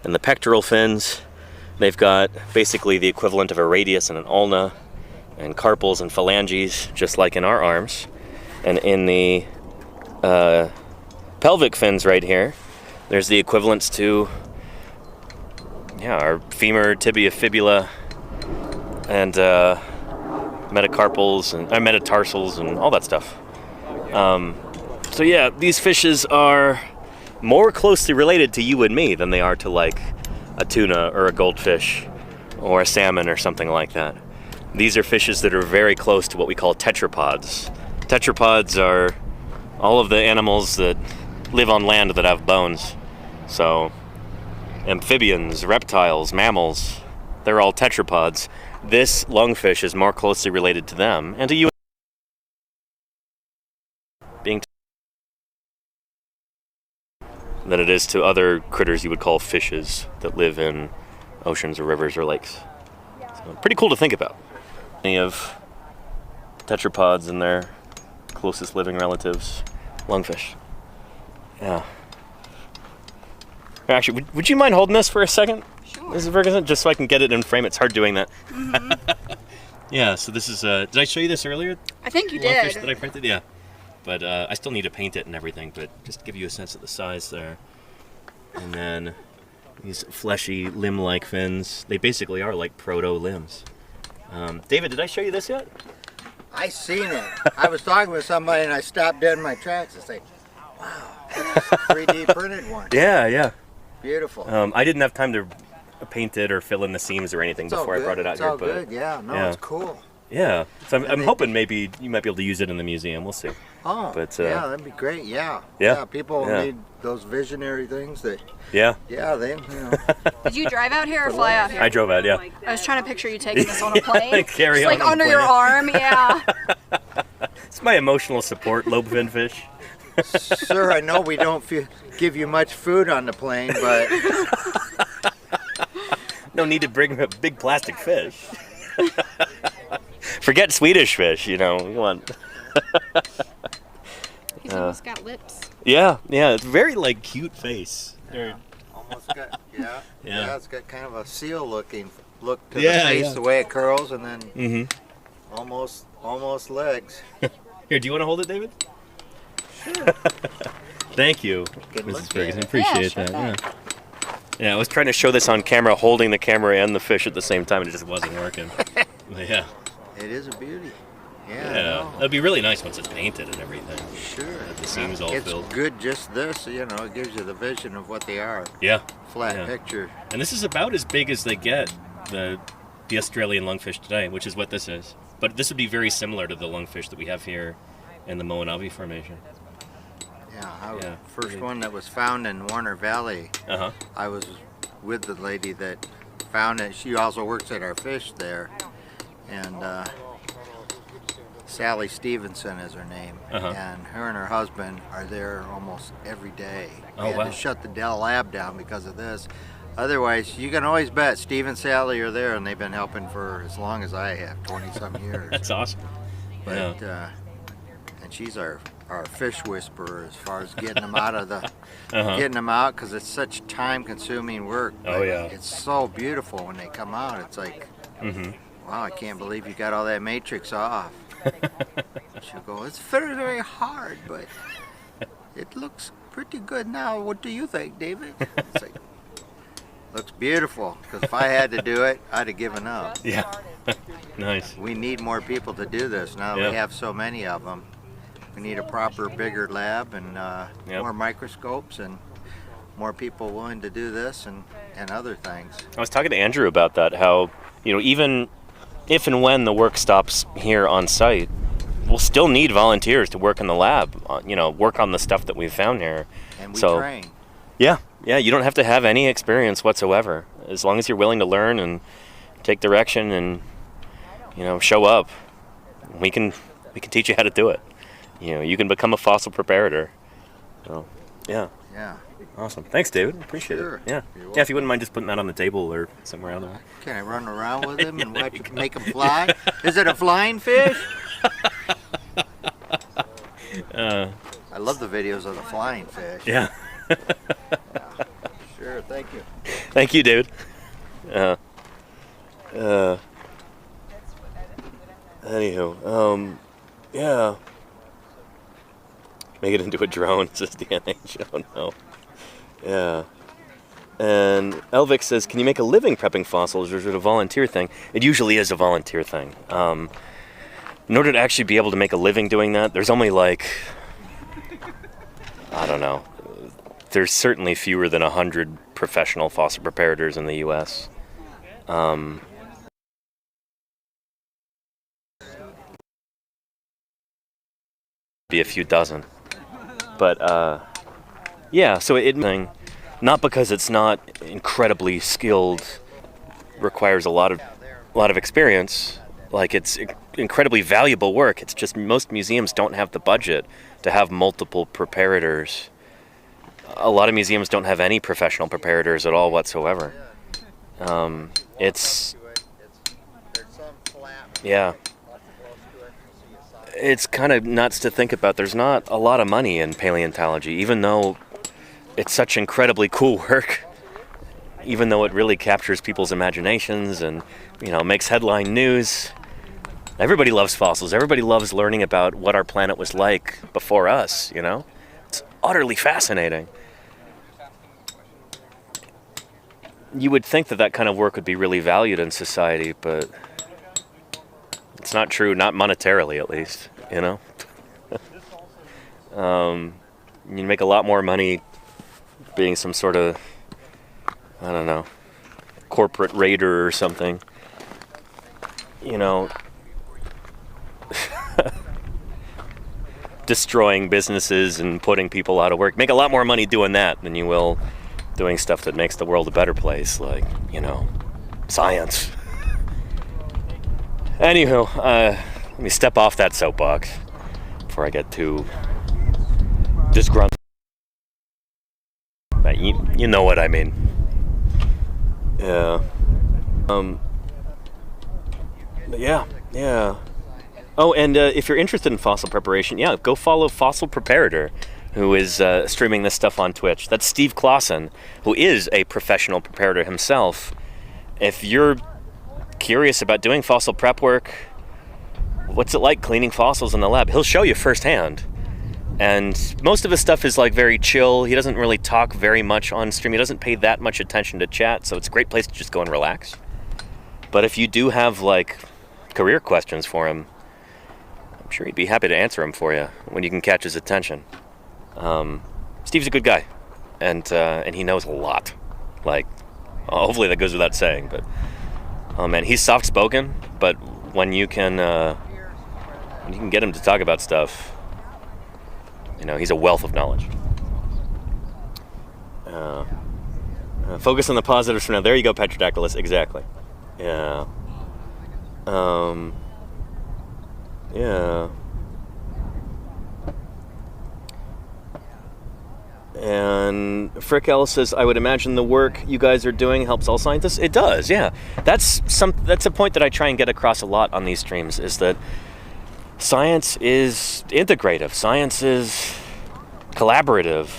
in the pectoral fins, they've got basically the equivalent of a radius and an ulna, and carpals and phalanges, just like in our arms. And in the pelvic fins right here, there's the equivalents to our femur, tibia, fibula, and metacarpals and metatarsals and all that stuff. So yeah, these fishes are more closely related to you and me than they are to like a tuna or a goldfish or a salmon or something like that. These are fishes that are very close to what we call tetrapods. Tetrapods are all of the animals that live on land that have bones. So amphibians, reptiles, mammals, they're all tetrapods. This lungfish is more closely related to them and to you being than it is to other critters you would call fishes that live in oceans or rivers or lakes. So pretty cool to think about. Many of tetrapods and their closest living relatives, lungfish. Yeah. Actually, would you mind holding this for a second? Sure. Mrs. Ferguson, just so I can get it in frame. It's hard doing that. Mm-hmm. Yeah, so this is, did I show you this earlier? I think you Lungfish did. that I printed? Yeah. But I still need to paint it and everything, but just to give you a sense of the size there. And then these fleshy limb-like fins, they basically are like proto-limbs. David, did I show you this yet? I seen it. I was talking with somebody and I stopped dead in my tracks and say, wow, that's a 3D printed one. Yeah. Beautiful. I didn't have time to paint it or fill in the seams or anything before I brought it out it's here. All good. Yeah, no, it's cool. Yeah, so I'm hoping maybe you might be able to use it in the museum. We'll see. Oh, but, yeah, that'd be great. Yeah. People need those visionary things that. Yeah, they. You know. Did you drive out here or fly out here? I drove out. Yeah. I was trying to picture you taking this on a plane. Carry just on like under your arm, yeah. It's my emotional support, lobe-fin fish. Sir, I know we don't give you much food on the plane, but no need to bring a big plastic fish. Forget Swedish fish, you know. Come on. He's almost got lips. Yeah, it's very like cute face. Almost got it's got kind of a seal look to the face, the way it curls, and then almost legs. Here, do you want to hold it, David? Sure. Thank you, Mrs. Ferguson. Appreciate that. Yeah. Yeah, I was trying to show this on camera, holding the camera and the fish at the same time, and it just wasn't working. But yeah. It is a beauty. Yeah. It'd be really nice once it's painted and everything. Sure. The seams all filled. It's good just this, it gives you the vision of what they are. Yeah. Flat picture. And this is about as big as they get, the Australian lungfish today, which is what this is. But this would be very similar to the lungfish that we have here in the Moenavi Formation. Yeah, first one that was found in Warner Valley. I was with the lady that found it. She also works at our fish there, and Sally Stevenson is her name. And her and her husband are there almost every day. We had to shut the Dell lab down because of this. Otherwise, you can always bet Steve and Sally are there, and they've been helping for as long as I have, 20-some years. That's awesome. But and she's our fish whisperer as far as getting them out of the getting them out, because it's such time-consuming work. It's so beautiful when they come out. It's like, wow, I can't believe you got all that matrix off. She'll go, it's very, very hard, but it looks pretty good now. What do you think, David? It's like, looks beautiful, because if I had to do it, I'd have given up. Yeah. Nice. We need more people to do this now that we have so many of them. We need a proper, bigger lab and more microscopes and more people willing to do this and other things. I was talking to Andrew about that, how, even if and when the work stops here on site, we'll still need volunteers to work in the lab, work on the stuff that we've found here. And we train. Yeah, you don't have to have any experience whatsoever. As long as you're willing to learn and take direction and, show up, we can teach you how to do it. You can become a fossil preparator. So, yeah. Awesome. Thanks, David. Appreciate it. Yeah. Yeah, if you wouldn't mind just putting that on the table or somewhere out there. Can I run around with him and make him fly? Is it a flying fish? I love the videos of the flying fish. Yeah. Sure, thank you. Thank you, David. Anywho, yeah. Make it into a drone, says DNH. Oh no. Yeah. And Elvic says, can you make a living prepping fossils, or is it a volunteer thing? It usually is a volunteer thing. in order to actually be able to make a living doing that, there's only like, I don't know, there's certainly fewer than 100 professional fossil preparators in the U.S. Be a few dozen, but yeah. So not because it's not incredibly skilled, requires a lot of experience. Like, it's incredibly valuable work. It's just most museums don't have the budget to have multiple preparators. A lot of museums don't have any professional preparators at all whatsoever. Yeah. It's kind of nuts to think about. There's not a lot of money in paleontology, even though it's such incredibly cool work, even though it really captures people's imaginations and, makes headline news. Everybody loves fossils. Everybody loves learning about what our planet was like before us, It's utterly fascinating. You would think that kind of work would be really valued in society, but it's not true, not monetarily at least, You make a lot more money being some sort of, I don't know, corporate raider or something. Destroying businesses and putting people out of work. Make a lot more money doing that than you will doing stuff that makes the world a better place, like, science. Anywho, let me step off that soapbox before I get too disgruntled. You know what I mean. Yeah. Yeah. Oh, and if you're interested in fossil preparation, go follow Fossil Preparator, who is streaming this stuff on Twitch. That's Steve Clausen, who is a professional preparator himself. If you're curious about doing fossil prep work, what's it like cleaning fossils in the lab, he'll show you firsthand. And most of his stuff is like very chill. He doesn't really talk very much on stream. He doesn't pay that much attention to chat, so it's a great place to just go and relax. But if you do have like career questions for him, I'm sure he'd be happy to answer them for you when you can catch his attention. Steve's a good guy, and he knows a lot. Like, hopefully that goes without saying, but oh man, he's soft-spoken, but when you can get him to talk about stuff, he's a wealth of knowledge. Focus on the positives for now. There you go, Petrodactylus. Exactly. Yeah. Yeah. And Frick L says, I would imagine the work you guys are doing helps all scientists. It does, yeah. That's a point that I try and get across a lot on these streams, is that science is integrative. Science is collaborative.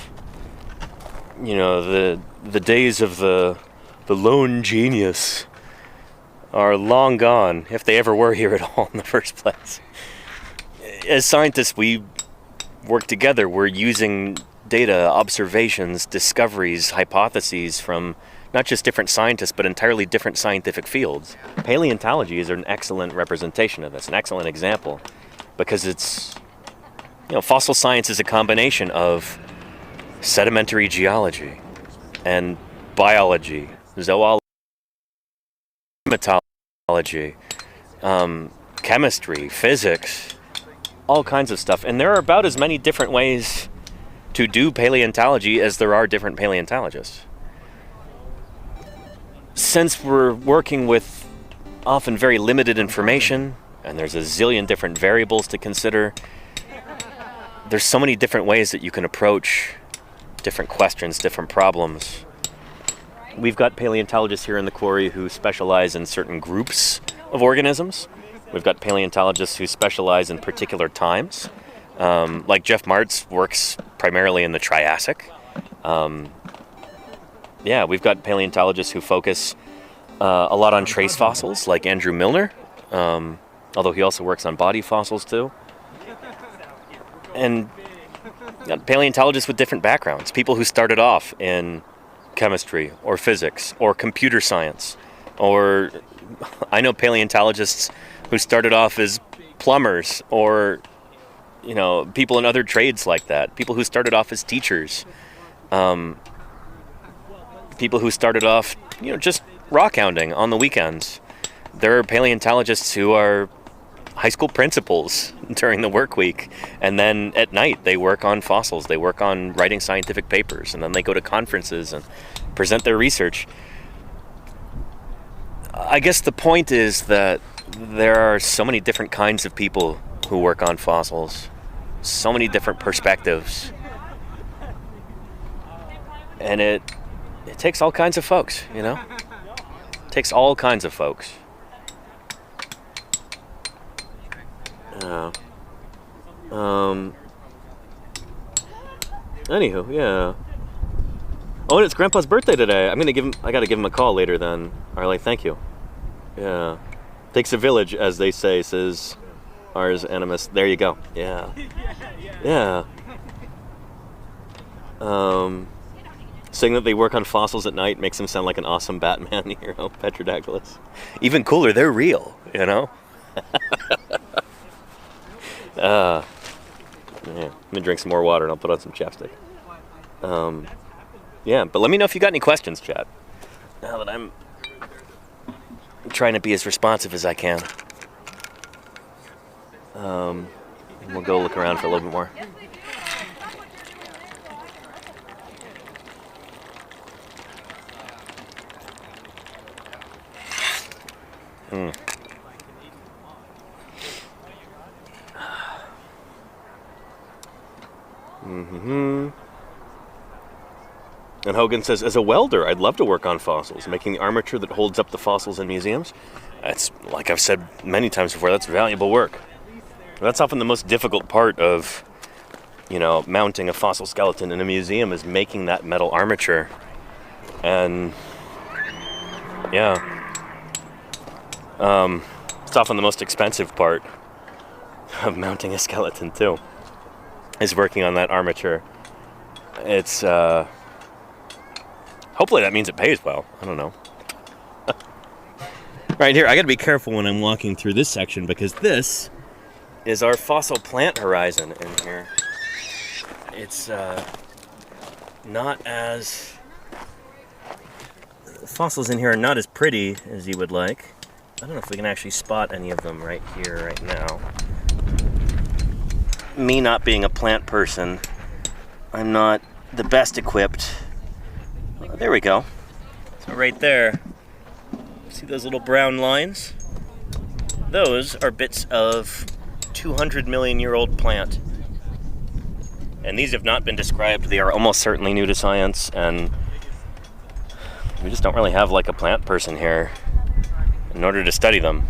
The days of the lone genius are long gone, if they ever were here at all in the first place. As scientists, we work together. We're using data, observations, discoveries, hypotheses from not just different scientists, but entirely different scientific fields. Paleontology is an excellent representation of this, an excellent example, because it's, fossil science is a combination of sedimentary geology and biology, zoology, climatology, chemistry, physics, all kinds of stuff. And there are about as many different ways to do paleontology as there are different paleontologists. Since we're working with often very limited information, and there's a zillion different variables to consider, there's so many different ways that you can approach different questions, different problems. We've got paleontologists here in the quarry who specialize in certain groups of organisms. We've got paleontologists who specialize in particular times. Like Jeff Martz works primarily in the Triassic. We've got paleontologists who focus a lot on trace fossils, like Andrew Milner, although he also works on body fossils too. And paleontologists with different backgrounds, people who started off in chemistry or physics or computer science, or I know paleontologists who started off as plumbers or, you know, people in other trades like that. People who started off as teachers. People who started off, you know, just rock hounding on the weekends. There are paleontologists who are high school principals during the work week, and then at night they work on fossils, they work on writing scientific papers, and then they go to conferences and present their research. I guess the point is that there are so many different kinds of people who work on fossils, so many different perspectives, and it takes all kinds of folks, you know? It takes all kinds of folks. Anywho, yeah. Oh, and it's Grandpa's birthday today. I gotta give him a call later then. Arlie, thank you. Yeah. Takes a village, as they say, says Ars Animus. There you go. Yeah. Yeah. Saying that they work on fossils at night makes them sound like an awesome Batman hero, Petrodactylus. Even cooler, they're real, you know? Yeah, I'm gonna drink some more water and I'll put on some chapstick. Yeah, but let me know if you got any questions, chat. Now that I'm trying to be as responsive as I can. We'll go look around for a little bit more. And Hogan says, as a welder, I'd love to work on fossils, making the armature that holds up the fossils in museums. That's, like I've said many times before, that's valuable work. That's often the most difficult part of, you know, mounting a fossil skeleton in a museum, is making that metal armature. And, yeah. It's often the most expensive part of mounting a skeleton, too, is working on that armature. It's, hopefully that means it pays well. I don't know. Right here, I gotta be careful when I'm walking through this section, because this is our fossil plant horizon in here. It's not as... fossils in here are not as pretty as you would like. I don't know if we can actually spot any of them right here, right now. Me not being a plant person, I'm not the best equipped. There we go. So right there, see those little brown lines? Those are bits of 200 million year old plant. And these have not been described. They are almost certainly new to science, and we just don't really have like a plant person here in order to study them.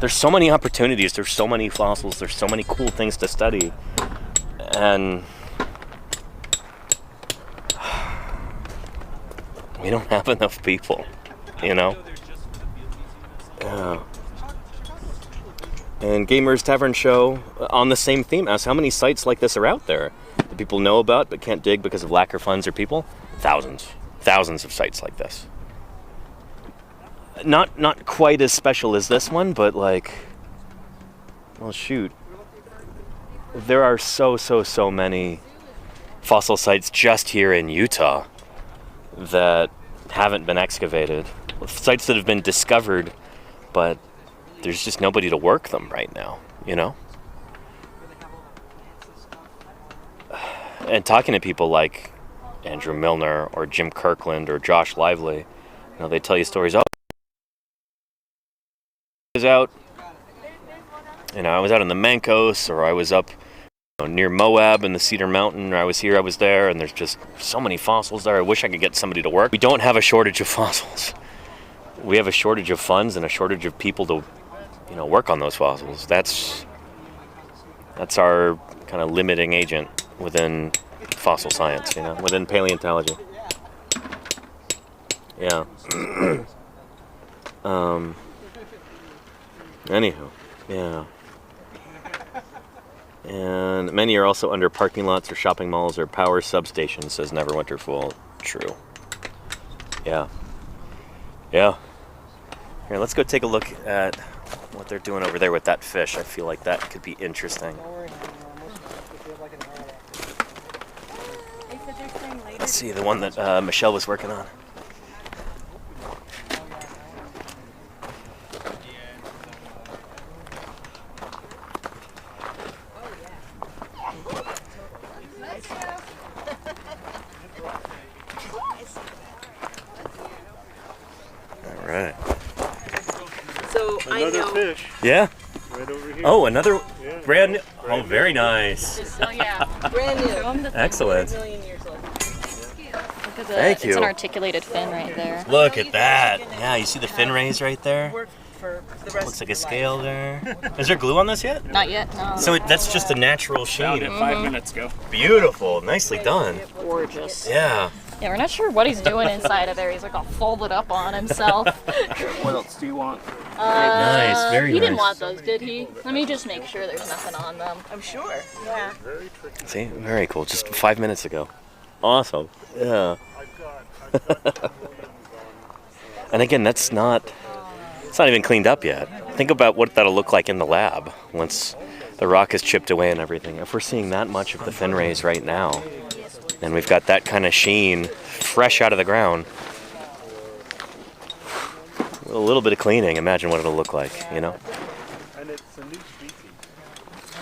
There's so many opportunities, there's so many fossils, there's so many cool things to study, and we don't have enough people, you know? And Gamers Tavern Show, on the same theme, asks how many sites like this are out there that people know about but can't dig because of lack of funds or people? Thousands. Thousands of sites like this. Not quite as special as this one, but like, well, shoot. There are so many fossil sites just here in Utah that haven't been excavated. Sites that have been discovered, but there's just nobody to work them right now, you know? And talking to people like Andrew Milner or Jim Kirkland or Josh Lively, you know, they tell you stories. Oh, I was out, you know, I was out in the Mancos, or I was up, you know, near Moab in the Cedar Mountain, or I was here, I was there, and there's just so many fossils there. I wish I could get somebody to work. We don't have a shortage of fossils. We have a shortage of funds and a shortage of people to, you know, work on those fossils. That's our kind of limiting agent within fossil science, you know, within paleontology. Yeah. Anywho, yeah. And many are also under parking lots or shopping malls or power substations, says Neverwinter Fool. True. Yeah. Yeah. Here, let's go take a look at what they're doing over there with that fish. I feel like that could be interesting. Let's see, the one that Michelle was working on. All right. So Another fish. Yeah. Right over here. Oh, another Yeah. brand new. Oh, very nice. Oh yeah. brand new. Excellent. Million years old. Look at Thank It's you. an articulated fin right there. Look at that. Yeah, you see the fin rays right there? Work for the rest Looks like of a your scale there. Is there glue on this yet? Not yet, no. So that's just a natural Found sheen. it 5 minutes ago. Beautiful. Nicely done. Gorgeous. Yeah. Yeah, we're not sure what he's doing inside of there. He's like all folded up on himself. What else do you want? Nice, very He didn't nice. want those, did he? Let me just make sure there's nothing on them. I'm sure. Yeah. See, very cool. Just 5 minutes ago. Awesome. Yeah. And again, it's not even cleaned up yet. Think about what that'll look like in the lab once the rock is chipped away and everything. If we're seeing that much of the fin rays right now, and we've got that kind of sheen fresh out of the ground, a little bit of cleaning, imagine what it'll look like, you know? And it's a new species.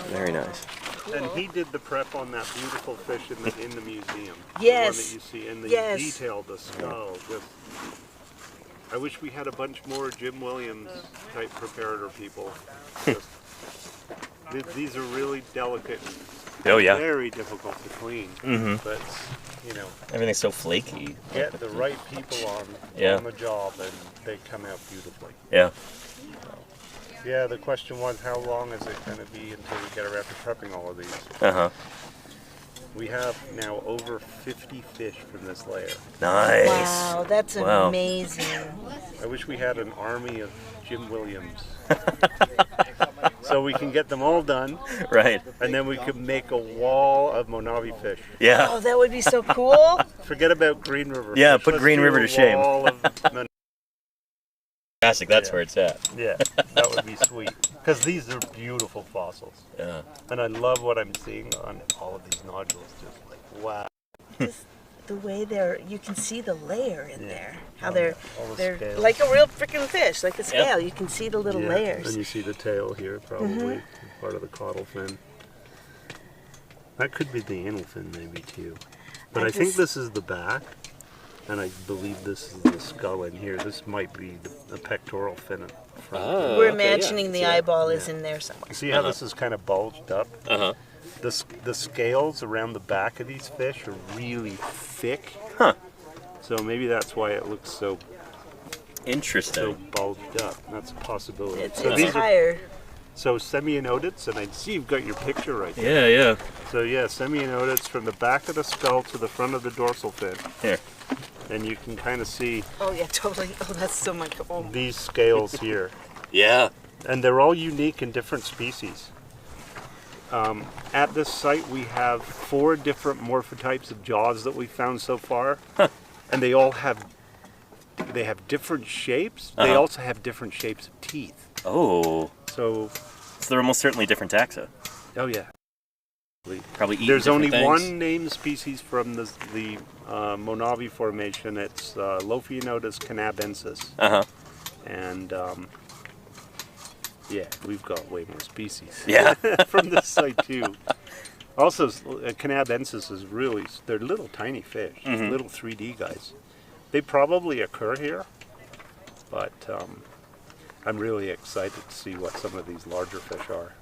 Very nice. And he did the prep on that beautiful fish in the museum. Yes. The one that you see in the Yes. detail, the skull. I wish we had a bunch more Jim Williams type preparator people. These are really delicate. Oh, yeah. Very difficult to clean. Mhm. But, you know, Everything's so flaky. get the right people on the job and they come out beautifully. Yeah. Yeah, the question was, how long is it going to be until we get around to prepping all of these? Uh-huh. We have now over 50 fish from this layer. Nice. Wow, that's amazing. I wish we had an army of Jim Williams. So we can get them all done. Right. And then we could make a wall of Monavi fish. Yeah. Oh, that would be so cool. Forget about Green River Yeah, fish. put Let's Green do River a to shame. wall of Fantastic, that's where it's at. Yeah, that would be sweet. Because these are beautiful fossils. Yeah. And I love what I'm seeing on all of these nodules. Just like, wow. Just the way you can see the layer in there. How All they're the scales. like a real freaking fish, like a scale. You can see the little layers. And you see the tail here, probably part of the caudal fin. That could be the anal fin, maybe too. But I think this is the back, and I believe this is the skull in here. This might be the pectoral fin up front. We're imagining the eyeball is in there somewhere. See how this is kind of bulged up? Uh-huh. The scales around the back of these fish are really thick. Huh. So maybe that's why it looks so interesting. So bulged up. That's a possibility. It's these higher. So semionodids, and I see you've got your picture right there. Yeah, yeah. So yeah, semionodids from the back of the skull to the front of the dorsal fin. Here. And you can kind of see Oh yeah, totally. Oh, that's so much. Oh. these scales here. Yeah. And they're all unique in different species. At this site, we have 4 different morphotypes of jaws that we found so far, and they all have different shapes. They also have different shapes of teeth. Oh. So they're almost certainly different taxa. Oh yeah. Probably eat There's only different things. one named species from the Monavi Formation. It's Lophianotus canabensis. Uh-huh. And yeah, we've got way more species. Yeah. from this site too. Also, canabensis is really, they're little tiny fish, little 3D guys. They probably occur here, but I'm really excited to see what some of these larger fish are.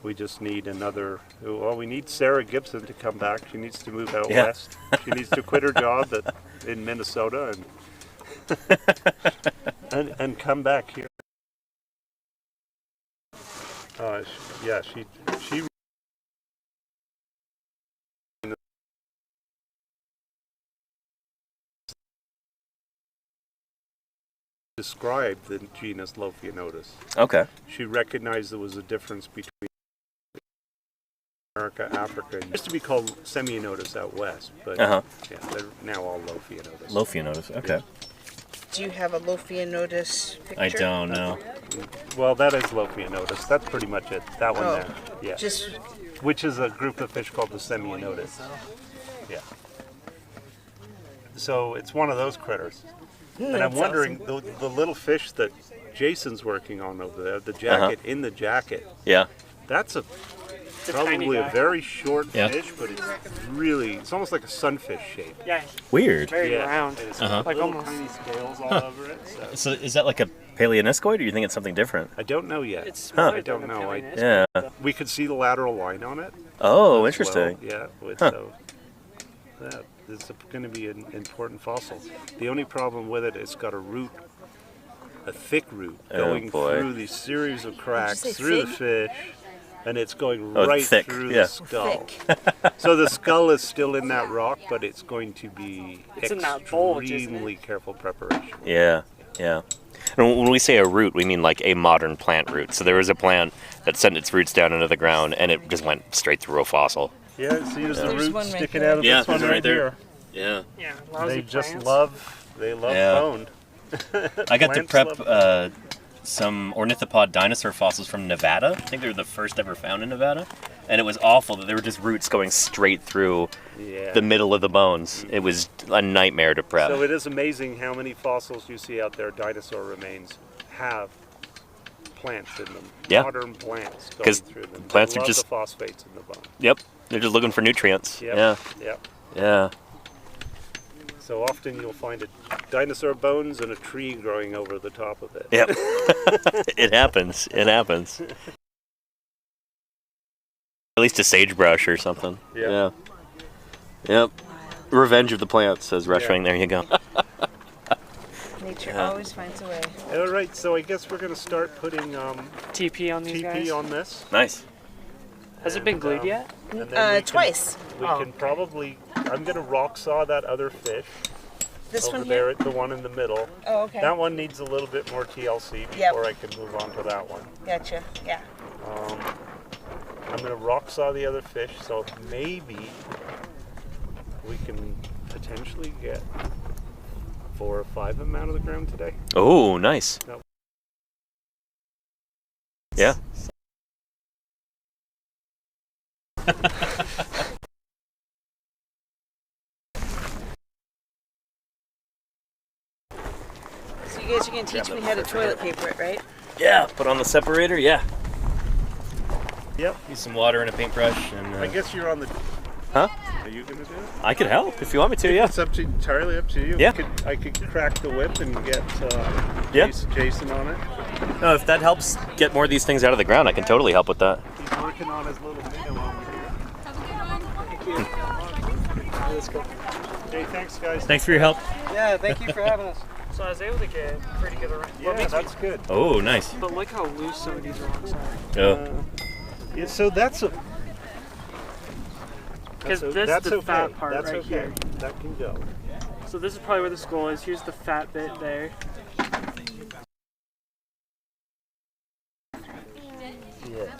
We just need we need Sarah Gibson to come back. She needs to move out west. She needs to quit her job in Minnesota and come back here. She described the genus Lophianotus. Okay. She recognized there was a difference between America, Africa. It used to be called Semionotus out west, but yeah, they're now all Lophianotus. Lophianotus, okay. Do you have a Lophianotus picture? I don't know. Well, that is Lophianotus. That's pretty much it. That one there. Yeah. Just. Which is a group of fish called the Semionotus. Yeah. So it's one of those critters. And I'm wondering, the little fish that Jason's working on over there, the jacket in the jacket. Yeah. That's probably a very short fish, but it's almost like a sunfish shape. Yeah. Weird. Very round. Like almost tiny scales all over it. So is that like a paleoniscoid, or do you think it's something different? I don't know yet. I don't know. Yeah. We could see the lateral line on it. Oh, interesting. Well. Yeah. So that is going to be an important fossil. The only problem with it, it's got a root, a thick root, going through these series of cracks through the fish. And it's going right through the skull. So the skull is still in that rock, but it's going to be extremely careful preparation. Yeah, yeah. And when we say a root, we mean like a modern plant root. So there was a plant that sent its roots down into the ground, and it just went straight through a fossil. Yeah, see, there's the root sticking out of this one right there. Yeah. They just love bone. I got to prep some ornithopod dinosaur fossils from Nevada. I think they were the first ever found in Nevada. And it was awful that there were just roots going straight through the middle of the bones. It was a nightmare to prep. So it is amazing how many fossils you see out there, dinosaur remains, have plants in them. Yeah. Modern plants going through them. Plants they are love just the phosphates in the bone. Yep. They're just looking for nutrients. Yep. Yeah. Yeah. So often you'll find dinosaur bones and a tree growing over the top of it. Yep. It happens. It happens. At least a sagebrush or something. Yeah. Yep. Revenge of the plants, says Rushwing. There you go. Nature always finds a way. All right, so I guess we're going to start putting TP on these guys? on this. Nice. Has it been glued yet? Twice. We can probably. I'm going to rock saw that other fish. This over one there, here? the one in the middle. Oh, okay. That one needs a little bit more TLC before I can move on to that one. Gotcha. Yeah. I'm going to rock saw the other fish, so maybe we can potentially get 4 or 5 of them out of the ground today. Oh, nice. No. Yeah. So you guys are going to teach me how to toilet paper it, right? Yeah, put on the separator, yeah. Yep. Use some water and a paintbrush. And I guess you're on the... Huh? Are you going to do it? I could help if you want me to, yeah. It's entirely up to you. Yeah. I could crack the whip and get Jason on it. No, if that helps get more of these things out of the ground, I can totally help with that. He's working on his little minnow over here. Thank you. Let's go. Hey, thanks, guys. Thanks for your help. Yeah, thank you for having us. So I was able to get pretty good around. Yeah, that's good. Oh, nice. But look how loose some of these rocks are. Oh. Yeah, so that's a... Because this is the fat part right here. That can go. So this is probably where the skull is. Here's the fat bit there. Yeah.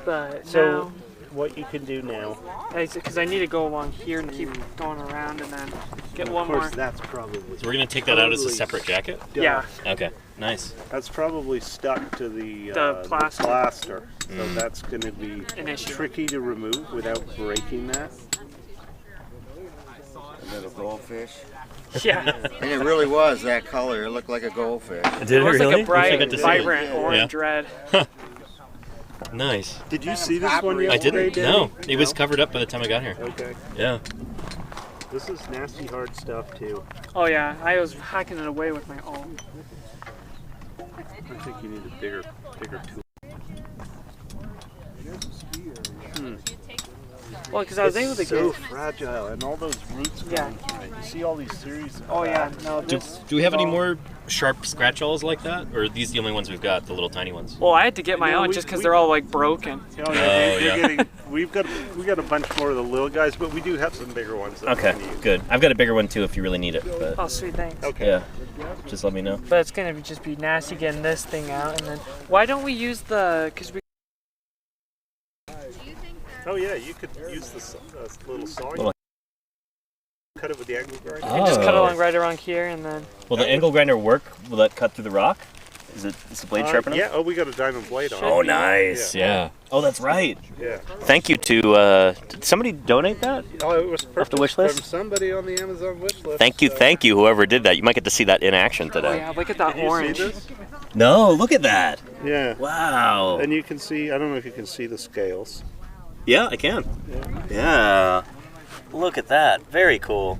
But so now, what you can do now... Because I need to go along here and keep going around and then get one more. Of course, that's probably... So we're going to take that out as a separate jacket? Yeah. Okay, nice. That's probably stuck to the plaster. So that's going to be tricky to remove without breaking that. A little goldfish. Yeah. And it really was that color. It looked like a goldfish. Did it really? Like a bright, vibrant orange red. Nice. Did you see this one yesterday? I didn't. No, it was covered up by the time I got here. Okay. Yeah. This is nasty hard stuff too. Oh yeah, I was hacking it away with my own. I think you need a bigger tool. Well, because I was able to It's so get... fragile, and all those roots going through it. You see all these series of no, Do we have any more sharp scratch aws like that? Or are these the only ones we've got, the little tiny ones? Well, I had to get my own just because they're all like broken. Oh, yeah. We got a bunch more of the little guys, but we do have some bigger ones. Okay, good. I've got a bigger one too if you really need it. But Oh, sweet, thanks. Okay. yeah, just let me know. But it's going to just be nasty getting this thing out. And then, why don't we use the... Because we... Oh yeah, you could use this little saw. Little Cut it with the angle grinder. You just cut along right around here, and then. Will the angle grinder work? Will that cut through the rock? Is the blade sharp enough? Yeah. Oh, we got a diamond blade on. Oh, nice. Yeah. Oh, that's right. Yeah. Thank you to. Did somebody donate that? Oh, it was off the wish list. from somebody on the Amazon wish list. Thank you, whoever did that. You might get to see that in action today. Oh yeah, look at that orange. You see this? No, look at that. Yeah. Wow. And you can see. I don't know if you can see the scales. Yeah, I can. Yeah. Look at that. Very cool.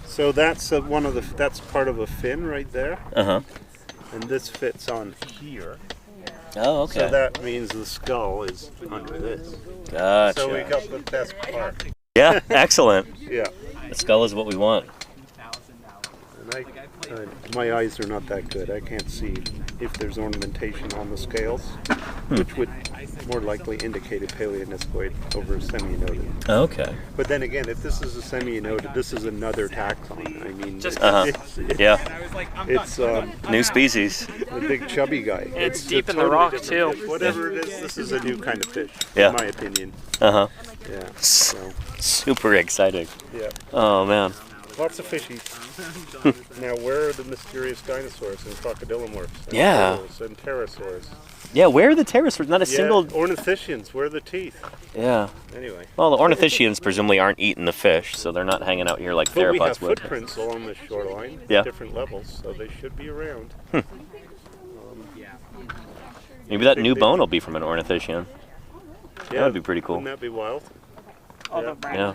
So that's that's part of a fin right there. Uh-huh. And this fits on here. Oh, okay. So that means the skull is under this. Gotcha. So we got the best part. Yeah, excellent. Yeah. The skull is what we want. And my eyes are not that good. I can't see if there's ornamentation on the scales, which would more likely indicate a paleoniscoid over a semi-anodid. Okay. But then again, if this is a semi-anodid, this is another taxon. I mean, it's new species. A big chubby guy. It's deep in the rock too. Whatever it is, this is a new kind of fish, Yeah. in my opinion. Uh-huh. Yeah. Super exciting. Yeah. Oh, man. Lots of fishies. Now, where are the mysterious dinosaurs and crocodilomorphs? And Yeah. turtles and pterosaurs? Yeah, where are the pterosaurs? Not a single... Ornithischians, where are the teeth? Yeah. Anyway. Well, the ornithischians presumably aren't eating the fish, so they're not hanging out here like But we have theropods would. footprints along the shoreline, Yeah. different levels, so they should be around. Maybe that new bone will be from an ornithischian. Yeah, That would be pretty cool. Wouldn't that be wild? Yeah.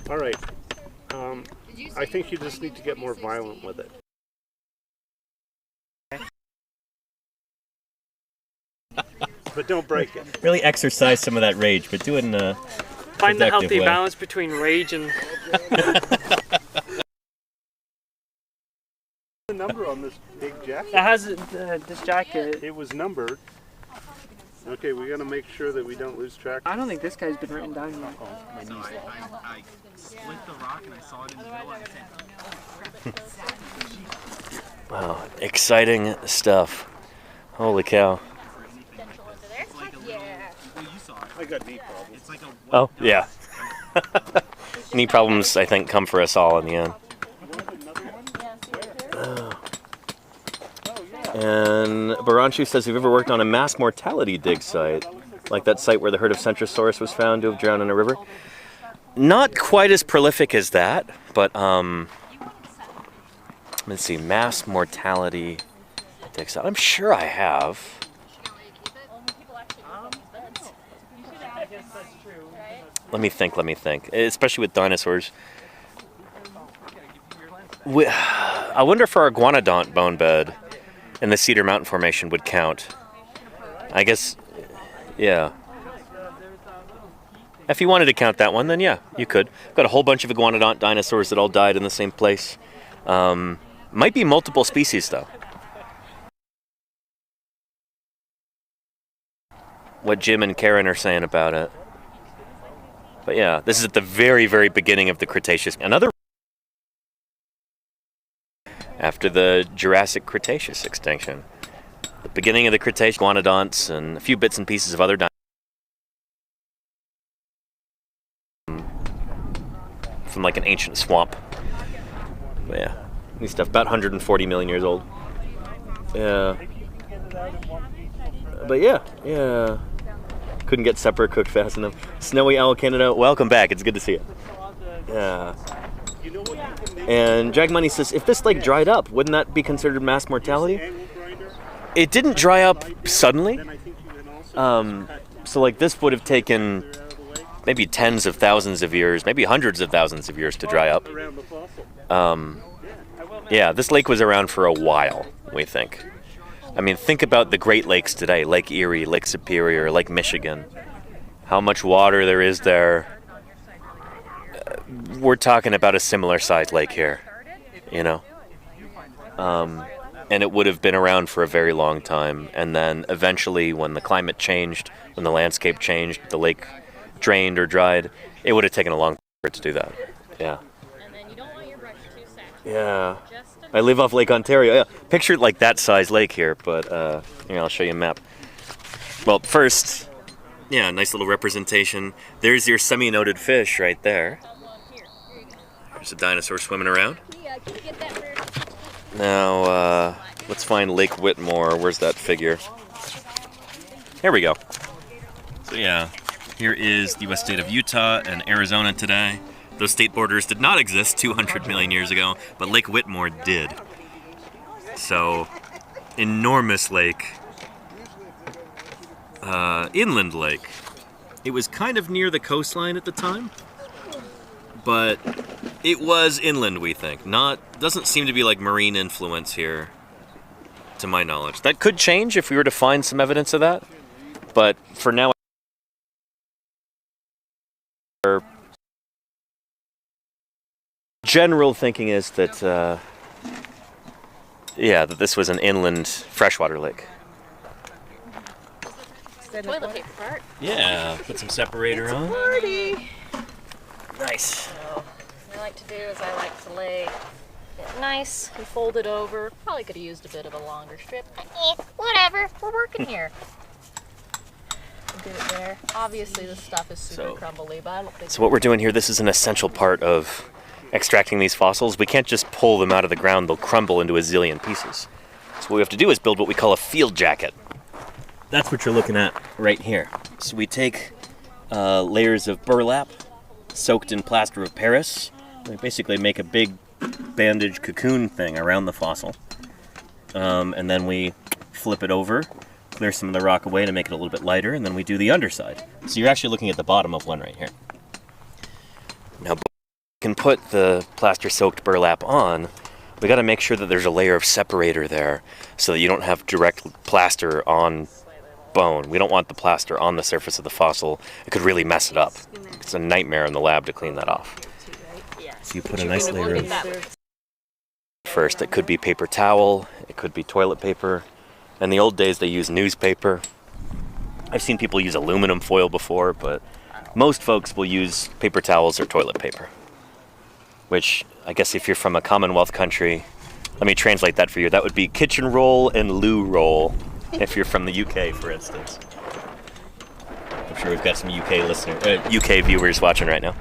All right. I think you just need to get more violent with it. But don't break it. Really exercise some of that rage, but do it in a Find the productive healthy way. balance between rage and. The number on this big jacket. It has this jacket. It was numbered. Okay, we got to make sure that we don't lose track. I don't think this guy's been written down yet. I split the rock and I saw it in the middle and I said, Wow, exciting stuff. Holy cow. I got knee problems. It's like a Oh, yeah. Knee problems, I think, come for us all in the end. And Baranchu says, have you ever worked on a mass mortality dig site? Like that site where the herd of Centrosaurus was found to have drowned in a river? Not quite as prolific as that, but let's see, mass mortality dig site. I'm sure I have. Let me think. Especially with dinosaurs. I wonder if our iguanodont bone bed in the Cedar Mountain Formation would count. I guess, yeah. If you wanted to count that one, then yeah, you could. Got a whole bunch of iguanodont dinosaurs that all died in the same place. Might be multiple species, though. What Jim and Karen are saying about it. But yeah, this is at the very, very beginning of the Cretaceous. Another after the Jurassic Cretaceous extinction. The beginning of the Cretaceous, iguanodonts and a few bits and pieces of other dinosaurs. From like an ancient swamp. But yeah, new stuff, about 140 million years old. Yeah. But yeah. Couldn't get supper cooked fast enough. Snowy Owl Canada, welcome back. It's good to see you. Yeah. And Drag Money says, if this lake dried up, wouldn't that be considered mass mortality? It didn't dry up suddenly. So like this would have taken maybe tens of thousands of years, maybe hundreds of thousands of years to dry up. Yeah, this lake was around for a while, we think. I mean, think about the Great Lakes today, Lake Erie, Lake Superior, Lake Michigan. How much water there is there. We're talking about a similar sized lake here, you know? And it would have been around for a very long time. And then eventually when the climate changed, when the landscape changed, the lake drained or dried, it would have taken a long time for it to do that. Yeah. Yeah. I live off Lake Ontario. Yeah. Picture it like that size lake here, but here, I'll show you a map. Well, first, yeah, nice little representation. There's your semi-noted fish right there. There's a dinosaur swimming around. Now, let's find Lake Whitmore. Where's that figure? Here we go. So yeah, here is the U.S. state of Utah and Arizona today. Those state borders did not exist 200 million years ago, but Lake Whitmore did. So, enormous lake. Inland lake. It was kind of near the coastline at the time, but it was inland, we think. Doesn't seem to be like marine influence here, to my knowledge. That could change if we were to find some evidence of that, but for now, our general thinking is that, that this was an inland freshwater lake. Toilet paper part. Yeah, put some separator on. Party. Nice. What I like to do is I like to lay it nice and fold it over. Probably could have used a bit of a longer strip. Whatever, we're working here. Get it there. Obviously this stuff is super crumbly, but I don't think So what we're doing here, this is an essential part of extracting these fossils. We can't just pull them out of the ground, they'll crumble into a zillion pieces. So what we have to do is build what we call a field jacket. That's what you're looking at right here. So we take layers of burlap soaked in plaster of Paris. We basically make a big bandage cocoon thing around the fossil. And then we flip it over, clear some of the rock away to make it a little bit lighter, and then we do the underside. So you're actually looking at the bottom of one right here. Now, we can put the plaster-soaked burlap on. We got to make sure that there's a layer of separator there so that you don't have direct plaster on bone. We don't want the plaster on the surface of the fossil. It could really mess it up. It's a nightmare in the lab to clean that off. So you put a nice layer of first. It could be paper towel, it could be toilet paper. In the old days they used newspaper. I've seen people use aluminum foil before, but most folks will use paper towels or toilet paper. Which, I guess if you're from a Commonwealth country, let me translate that for you. That would be kitchen roll and loo roll. If you're from the UK, for instance. I'm sure we've got some UK viewers watching right now.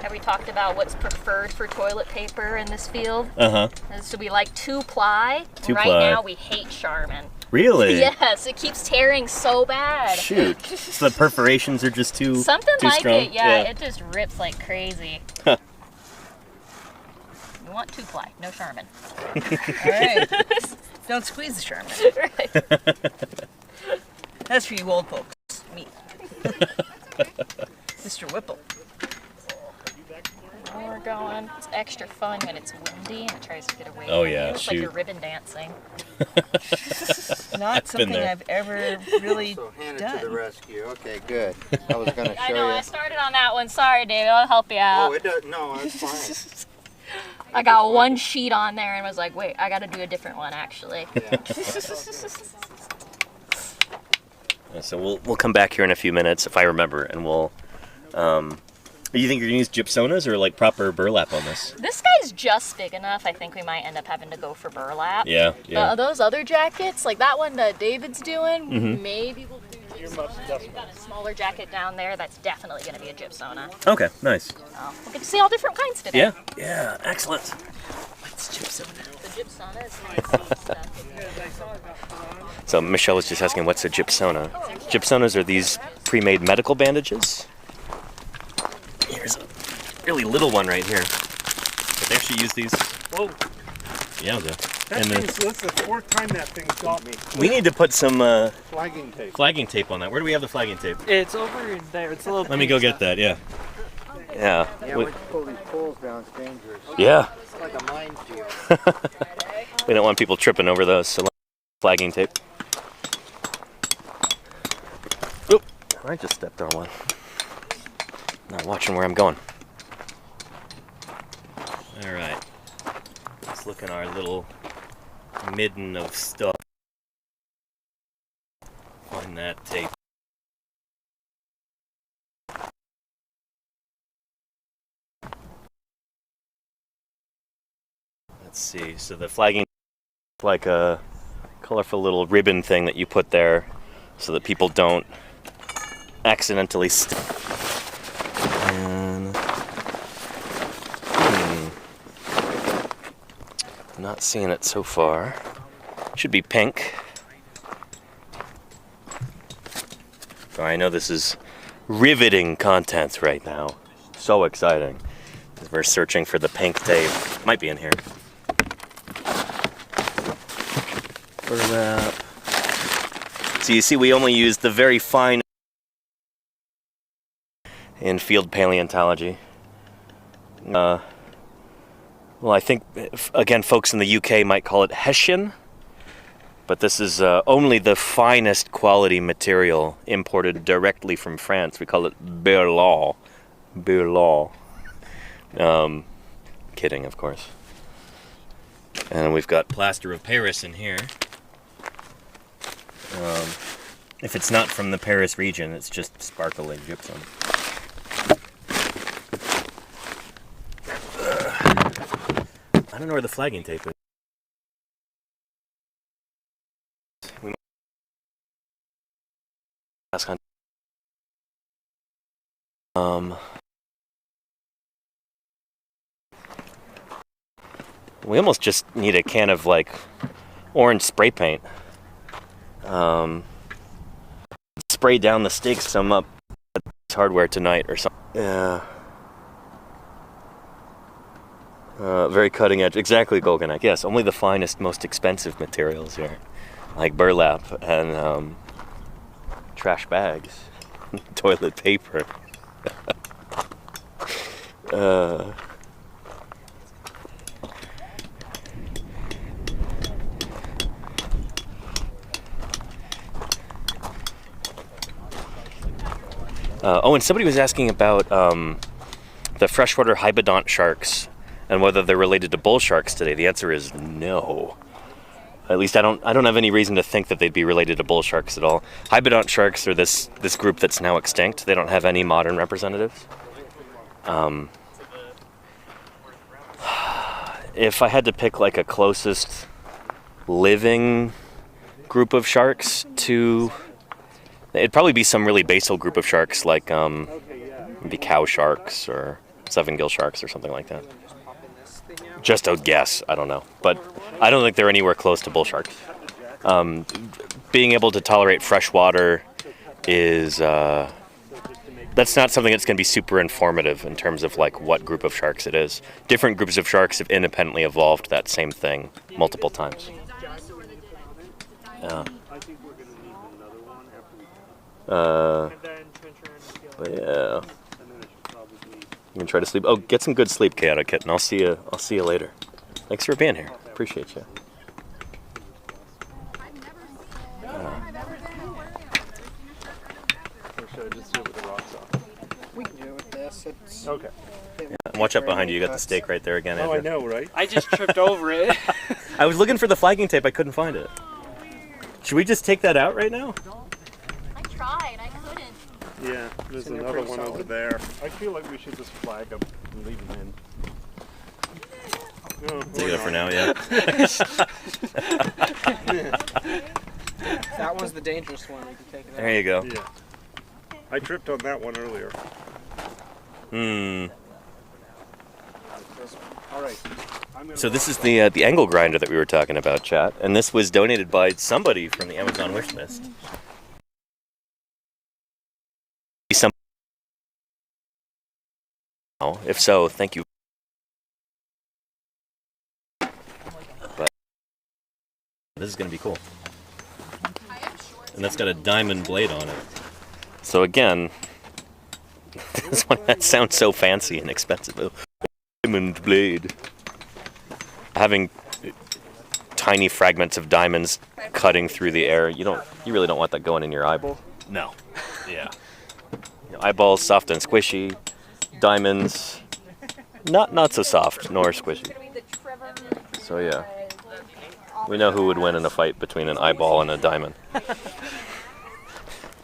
Have we talked about what's preferred for toilet paper in this field? Uh-huh. So we like 2-ply. Two-ply. Right now we hate Charmin. Really? Yes, it keeps tearing so bad. Shoot. So the perforations are just too Something too like strong? it, yeah. It just rips like crazy. Huh. We want 2-ply, no Charmin. All right. Don't squeeze the Charmin. Right. That's for you old folks. Me. Mr. Whipple. Where we're going. It's extra fun when it's windy and it tries to get away. Oh, from yeah, you. It's like you're ribbon dancing. Not something I've ever really hand done. it to the rescue. Okay, good. I was going to show I know, you. I started on that one. Sorry, David. I'll help you out. Oh, it does. No, it's fine. I got one sheet on there and was like, wait, I got to do a different one, actually. Yeah. So we'll come back here in a few minutes, if I remember, and we'll... you think you're going to use gypsonas or like proper burlap on this? This guy's just big enough. I think we might end up having to go for burlap. Yeah. Those other jackets, like that one that David's doing, Mhm. maybe we'll do gypsona. We've got a smaller jacket down there that's definitely going to be a gypsona. Okay, nice. We'll get to see all different kinds today. Yeah, excellent. What's gypsona? The gypsona is nice stuff. So Michelle was just asking, what's a gypsona? Gypsonas are these pre-made medical bandages. Here's a really little one right here. But they actually use these. Whoa. Yeah, That's the fourth time that thing's got me. we need to put some flagging tape. on that. Where do we have the flagging tape? It's over there. It's a little. Let me go get that. Yeah. Yeah. Yeah, when you pull these poles down, it's dangerous. Yeah. It's like a minefield. We don't want people tripping over those, so flagging tape. Oop! I just stepped on one. Not watching where I'm going. All right. Let's look in our little midden of stuff. Find that tape. Let's see. So the flagging is like a colorful little ribbon thing that you put there so that people don't accidentally Not seeing it so far. Should be pink. Oh, I know this is riveting content right now. So exciting. We're searching for the pink tape. Might be in here. Burlap. So you see, we only used the very fine in field paleontology. Well, I think, again, folks in the UK might call it Hessian, but this is only the finest quality material imported directly from France. We call it Berlot. Berlot. Kidding, of course. And we've got plaster of Paris in here. If it's not from the Paris region, it's just sparkling gypsum. I don't know where the flagging tape is. We might ask on. We almost just need a can of like orange spray paint. Spray down the stakes some up at hardware tonight or something. Yeah. Very cutting edge. Exactly, Golganak. Yes, only the finest, most expensive materials here. Like burlap and trash bags. Toilet paper. And somebody was asking about the freshwater hybodont sharks and whether they're related to bull sharks today. The answer is no. At least I don't have any reason to think that they'd be related to bull sharks at all. Hybodont sharks are this group that's now extinct. They don't have any modern representatives. If I had to pick like a closest living group of sharks to, it'd probably be some really basal group of sharks like maybe cow sharks or seven-gill sharks or something like that. Just a guess, I don't know. But I don't think they're anywhere close to bull sharks. Being able to tolerate fresh water is, that's not something that's going to be super informative in terms of like what group of sharks it is. Different groups of sharks have independently evolved that same thing multiple times. But yeah. You can try to sleep. Oh, get some good sleep, Chaotic Kitten. I'll see you later. Thanks for being here. Appreciate you. Or should I just do it with the rocks off? We can do it with this. It's okay. Yeah. And watch out behind you. You got the stake right there again, Andrew. Oh, I know, right? I just tripped over it. I was looking for the flagging tape. I couldn't find it. Should we just take that out right now? I tried. I couldn't. Yeah, there's another one over there. I feel like we should just flag them and leave them in. No, Take it for now, yeah. That one's the dangerous one. We can take it out. There you go. Yeah. I tripped on that one earlier. All right. So this is the angle grinder that we were talking about, chat, and this was donated by somebody from the Amazon wish list. If so, thank you. But this is going to be cool. And that's got a diamond blade on it. So again, this one that sounds so fancy and expensive. Diamond blade. Having tiny fragments of diamonds cutting through the air, you really don't want that going in your eyeball. No. Yeah. Eyeballs soft and squishy. Diamonds, not so soft nor squishy. So yeah, we know who would win in a fight between an eyeball and a diamond.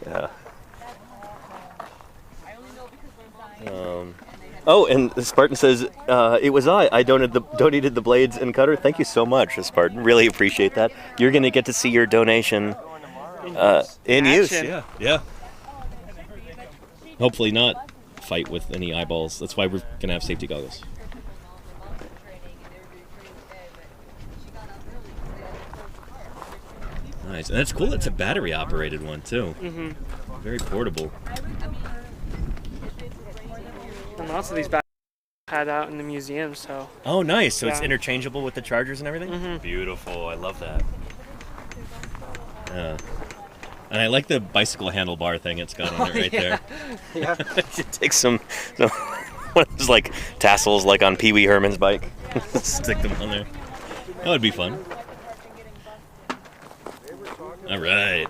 Yeah. Oh, and Spartan says it was I donated the blades and cutter. Thank you so much, Spartan. Really appreciate that. You're gonna get to see your donation in use. Yeah. Hopefully not fight with any eyeballs. That's why we're gonna have safety goggles. Nice. And that's cool. It's a battery operated one too. Very portable. And lots of these batteries had out in the museum, so. Oh, nice. So yeah. it's interchangeable with the chargers and everything? Beautiful. I love that. And I like the bicycle handlebar thing it's got on it right there. Yeah. It takes some one of those like tassels like on Pee Wee Herman's bike. Stick them on there. That would be fun. All right.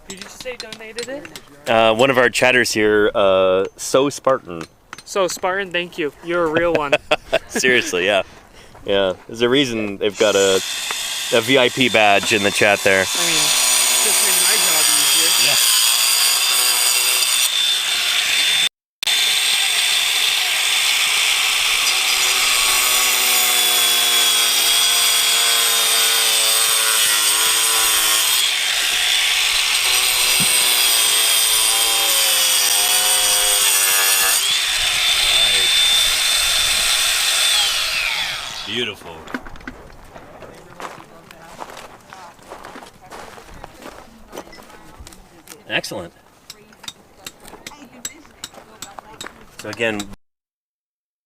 Did you say donated it? One of our chatters here, So Spartan. So Spartan, thank you. You're a real one. Seriously, yeah. Yeah, there's a reason they've got a VIP badge in the chat there. I mean, just made my job easier. Yeah. Beautiful. Excellent. So again, we're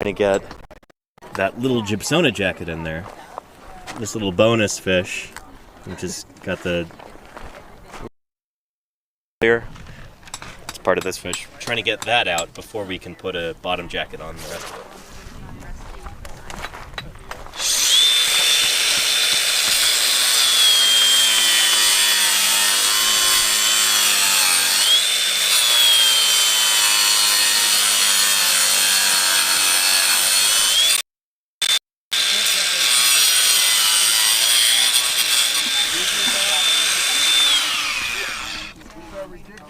going to get that little Gypsona jacket in there. This little bonus fish, which has got the here. It's part of this fish. We're trying to get that out before we can put a bottom jacket on the rest of it.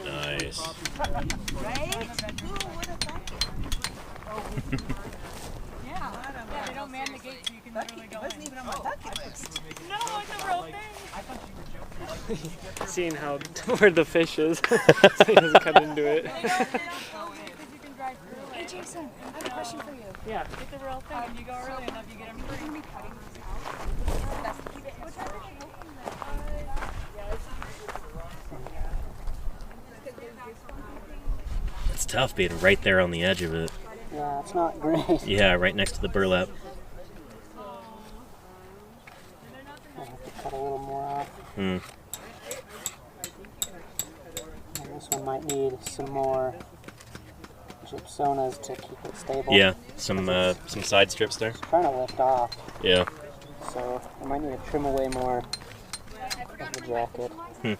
Nice. Yeah, they don't man the gate so you can literally go in. It wasn't even on my bucket list. No, it's a real thing. Seeing how where the fish is, so he doesn't cut into it. Hey Jason, I have a question for you. Yeah. It's a real thing. If you go early enough, you get them free. You're going to be cutting these out? It's tough being right there on the edge of it. Yeah, it's not great. Yeah, right next to the burlap. I have to cut a little more off. And this one might need some more gypsonas to keep it stable. Yeah, some side strips there. It's trying to lift off. Yeah. So I might need to trim away more of the jacket. Yeah,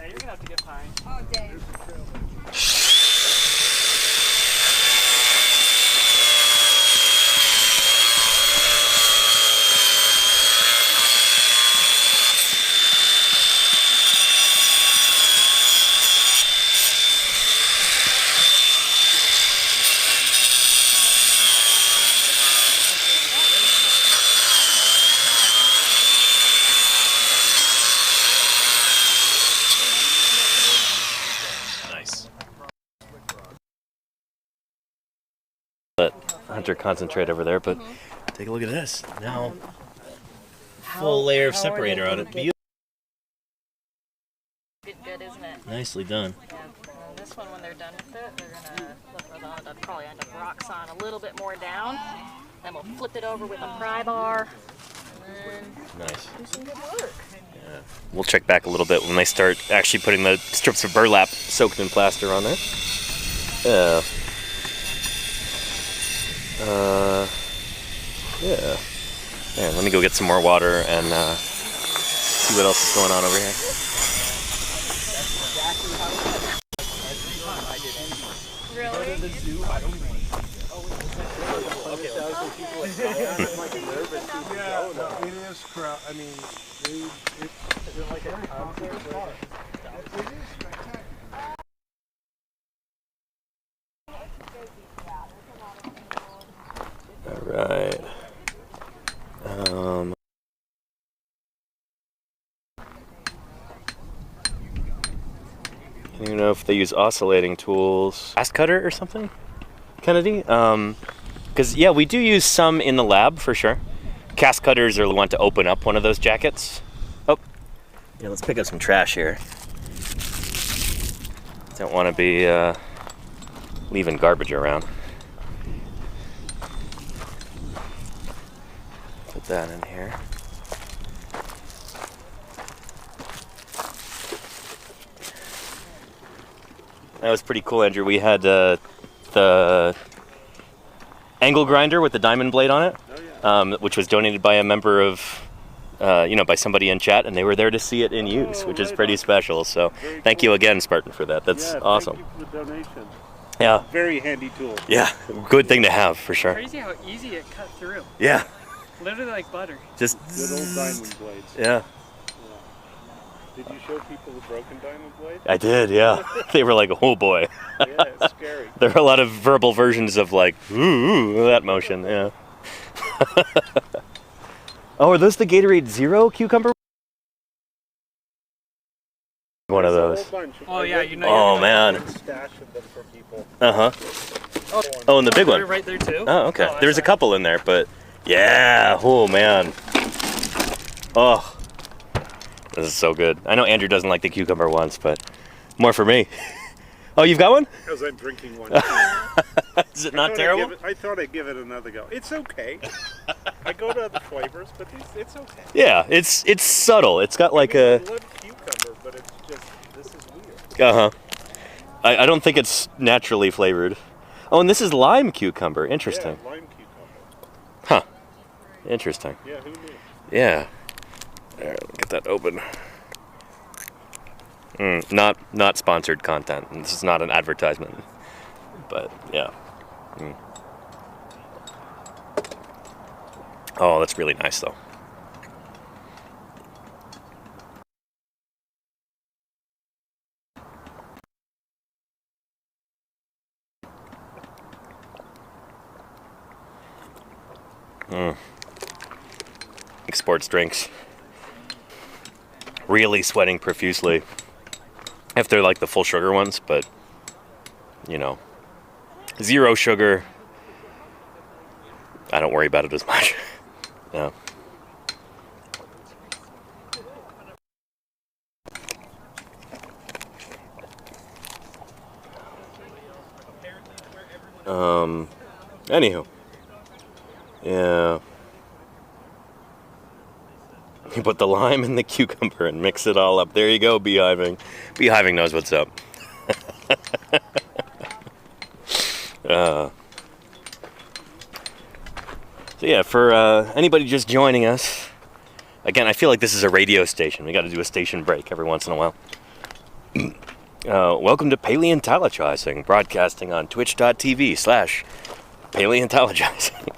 you're gonna have to get pine. Oh, dang. Let Hunter concentrate over there, but take a look at this. Now, full layer of separator on it. Beautiful. Good, isn't it? Nicely done. Yeah. And this one, when they're done with it, they're gonna flip it on. They'll probably end up rocks on a little bit more down. Then we'll flip it over with a pry bar. And then Nice. do some good work. Yeah. We'll check back a little bit when they start actually putting the strips of burlap soaked in plaster on there. Yeah. Man, let me go get some more water and see what else is going on over here. the zoo, I don't even want to be Yeah, no, it is crowd. I mean, it's like a concert park. It is spectacular. All right. I don't even know if they use oscillating tools. Cast cutter or something, Kennedy? Because, yeah, we do use some in the lab, for sure. Cast cutters are the one to open up one of those jackets. Oh, yeah, let's pick up some trash here. Don't want to be leaving garbage around. Put that in here. That was pretty cool, Andrew. We had the angle grinder with the diamond blade on it, which was donated by a member of, by somebody in chat, and they were there to see it in use, which is pretty special. So thank you again, Spartan, for that. That's awesome. Thank you for the donation. Yeah. Very handy tool. Yeah, good thing to have, for sure. Crazy how easy it cut through. Yeah. Literally like butter. Just good old diamond blades. Yeah. Did you show people the broken diamond blade? I did, yeah. They were like, oh boy. Yeah, it's scary. There are a lot of verbal versions of like, ooh, that motion, yeah. Oh, are those the Gatorade Zero cucumber? One of those. Oh yeah, you know. Oh man. Stash of them for people. Oh, and the big one. Right there too. Oh, okay. There's a couple in there, but yeah. Oh man. Oh. This is so good. I know Andrew doesn't like the cucumber ones, but more for me. Oh, you've got one? Because I'm drinking one. Is it not terrible? I thought I'd give it another go. It's okay. I go to other flavors, but it's okay. Yeah, it's subtle. It's got like I love cucumber, but it's just, this is weird. Uh-huh. I don't think it's naturally flavored. Oh, and this is lime cucumber. Interesting. Yeah, lime cucumber. Huh. Interesting. Yeah, who knew? Yeah. All right, get that open. Not sponsored content. This is not an advertisement. But yeah. Oh, that's really nice though. Like sports drinks. Really sweating profusely. If they're like the full sugar ones, but zero sugar, I don't worry about it as much. Yeah. Anywho. Yeah. You put the lime in the cucumber and mix it all up. There you go, beehiving. Beehiving knows what's up. So yeah, for anybody just joining us, again, I feel like this is a radio station. We got to do a station break every once in a while. Welcome to Paleontologizing, broadcasting on twitch.tv/Paleontologizing.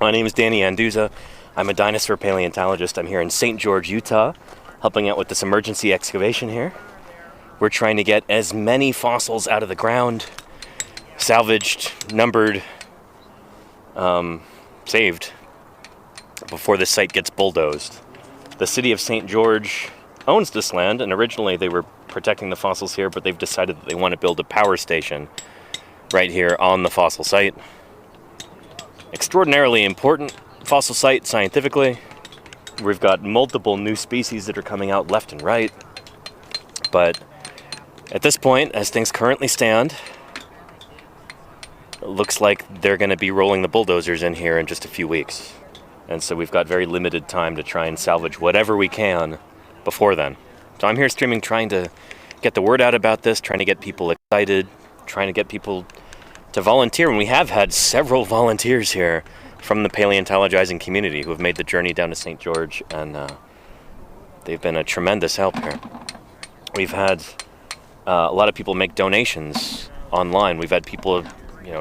My name is Danny Anduza. I'm a dinosaur paleontologist. I'm here in St. George, Utah, helping out with this emergency excavation here. We're trying to get as many fossils out of the ground, salvaged, numbered, saved, before the site gets bulldozed. The city of St. George owns this land, and originally they were protecting the fossils here, but they've decided that they want to build a power station right here on the fossil site. Extraordinarily important fossil site scientifically. We've got multiple new species that are coming out left and right. But at this point, as things currently stand, it looks like they're going to be rolling the bulldozers in here in just a few weeks. And so we've got very limited time to try and salvage whatever we can before then. So I'm here streaming, trying to get the word out about this, trying to get people excited, trying to get people to volunteer. And we have had several volunteers here from the paleontologizing community who have made the journey down to St. George, and they've been a tremendous help here. We've had a lot of people make donations online. We've had people,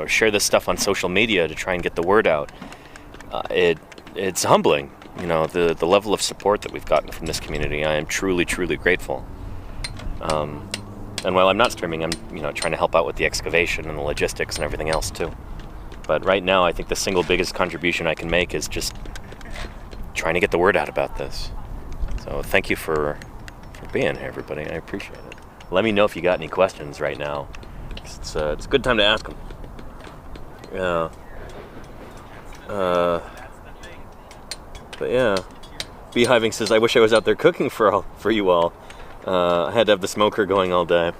share this stuff on social media to try and get the word out. It's humbling, the level of support that we've gotten from this community. I am truly, truly grateful. And while I'm not streaming, I'm trying to help out with the excavation and the logistics and everything else too. But right now, I think the single biggest contribution I can make is just trying to get the word out about this. So thank you for being here, everybody. I appreciate it. Let me know if you got any questions right now. It's a good time to ask them. Yeah. But yeah. Beehiving says, I wish I was out there cooking for you all. I had to have the smoker going all day.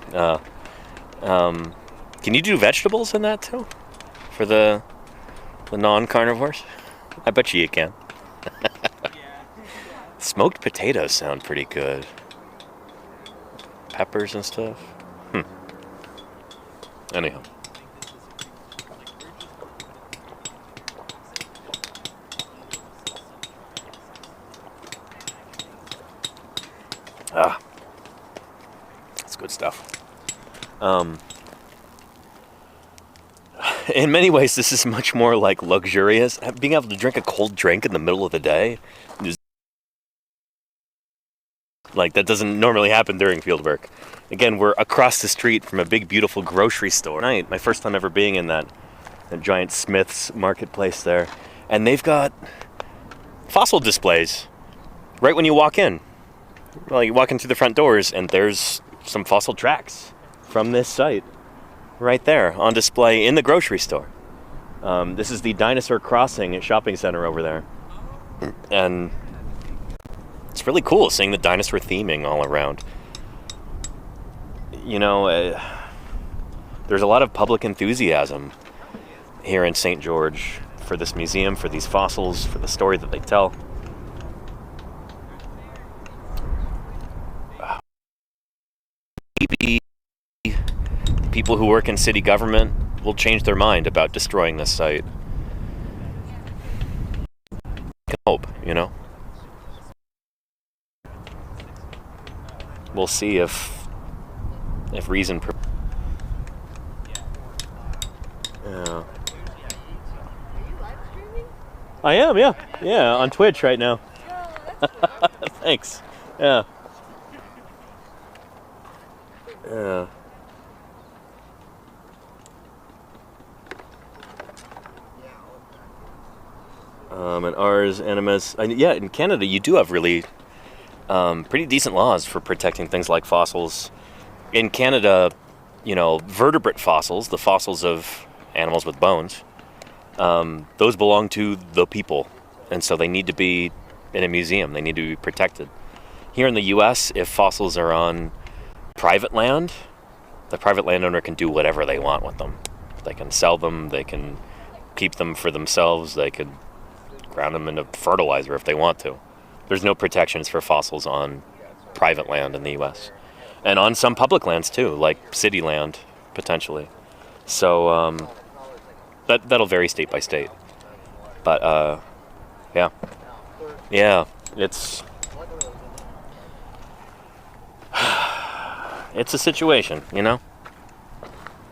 Can you do vegetables in that too? For the non-carnivores? I bet you can. Smoked potatoes sound pretty good. Peppers and stuff. Anyhow. That's good stuff. In many ways, this is much more like luxurious. Being able to drink a cold drink in the middle of the day is like that doesn't normally happen during field work. Again, we're across the street from a big, beautiful grocery store. My first time ever being in that giant Smith's marketplace there, and they've got fossil displays right when you walk in. Well, you walk in through the front doors, and there's some fossil tracks from this site right there on display in the grocery store. This is the Dinosaur Crossing shopping center over there. And it's really cool seeing the dinosaur theming all around. There's a lot of public enthusiasm here in St. George for this museum, for these fossils, for the story that they tell. Maybe people who work in city government will change their mind about destroying this site. I can hope, We'll see if reason. Yeah. I am, yeah, on Twitch right now. Thanks. Yeah. Yeah. And ours, animus. Yeah, in Canada, you do have really pretty decent laws for protecting things like fossils. In Canada, vertebrate fossils, the fossils of animals with bones, those belong to the people. And so they need to be in a museum. They need to be protected. Here in the U.S., if fossils are on private land, the private landowner can do whatever they want with them. They can sell them, they can keep them for themselves, they could ground them into fertilizer if they want to. There's no protections for fossils on private land in the U.S. And on some public lands too, like city land, potentially. So that'll vary state by state. But yeah, it's a situation, Yeah.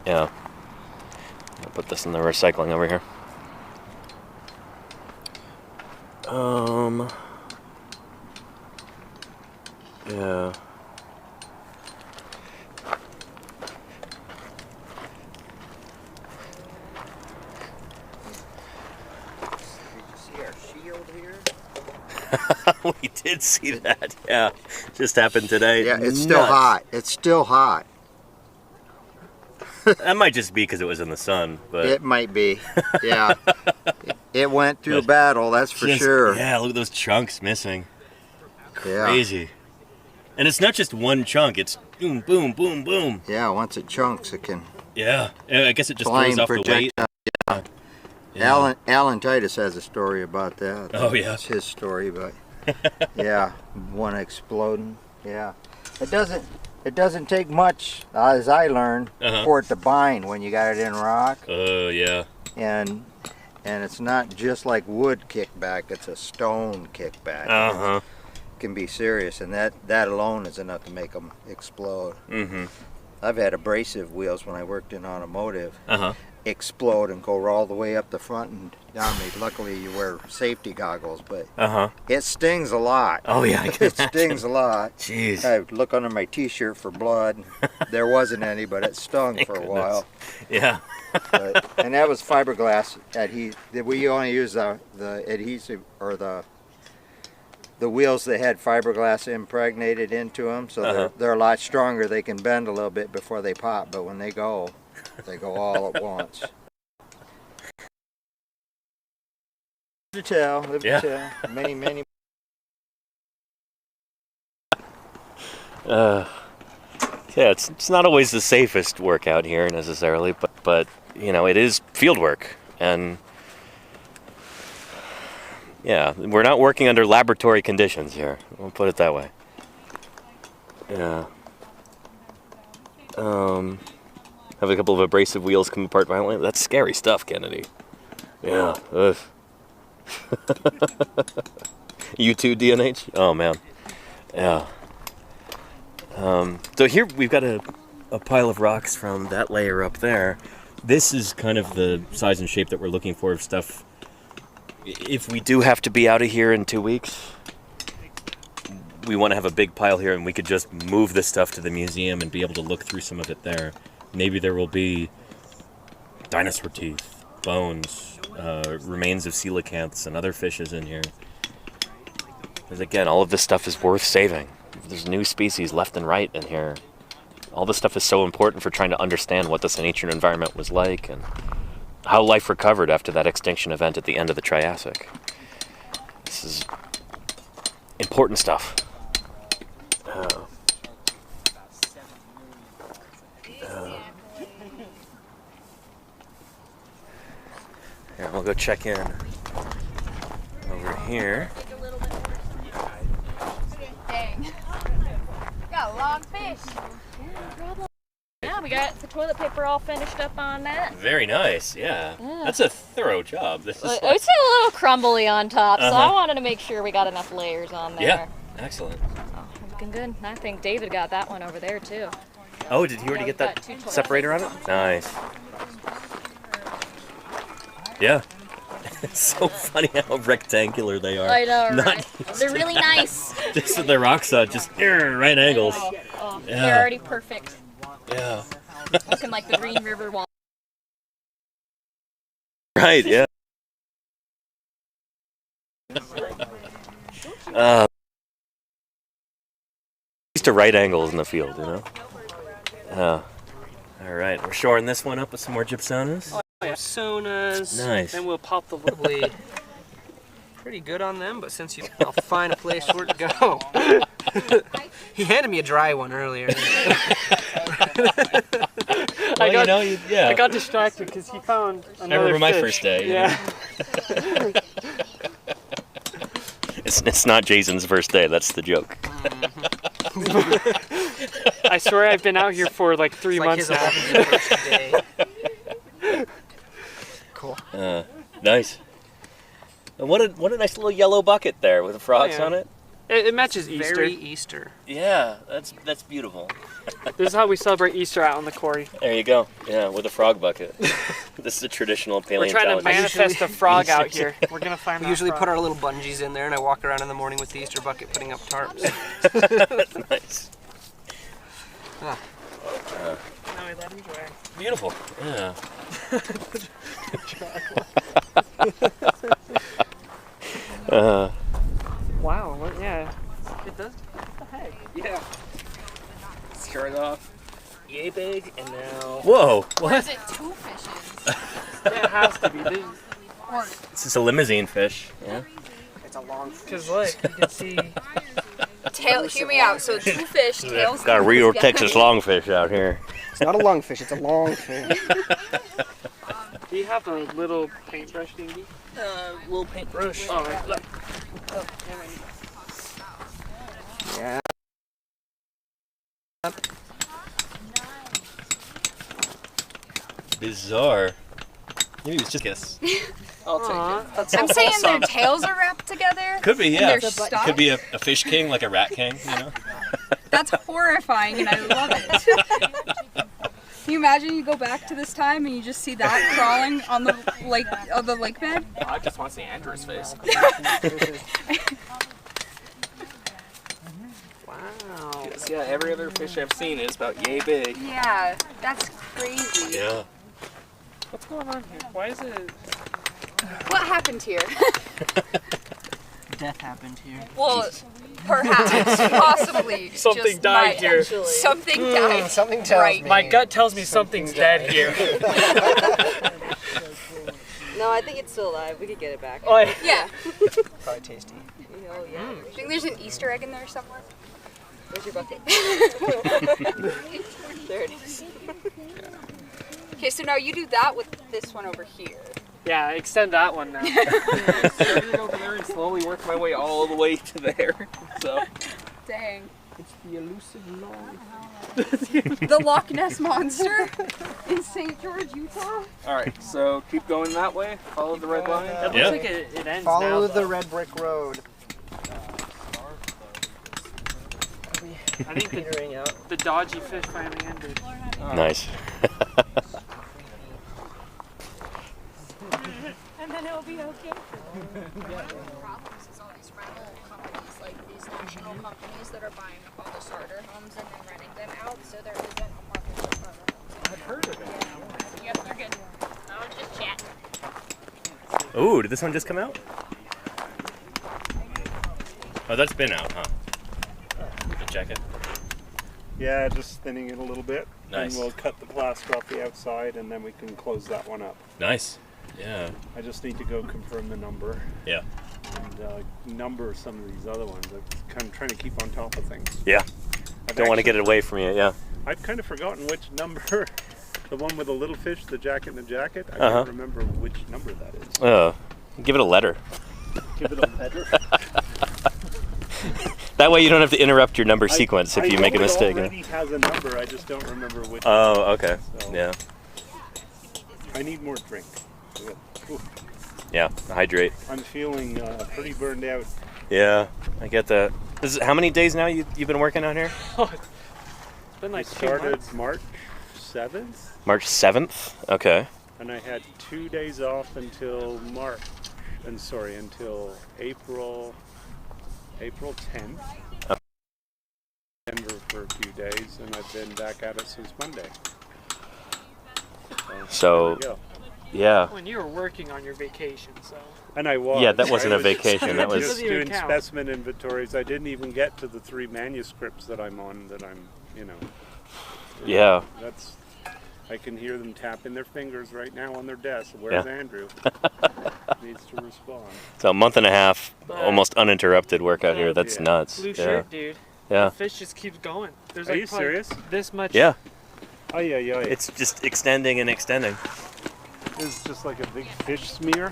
I'll put this in the recycling over here. Yeah. See our shield here? We did see that, yeah. Just happened today. Yeah, it's still hot. It's still hot. That might just be because it was in the sun, but it might be. Yeah. It went through battle, that's for sure. Yeah, look at those chunks missing. Yeah. Crazy. And it's not just one chunk, it's boom, boom, boom, boom. Yeah, once it chunks, it can. Yeah, I guess it just throws off the weight. Yeah. Alan Titus has a story about that. Oh, yeah. It's his story, but yeah, one exploding. Yeah. It doesn't take much, as I learned, for it to bind when you got it in rock. Oh, yeah. And it's not just like wood kickback, it's a stone kickback. It can be serious, and that alone is enough to make them explode. I've had abrasive wheels when I worked in automotive Uh-huh. explode and go all the way up the front and down me. Luckily, you wear safety goggles, but it stings a lot. Oh, yeah, I can It stings a lot. Jeez. I look under my T-shirt for blood. There wasn't any, but it stung for a while. Yeah. And that was fiberglass adhesive. We only use the adhesive or the wheels that had fiberglass impregnated into them, so they're a lot stronger. They can bend a little bit before they pop, but when they go all at once. Live to tell, live to tell. Many. Yeah, it's not always the safest work out here necessarily, but you know, it is field work, and yeah, we're not working under laboratory conditions here. We'll put it that way. Yeah. Have a couple of abrasive wheels come apart violently. That's scary stuff, Kennedy. Yeah. Ugh. You too, DNH? Oh man. Yeah. So here we've got a pile of rocks from that layer up there. This is kind of the size and shape that we're looking for of stuff. If we do have to be out of here in 2 weeks, we want to have a big pile here and we could just move this stuff to the museum and be able to look through some of it there. Maybe there will be dinosaur teeth, bones, remains of coelacanths and other fishes in here. Because again, all of this stuff is worth saving. There's new species left and right in here. All this stuff is so important for trying to understand what this ancient environment was like and how life recovered after that extinction event at the end of the Triassic. This is important stuff. Here, we'll go check in over here. Dang. Got a long fish. Yeah, we got the toilet paper all finished up on that. Very nice, yeah. That's a thorough job. This is It's a little crumbly on top, so I wanted to make sure we got enough layers on there. Yeah, excellent. Oh, looking good. I think David got that one over there too. Oh, did he already get that separator on it? Nice. Yeah. It's so funny how rectangular they are. I know, Not right? They're really nice. Just the rocks just right angles. Oh, Yeah. They're already perfect. Yeah. Looking like the Green River wall. Right, yeah. Used to right angles in the field, you know? All right, we're shoring this one up with some more gypsonas. Oh, yeah. Sonas. Nice. Then we'll pop the wobbly. Pretty good on them, but since I'll find a place for it to go. He handed me a dry one earlier. I got distracted because he found another I remember my fish. first day. Yeah. It's not Jason's first day, that's the joke. I swear I've been out here for like 3 months now. Cool. Nice. And what a nice little yellow bucket there with the frogs on it. It matches Easter. Very Easter. Yeah, that's beautiful. This is how we celebrate Easter out on the quarry. There you go. Yeah, with a frog bucket. This is a traditional We're paleontology. trying to manifest a frog out here. We're gonna find. We usually put our little bungees in there, and I walk around in the morning with the Easter bucket, putting up tarps. Nice. Ah. Now we let him dry. Beautiful. Yeah. Wow. Yeah. It does. What the heck? Yeah. Started off yay big, and now. Whoa. Or What? is it two fishes? Yeah, it has to be. Or This is a limousine fish. Yeah. It's a long. Because look, you can see. tail. Hear me out. So two fish, tails. Got a real Texas longfish out here. It's not a lungfish, it's a long fish. Do you have a little paintbrush, Dingy? Little paintbrush. Oh, right. Look. Yeah. Bizarre. Maybe it's just guess. I'll take it. I'm saying their tails are wrapped together. Could be, and yeah. they're stuck. Could be a fish king, like a rat king, you know? That's horrifying, and I love it. Can you imagine you go back to this time and you just see that crawling on the lake bed? I just want to see Andrew's face. Wow. Yes, yeah, every other fish I've seen is about yay big. Yeah, that's crazy. Yeah. What's going on here? Why is it? What happened here? Death happened here. Well, perhaps, possibly. Something just died might here. actually. Something died. Something tells right. me. My gut tells me something's dead here. No, I think it's still alive. We could get it back. Oh, yeah. Yeah. Probably tasty. Oh, yeah. I think there's an Easter egg in there somewhere. Where's your bucket? There it is. Okay, so now you do that with this one over here. Yeah, extend that one now. Started over there and slowly worked my way all the way to there. So. Dang. It's the elusive long. The Loch Ness Monster in St. George, Utah. Alright, so keep going that way. Follow the red line. It looks like it ends now. Follow the red brick road. I think the dodgy fish finally ended. Nice. And then it'll be okay. Problems is all these rental companies, like these national companies that are buying up all the starter homes and then renting them out, so there isn't a market for starter homes. I've heard of it. Yep, they're good. I was just chatting. Ooh, did this one just come out? Oh, that's been out, huh? Check it. Yeah, just thinning it a little bit. Nice. And we'll cut the plaster off the outside and then we can close that one up. Nice. Yeah. I just need to go confirm the number. Yeah. And number some of these other ones. I'm kind of trying to keep on top of things. Yeah. Don't want to get it away from you, yeah. I've kind of forgotten which number, the one with the little fish, the jacket and the jacket. I can't remember which number that is. Give it a letter. Give it a letter? That way you don't have to interrupt your number sequence if you make a mistake. It already has a number, I just don't remember which. Oh, okay. So Yeah. I need more drink. Ooh. Yeah, hydrate. I'm feeling pretty burned out. Yeah, I get that. How many days now you've been working out here? It's been like We 2 started months. March 7th. March 7th? Okay. And I had 2 days off until until April 10th. Denver for a few days, and I've been back at it since Monday. So, there we go. yeah. When you were working on your vacation, so. And I was. Yeah, that wasn't I a vacation. That was just Doesn't even doing count. specimen inventories. I didn't even get to the 3 manuscripts that I'm on. Yeah. That's. I can hear them tapping their fingers right now on their desk. Where's Andrew? Needs to respond. So a month and a half, almost uninterrupted work out here. That's nuts. Blue Yeah. shirt, dude. Yeah. The fish just keeps going. There's Are like you probably serious? This much. Yeah. Oh yeah. It's just extending and extending. It's just like a big fish smear.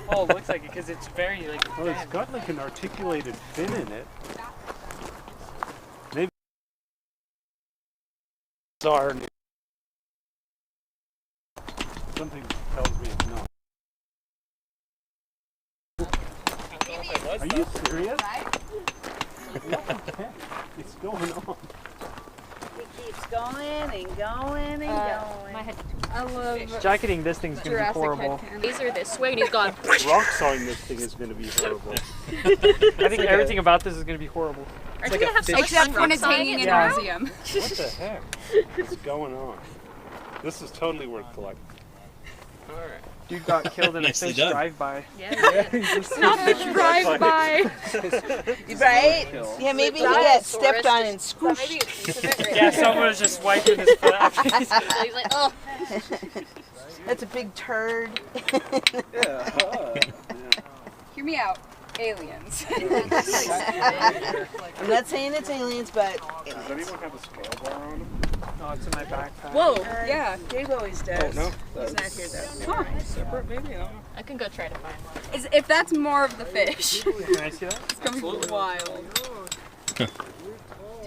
Oh, it looks like it because it's very like. Well, it's got like an articulated fin in it. Maybe. Sorry. Something tells me it's not. Are you serious? What's going on? It keeps going and going and going. My head. I love Jacketing this thing's gonna be Jurassic horrible. head These are this way, and he's gone. Rock sawing this thing is going to be horrible. I think everything about this is gonna be horrible. Aren't you gonna have so much Except fun when it's rock hanging in sawing a it? museum. What the heck? What's going on? This is totally worth collecting. Alright. Dude got killed in a Nicely fish done. drive-by. Not the drive-by. Right? Yeah, maybe he got stepped on and scooshed. Yeah, someone was just wiping his foot after He's like, oh. That's a big turd. Hear me out. Aliens. I'm not saying it's aliens, but Does anyone have a scale bar on them? No, it's in my backpack. Whoa. Yeah. Dave always does. Oh, no? He's not here though. Huh. Separate, maybe? I don't know. I can go try to find one. If that's more of the fish, Can I see that? it's gonna be wild. Do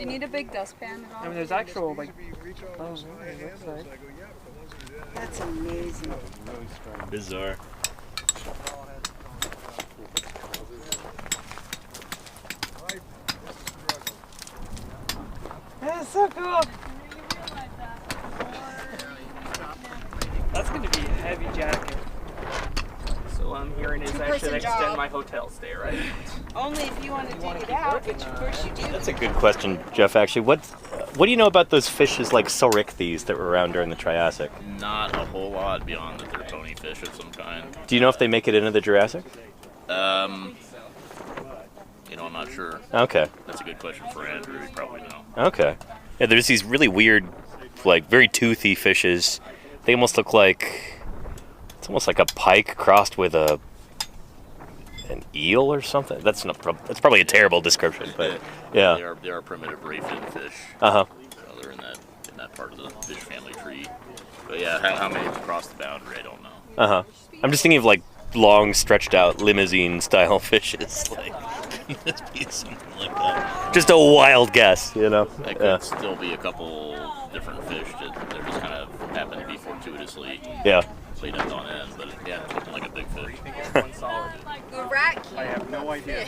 you need a big dustpan at all? I mean, there's actual like. Oh, it looks like. That's amazing. Bizarre. That's going to be a heavy jacket. So what I'm hearing is I should extend my hotel stay, right? Only if you want to dig it out, which of course you do. That's a good question, Jeff. Actually, what do you know about those fishes like Saurichthes that were around during the Triassic? Not a whole lot beyond that they're bony fish of some kind. Do you know if they make it into the Jurassic? You know, I'm not sure. Okay. That's a good question for Andrew. He'd probably know. Okay. Yeah, there's these really weird, like very toothy fishes. They almost look like it's almost like a pike crossed with an eel or something. That's that's probably a terrible description, but yeah. They are primitive ray-fin fish. Uh-huh. So they're in that part of the fish family tree. But yeah, how many cross the boundary, I don't know. Uh-huh. I'm just thinking of like long, stretched out limousine style fishes. Like this be something like that. Just a wild guess, you know. That could still be a couple different fish that they're just kind of happen to be fortuitously laid up on end, but yeah, it's looking like a big fish. The rat I have no idea.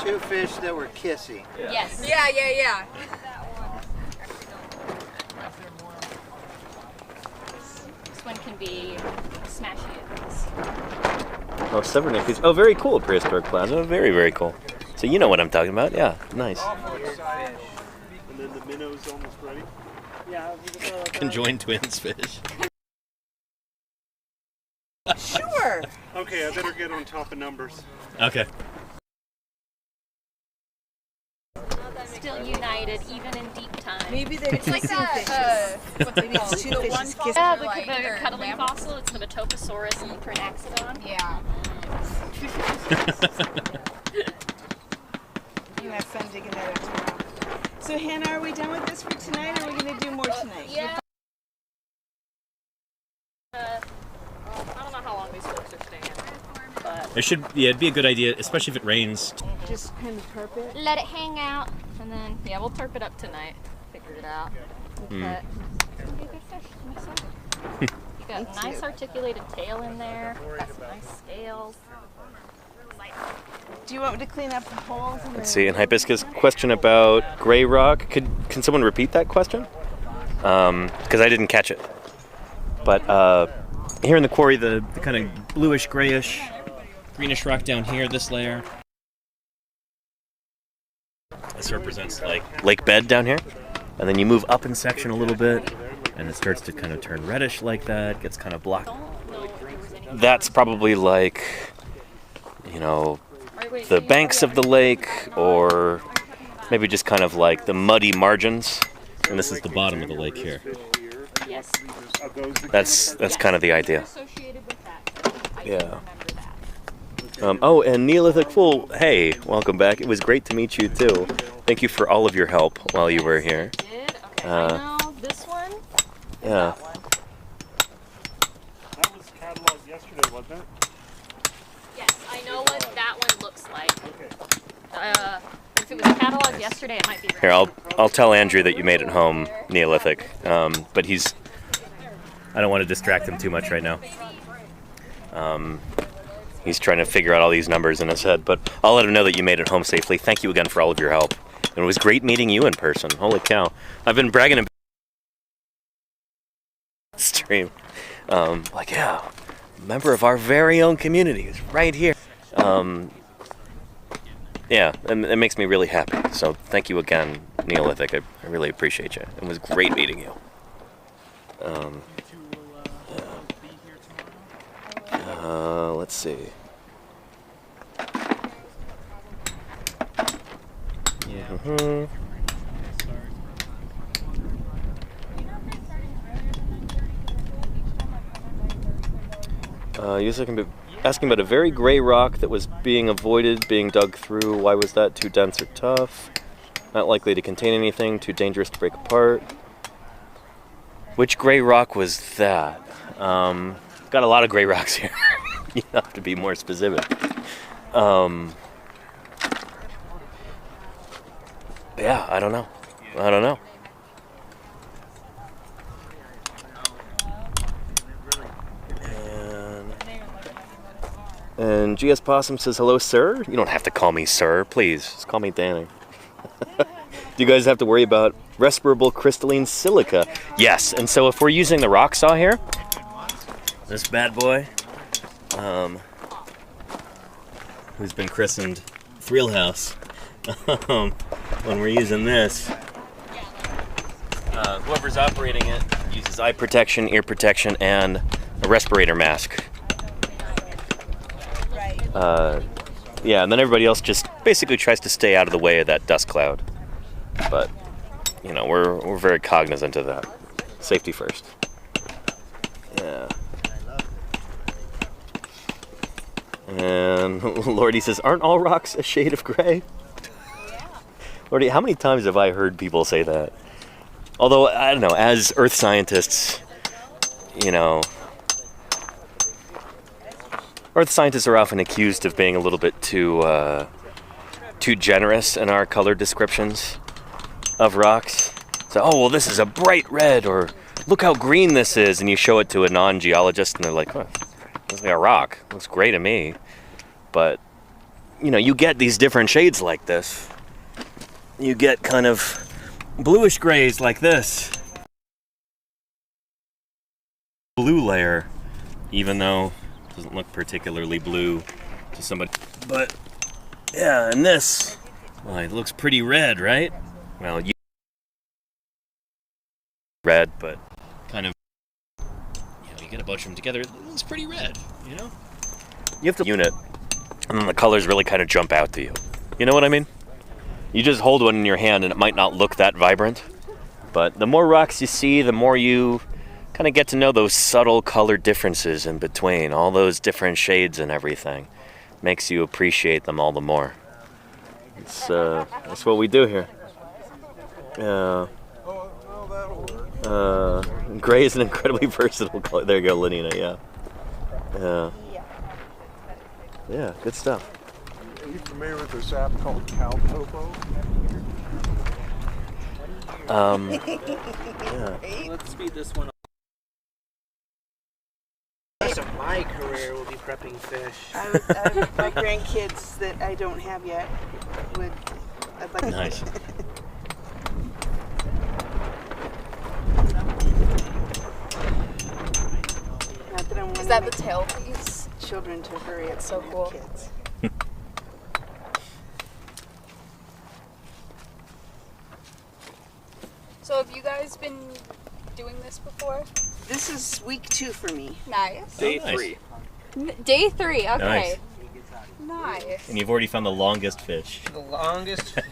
2 fish that were kissing. Yes. Yeah. This one can be smashy. Oh, Severnakis. Oh, very cool, Prehistoric Plaza. Very, very cool. So you know what I'm talking about. Yeah, nice. And then the minnow's almost ready. Yeah. Conjoined twins fish. Sure. Okay, I better get on top of numbers. Okay. Still united, even in deep time. Maybe they're It's like kissing that, fishes. what's it Maybe called? it's 2 The fishes one kissing. Yeah, like the their cuddling lamp- fossil. It's the Metoposaurus and the Pernexodon. Yeah. You have fun digging that up tomorrow. So Hannah, are we done with this for tonight, or are we going to do more tonight? Yeah. I don't know how long these folks are staying, but It should, it'd be a good idea, especially if it rains. Just kind of tarp it. let it hang out, and then we'll tarp it up tonight. Figure it out. But it's gonna be a good fish. I'm excited. You got a nice articulated tail in there. Got some nice scales. Do you want me to clean up the holes? Let's see, and Hibiscus, question about gray rock. Can someone repeat that question? Because I didn't catch it. But here in the quarry, the kind of bluish, grayish, greenish rock down here, this layer. This represents like lake bed down here. And then you move up in section a little bit, and it starts to kind of turn reddish like that, gets kind of blocked. That's probably like, you know, the banks of the lake, or maybe just kind of like the muddy margins. And this is the bottom of the lake here. Yes. That's kind of the idea. Yeah. Oh, and Neolithic Fool, hey, welcome back. It was great to meet you too. Thank you for all of your help while you were here. Okay, I know this one. Yeah. That was cataloged yesterday, wasn't it? Yes, I know what that one looks like. If it was cataloged yesterday, it might be. Here, I'll tell Andrew that you made it home, Neolithic. But I don't want to distract him too much right now. He's trying to figure out all these numbers in his head, but I'll let him know that you made it home safely. Thank you again for all of your help. And it was great meeting you in person. Holy cow. I've been bragging about stream. Like, yeah, a member of our very own community is right here. Yeah, and it makes me really happy. So thank you again, Neolithic. I really appreciate you. It was great meeting you. Let's see. Yeah. Asking about a very gray rock that was being avoided being dug through. Why was that? Too dense or tough? Not likely to contain anything. Too dangerous to break apart. Which gray rock was that? Got a lot of gray rocks here. You have to be more specific. Yeah, I don't know. And GS Possum says, hello, sir. You don't have to call me sir, please. Just call me Danny. Do you guys have to worry about respirable crystalline silica? Yes, and so if we're using the rock saw here, this bad boy, who's been christened Thrill House, when we're using this, whoever's operating it uses eye protection, ear protection, and a respirator mask. Yeah, and then everybody else just basically tries to stay out of the way of that dust cloud. But, you know, we're very cognizant of that. Safety first. Yeah. And Lordy says, aren't all rocks a shade of gray? Lordy, how many times have I heard people say that? Although, I don't know, as earth scientists, you know, earth scientists are often accused of being a little bit too generous in our color descriptions of rocks. So, oh, well, this is a bright red, or look how green this is, and you show it to a non-geologist, and they're like, oh, looks like a rock. Looks gray to me. But, you know, you get these different shades like this. You get kind of bluish grays like this. Blue layer, even though it doesn't look particularly blue to somebody. But, yeah, and this, well, it looks pretty red, right? Well, you red, but kind of, you know, you get a bunch of them together, it looks pretty red, you know? You have to unit, and then the colors really kind of jump out to you. You know what I mean? You just hold one in your hand and it might not look that vibrant, but the more rocks you see, the more you kind of get to know those subtle color differences in between, all those different shades and everything. Makes you appreciate them all the more. That's what we do here. Gray is an incredibly versatile color. There you go, Lenina, yeah. Yeah, good stuff. Are you familiar with this app called Caltopo? Yeah. Let's speed this one up. The rest of my career will be prepping fish. My grandkids that I don't have yet I'd like nice. to. Not that I'm one Is that of the tail piece? Children to hurry up. It's so cool. Kids. So have you guys been doing this before? This is week 2 for me. Nice. Day 3. Day 3, okay. Nice. Nice. And you've already found the longest fish. The longest fish.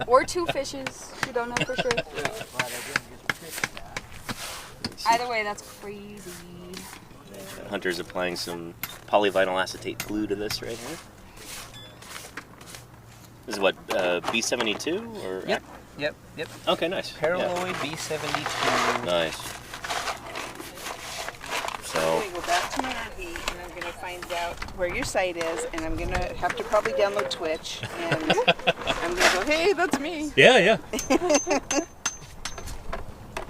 Or 2 fishes. You don't know for sure. Either way, that's crazy. Hunter's applying some polyvinyl acetate glue to this right here. This is what, B72 or? Yep. Okay, nice. Paraloid B72. Nice. So. I'm going to go back to my RV and I'm going to find out where your site is, and I'm going to have to probably download Twitch, and I'm going to go, hey, that's me. Yeah.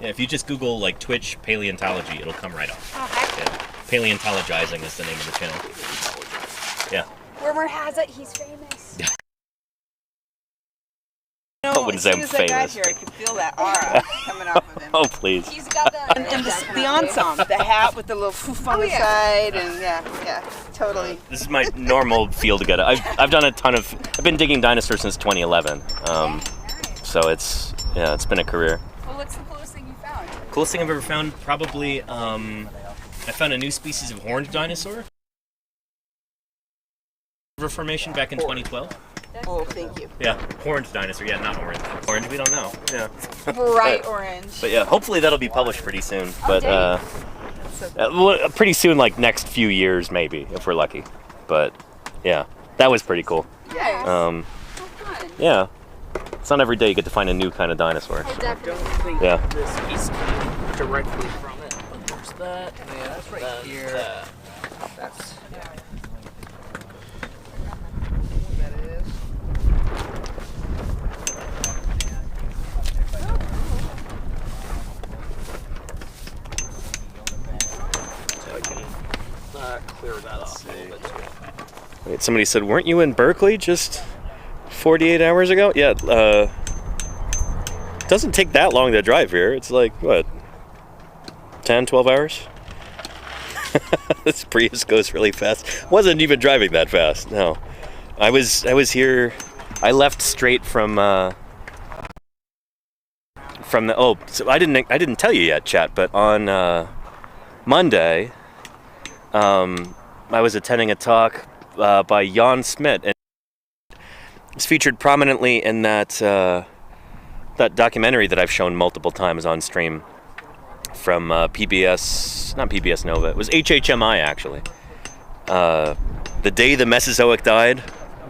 Yeah, if you just Google like Twitch paleontology, it'll come right up. Oh, heck yeah. Paleontologizing is the name of the channel. Yeah. Rumor has it he's famous. No, I wouldn't as say soon I'm as I got famous. here, I could feel that aura coming off of him. Oh, please. He's got the And the ensemble, the hat with the little foof on the side, and yeah, totally. This is my normal field to get it. I've done a ton of. I've been digging dinosaurs since 2011. So it's been a career. Well, what's the coolest thing you found? Coolest thing I've ever found, probably. I found a new species of horned dinosaur. River formation back in 2012. Oh, thank you. Yeah, horned dinosaur. Yeah, not orange. Orange, we don't know. Yeah. Bright orange. But yeah, hopefully that'll be published pretty soon. But dang. pretty soon, like next few years maybe, if we're lucky. But yeah, that was pretty cool. Yes. Yeah, it's not every day you get to find a new kind of dinosaur. I definitely think Yeah. this piece came directly from it. But there's that. Yeah, that's right here. That's that is. So I can clear that off a little bit too. Wait, somebody said, weren't you in Berkeley just 48 hours ago? Yeah, doesn't take that long to drive here. It's like, what, 10, 12 hours? This Prius goes really fast. Wasn't even driving that fast, no. I was here, I left straight from the, so I didn't tell you yet, chat, but on Monday, I was attending a talk by Jan Smit, and it's featured prominently in that documentary that I've shown multiple times on stream from PBS, not PBS Nova, it was HHMI actually. The Day the Mesozoic Died,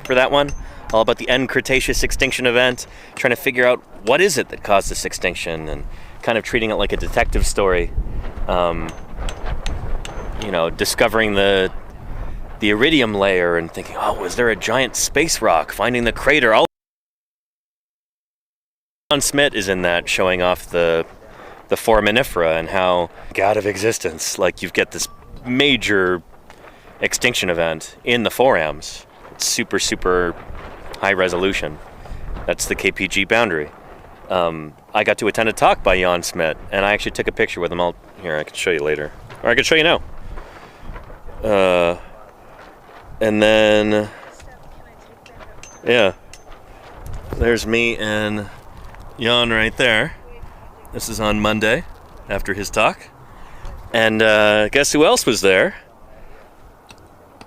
for that one, all about the end Cretaceous extinction event, trying to figure out what is it that caused this extinction, and kind of treating it like a detective story. Discovering the iridium layer and thinking, oh, was there a giant space rock? Finding the crater. Jan Smit is in that, showing off the foraminifera and how out of existence. Like, you get this major extinction event in the forams. It's super, super high resolution. That's the KPG boundary. I got to attend a talk by Jan Smit, and I actually took a picture with him. Here, I can show you later. Or I can show you now. And then, yeah, there's me and Jan right there. This is on Monday after his talk. And guess who else was there?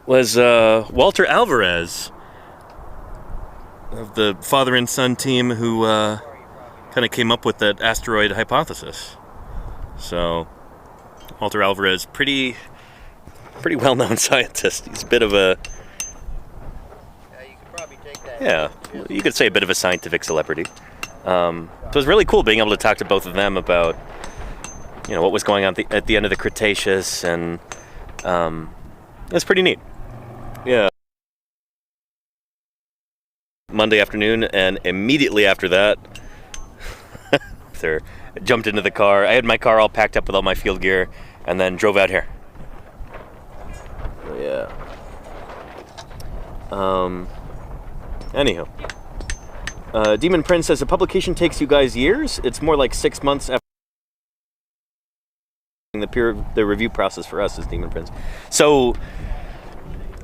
Was Walter Alvarez of the father and son team who kind of came up with that asteroid hypothesis. So Walter Alvarez, pretty well-known scientist. He's a bit of a, yeah, you could say a bit of a scientific celebrity. So it was really cool being able to talk to both of them about, what was going on at the end of the Cretaceous, and it's pretty neat. Yeah. Monday afternoon, and immediately after that, I jumped into the car. I had my car all packed up with all my field gear, and then drove out here. Yeah. Anywho. Demon Prince says, a publication takes you guys years? It's more like 6 months after the review process for us is Demon Prince. So,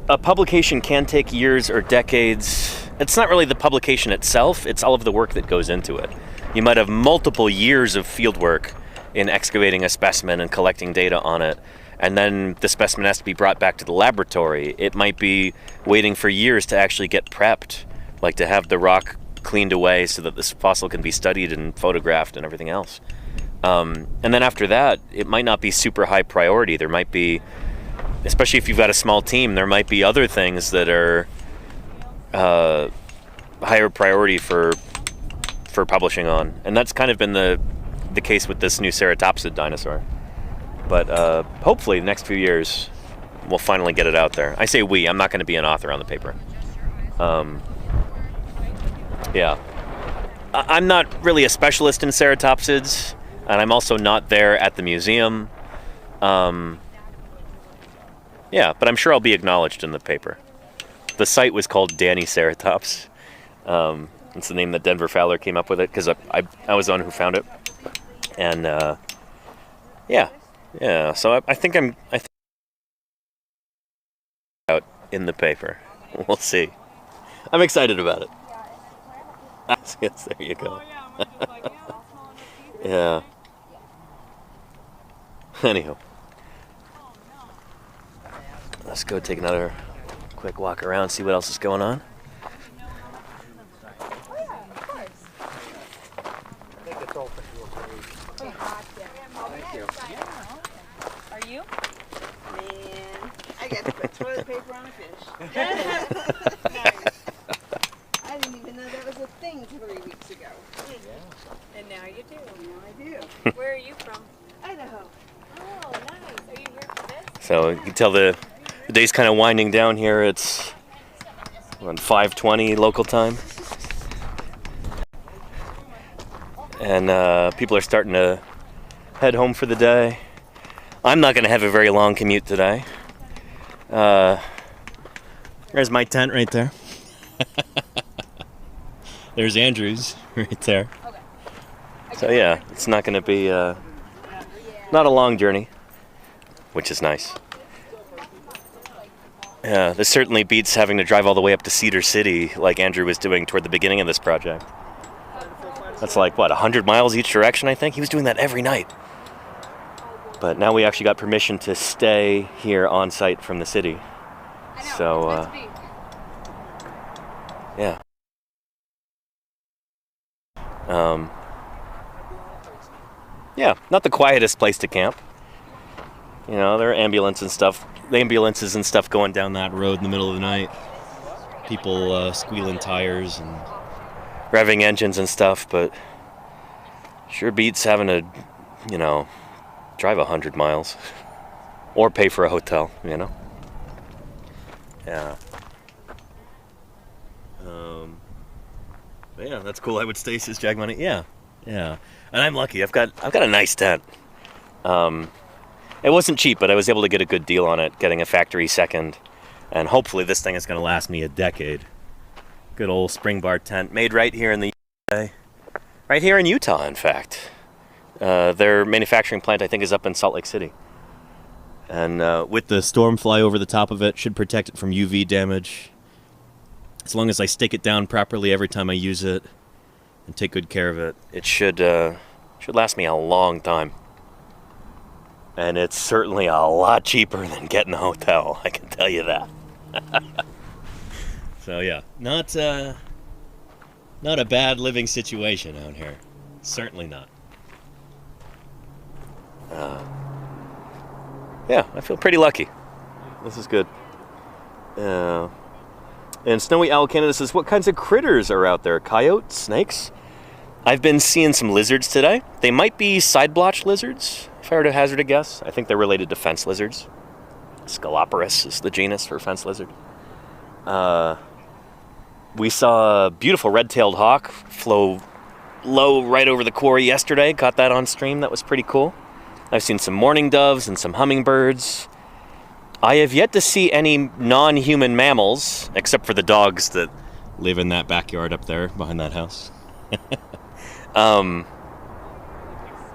a publication can take years or decades. It's not really the publication itself, it's all of the work that goes into it. You might have multiple years of field work in excavating a specimen and collecting data on it, and then the specimen has to be brought back to the laboratory. It might be waiting for years to actually get prepped, like to have the rock cleaned away so that this fossil can be studied and photographed and everything else. And then after that, it might not be super high priority. There might be, especially if you've got a small team, there might be other things that are higher priority for publishing on. And that's kind of been the case with this new ceratopsid dinosaur. But hopefully the next few years we'll finally get it out there. I say we, I'm not going to be an author on the paper. Yeah. I'm not really a specialist in ceratopsids, and I'm also not there at the museum. Yeah, but I'm sure I'll be acknowledged in the paper. The site was called Danny Ceratops. It's the name that Denver Fowler came up with it, because I was the one who found it. And yeah. So I think I'm out in the paper. We'll see. I'm excited about it. Yes, there you go. Yeah. Anyhow, let's go take another quick walk around, see what else is going on. Thank you. Are you? Man, I got to put toilet paper on a fish. Nice. I didn't even know that was a thing 3 weeks ago. And now you do. Now I do. Where are you from? Idaho. Oh, nice. Are you here for this? So you can tell the day's kind of winding down here. It's around 5:20 local time. And people are starting to head home for the day. I'm not going to have a very long commute today. There's my tent right there. There's Andrew's right there. So yeah, it's not going to be not a long journey, which is nice. Yeah, this certainly beats having to drive all the way up to Cedar City like Andrew was doing toward the beginning of this project. That's like, what, 100 miles each direction, I think? He was doing that every night. But now we actually got permission to stay here on site from the city. So, yeah. Yeah, not the quietest place to camp. You know, there are ambulances and stuff going down that road in the middle of the night. People squealing tires and revving engines and stuff, but sure beats having to, you know, drive 100 miles or pay for a hotel, you know? Yeah. But yeah, that's cool. I would stay, says Jag Money. Yeah. And I'm lucky. I've got a nice tent. It wasn't cheap, but I was able to get a good deal on it, getting a factory second. And hopefully this thing is going to last me a decade. Good old spring bar tent made right here in the USA. Right here in Utah, in fact. Their manufacturing plant, I think, is up in Salt Lake City. And with the storm fly over the top of it, should protect it from UV damage. As long as I stake it down properly every time I use it and take good care of it, it should last me a long time. And it's certainly a lot cheaper than getting a hotel, I can tell you that. So yeah, not a bad living situation out here. Certainly not. Yeah, I feel pretty lucky. This is good. And Snowy Owl Canada says, what kinds of critters are out there? Coyotes? Snakes? I've been seeing some lizards today. They might be side-blotch lizards, if I were to hazard a guess. I think they're related to fence lizards. Scaloporus is the genus for fence lizard. We saw a beautiful red-tailed hawk flow low right over the quarry yesterday. Caught that on stream. That was pretty cool. I've seen some mourning doves and some hummingbirds. I have yet to see any non-human mammals, except for the dogs that live in that backyard up there behind that house.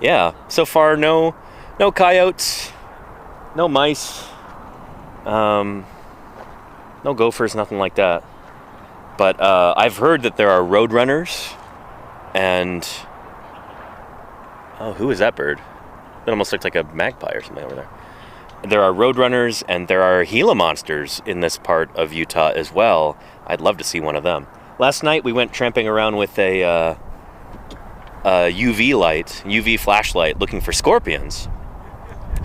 Yeah, so far no coyotes, no mice, no gophers, nothing like that. But I've heard that there are roadrunners, and who is that bird? That almost looked like a magpie or something over there. There are roadrunners and there are Gila monsters in this part of Utah as well. I'd love to see one of them. Last night we went tramping around with a UV flashlight, looking for scorpions.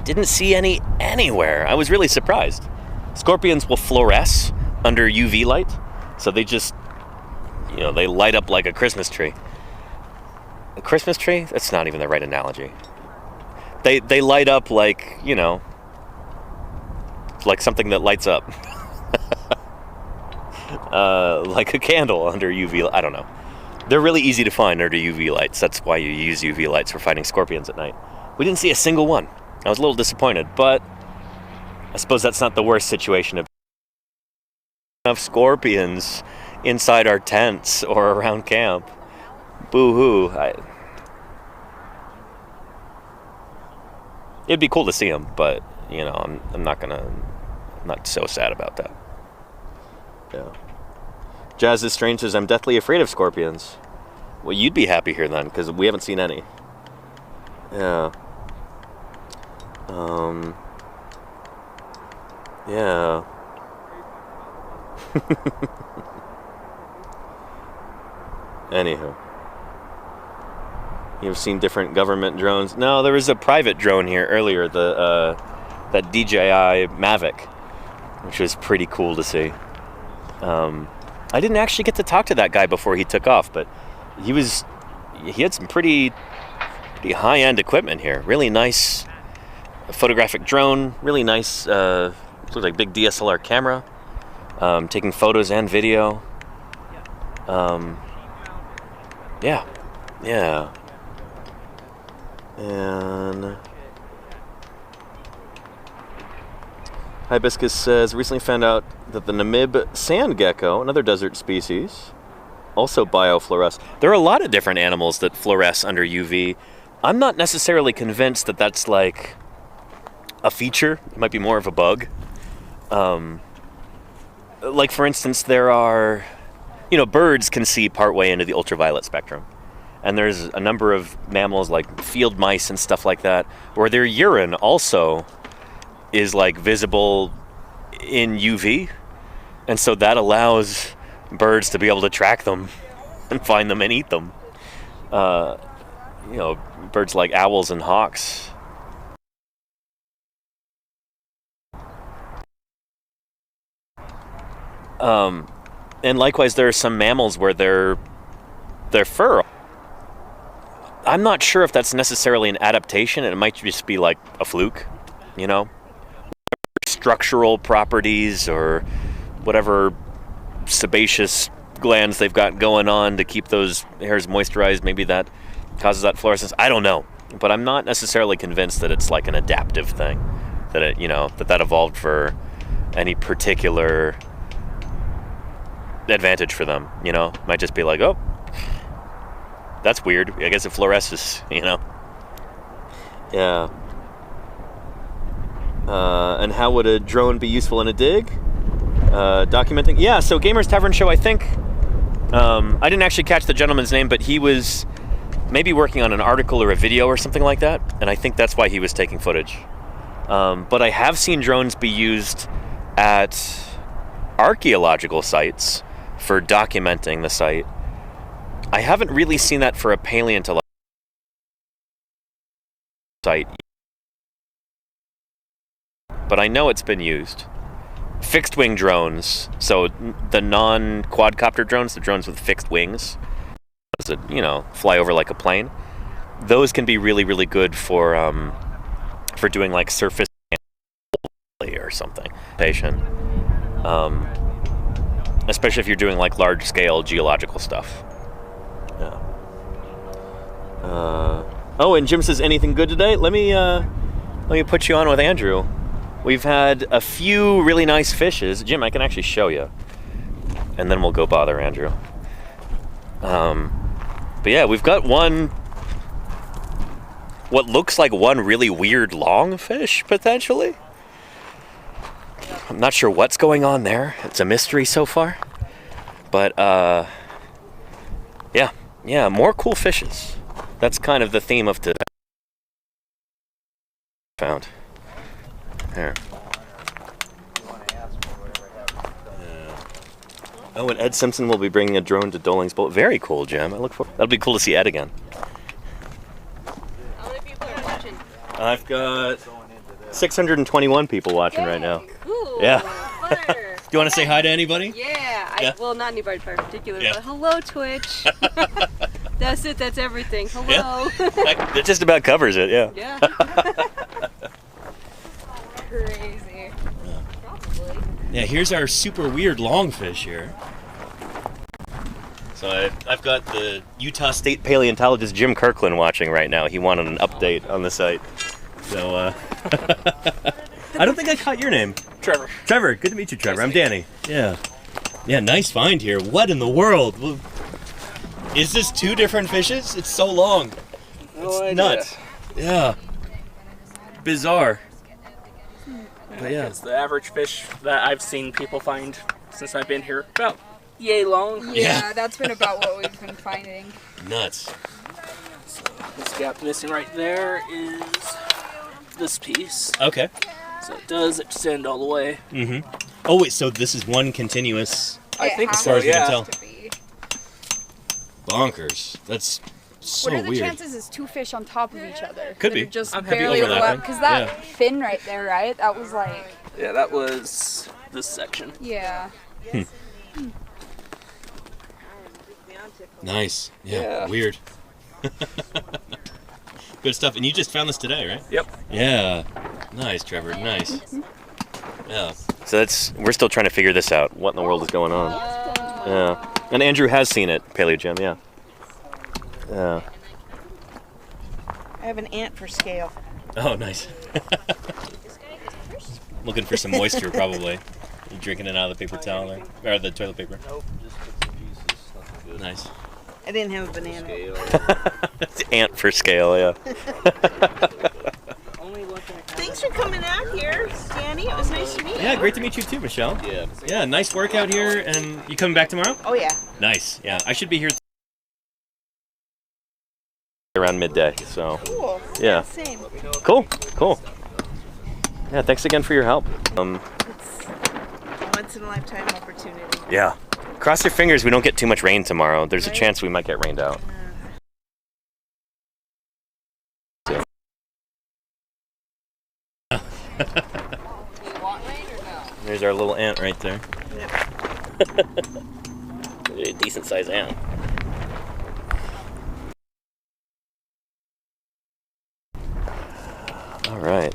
Didn't see any anywhere. I was really surprised. Scorpions will fluoresce under UV light, so they just, they light up like a Christmas tree. A Christmas tree? That's not even the right analogy. They light up like, like something that lights up. Like a candle under UV light. I don't know. They're really easy to find under UV lights. That's why you use UV lights for fighting scorpions at night. We didn't see a single one. I was a little disappointed, but I suppose that's not the worst situation of scorpions inside our tents or around camp. Boo-hoo. It'd be cool to see them, but I'm not so sad about that. Yeah. Jazz is Strange says, I'm deathly afraid of scorpions. Well, you'd be happy here then, because we haven't seen any. Yeah. Yeah. Anywho. You've seen different government drones. No, there was a private drone here earlier, that DJI Mavic, which was pretty cool to see. I didn't actually get to talk to that guy before he took off, but he had some pretty high-end equipment here. Really nice photographic drone, really nice, looked like big DSLR camera, taking photos and video. Yeah. And Hibiscus says, recently found out that the Namib sand gecko, another desert species, also biofluoresce. There are a lot of different animals that fluoresce under UV. I'm not necessarily convinced that that's like a feature. It might be more of a bug. Like for instance, there are, birds can see partway into the ultraviolet spectrum. And there's a number of mammals like field mice and stuff like that, where their urine also is like visible in UV. And so that allows birds to be able to track them and find them and eat them. Birds like owls and hawks. And likewise, there are some mammals where their fur. I'm not sure if that's necessarily an adaptation. It might just be like a fluke, structural properties or whatever sebaceous glands they've got going on to keep those hairs moisturized. Maybe that causes that fluorescence. I don't know, but I'm not necessarily convinced that it's like an adaptive thing, that it, that evolved for any particular advantage for them. Might just be like, oh, that's weird. I guess it fluoresces. Yeah. And how would a drone be useful in a dig? Documenting. Yeah. So Gamers Tavern Show. I think I didn't actually catch the gentleman's name, but he was maybe working on an article or a video or something like that, and I think that's why he was taking footage. But I have seen drones be used at archaeological sites for documenting the site. I haven't really seen that for a paleontological site, but I know it's been used. Fixed wing drones, so the non-quadcopter drones, the drones with fixed wings, that fly over like a plane, those can be really, really good for doing like surface or something. Especially if you're doing like large scale geological stuff. Yeah. Oh, and Jim says, anything good today? Let me put you on with Andrew. We've had a few really nice fishes. Jim, I can actually show you, and then we'll go bother Andrew. But yeah, we've got what looks like one really weird long fish, potentially. I'm not sure what's going on there. It's a mystery so far. But, yeah, more cool fishes. That's kind of the theme of today. Found. Here. Oh, and Ed Simpson will be bringing a drone to Doling's Boat. Very cool, Jim. That'll be cool to see Ed again. How many people are watching? I've got 621 people watching right now. Cool. Yeah. Do you want to say hi to anybody? Yeah. Well, not anybody in particular, Yeah. but hello, Twitch. That's it. That's everything. Hello. Yeah. It just about covers it, yeah. Yeah. Crazy. Probably. Yeah, here's our super weird longfish here. So I've got the Utah State paleontologist Jim Kirkland watching right now. He wanted an update on the site. So, I don't think I caught your name. Trevor. Trevor, good to meet you, Trevor. I'm Danny. Yeah. Yeah, nice find here. What in the world? Is this two different fishes? It's so long. No It's nuts. Yeah. Bizarre. But yeah. It's the average fish that I've seen people find since I've been here. About yay long. Yeah, that's been about what we've been finding. Nuts. So this gap missing right there is this piece. Okay. So it does extend all the way. Mm-hmm. Oh wait, so this is one continuous. I think as far as we yeah. can tell. Bonkers. That's so What are the weird. chances is two fish on top of each other? Could that be. are just I'm happy barely overlapping. overlap. Because that Yeah. fin right there, right? That was like. Yeah, that was this section. Yeah. Nice. Yeah. Yeah. Weird. Good stuff. And you just found this today, right? Yep. Yeah. Nice, Trevor. Nice. Yeah. So we're still trying to figure this out. What in the world is going on? Yeah. And Andrew has seen it, Paleo Jim, yeah. Yeah. I have an ant for scale. Oh, nice. Looking for some moisture, probably. You drinking it out of the paper towel there? Or the toilet paper? Nope, just bits and pieces. Nothing Nice. I didn't have a banana. It's ant for scale, yeah. Thanks for coming out here, Danny. It was nice to meet you. Yeah, great to meet you too, Michelle. Yeah. Yeah, nice work out here. And you coming back tomorrow? Oh, yeah. Nice. Yeah, I should be here around midday. So. Cool. Yeah. Same. Cool. Cool. Yeah, thanks again for your help. It's a once in a lifetime opportunity. Yeah. Cross your fingers we don't get too much rain tomorrow. There's a chance we might get rained out. There's our little ant right there. A decent sized ant. All right.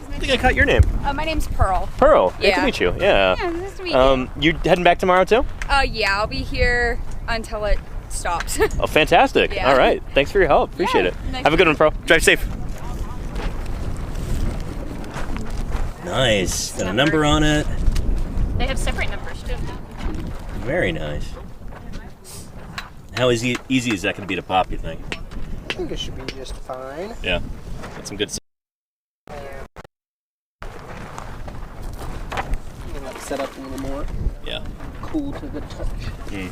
I think I caught your name. My name's Pearl. Pearl. Great Yeah. to meet you. Yeah. Yeah, nice to meet you. You heading back tomorrow too? Yeah, I'll be here until it stops. Oh, fantastic. Yeah. All right. Thanks for your help. Appreciate it. nice Have a good one, Pearl. Drive safe. Nice. Got a number on it. They have separate numbers too. Very nice. How easy is that going to be to pop, you think? I think it should be just fine. Yeah. Got some good stuff. Set up a little more. Yeah. Cool to the touch. Mm.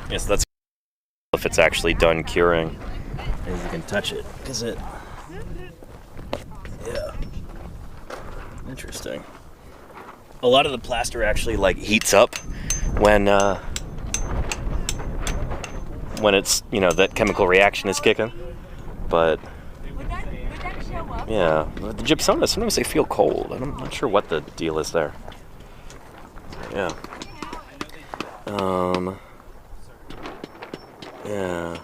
Yes, that's if it's actually done curing. As you can touch it. Is it? Yeah. Interesting. A lot of the plaster actually like heats up when it's, you know, that chemical reaction is kicking. But yeah, the gypsum, sometimes they feel cold. I'm not sure what the deal is there. Yeah. Yeah.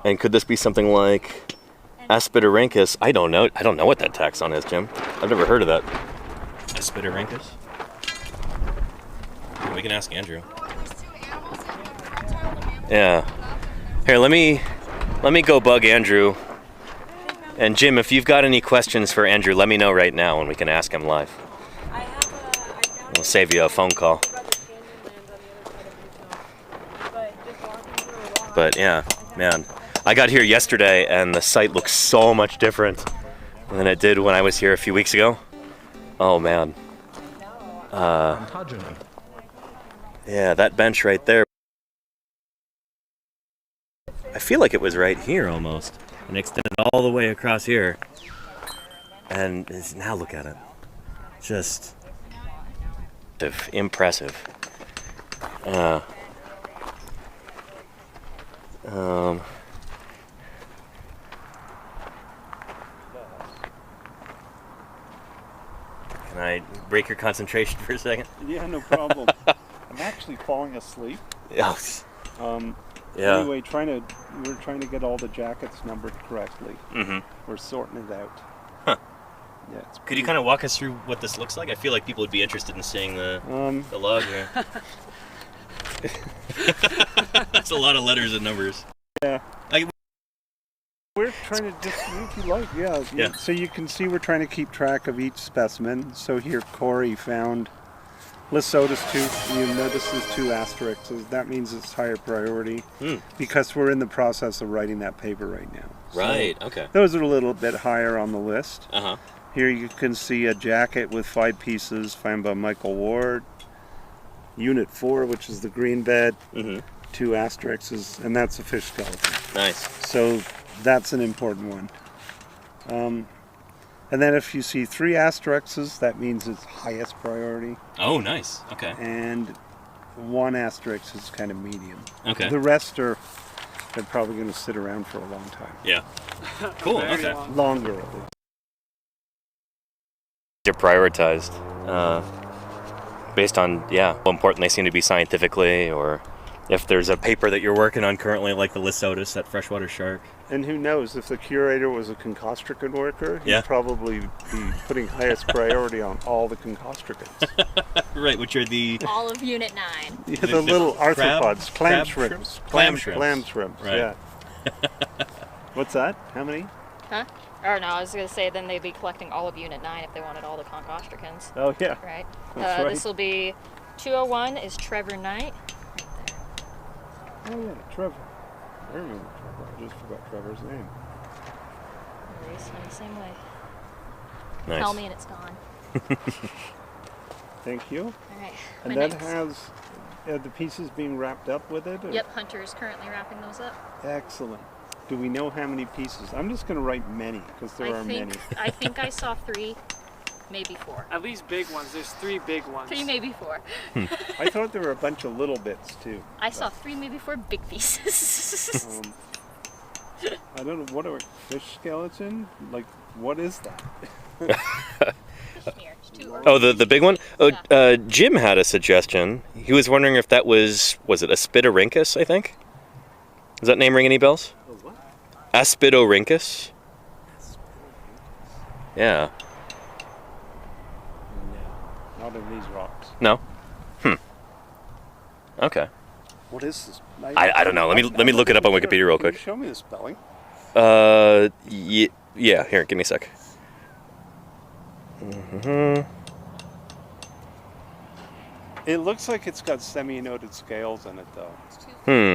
And could this be something like Aspidorhynchus? I don't know. I don't know what that taxon is, Jim. I've never heard of that. Aspidorhynchus? We can ask Andrew. Yeah. Here, let me go bug Andrew. And Jim, if you've got any questions for Andrew, let me know right now and we can ask him live. We'll save you a phone call. But yeah, man. I got here yesterday and the site looks so much different than it did when I was here a few weeks ago. Oh man. Yeah, that bench right there. I feel like it was right here almost. And extended all the way across here. And now look at it. Just impressive. Can I break your concentration for a second? Yeah, no problem. I'm actually falling asleep. Yes. Yeah. Anyway, we're trying to get all the jackets numbered correctly. Mm-hmm. We're sorting it out. Huh. Yeah. Could you kind of walk us through what this looks like? I feel like people would be interested in seeing the log here. That's a lot of letters and numbers. Yeah. We're trying to just, if you like, yeah. So you can see we're trying to keep track of each specimen. So here Corey found Lysotus tooth. You notice there's 2 asterisks. That means it's higher priority because we're in the process of writing that paper right now. Right, so okay. Those are a little bit higher on the list. Uh-huh. Here you can see a jacket with 5 pieces found by Michael Ward. Unit 4, which is the green bed, 2 asterisks, and that's a fish skeleton. Nice. So that's an important one. And then if you see 3 asterisks, that means it's highest priority. Oh, nice. Okay. And 1 asterisk is kind of medium. Okay. The rest they're probably going to sit around for a long time. Yeah. Cool. Okay. Longer at least. They're prioritized based on, how important they seem to be scientifically, or if there's a paper that you're working on currently, like the Lysotus, that freshwater shark. And who knows, if the curator was a concostricant worker, he'd probably be putting highest priority on all the concostricants. Right, which are the... All of Unit 9. Yeah, the little arthropods, clam shrimps. Clam shrimps. Clam shrimps, right. Yeah. What's that? How many? Huh? Or no, I was going to say then they'd be collecting all of Unit 9 if they wanted all the concostricans. Oh, yeah. Right? That's right. This will be 201 is Trevor Knight. Oh yeah, Trevor. I remember Trevor. I just forgot Trevor's name. I'm the same way. Nice. Tell me and it's gone. Thank you. All right. And my that notes. has the pieces being wrapped up with it? Or? Yep, Hunter is currently wrapping those up. Excellent. Do we know how many pieces? I'm just going to write many because there are many. I think I saw 3, maybe 4. At least big ones. There's 3 big ones. 3, maybe 4. I thought there were a bunch of little bits too. I saw 3, maybe 4 big pieces. I don't know, what are fish skeleton? Like, what is that? Oh, the big one? Oh, Jim had a suggestion. He was wondering if that was it Aspidorhynchus, I think? Does that name ring any bells? What? Aspidorhynchus? Yeah. No, not in these rocks. No? Okay. What is this? I don't know. Let me look it up on Wikipedia real quick. Can you show me the spelling? Yeah. Here, give me a sec. It looks like it's got semi-noted scales in it, though.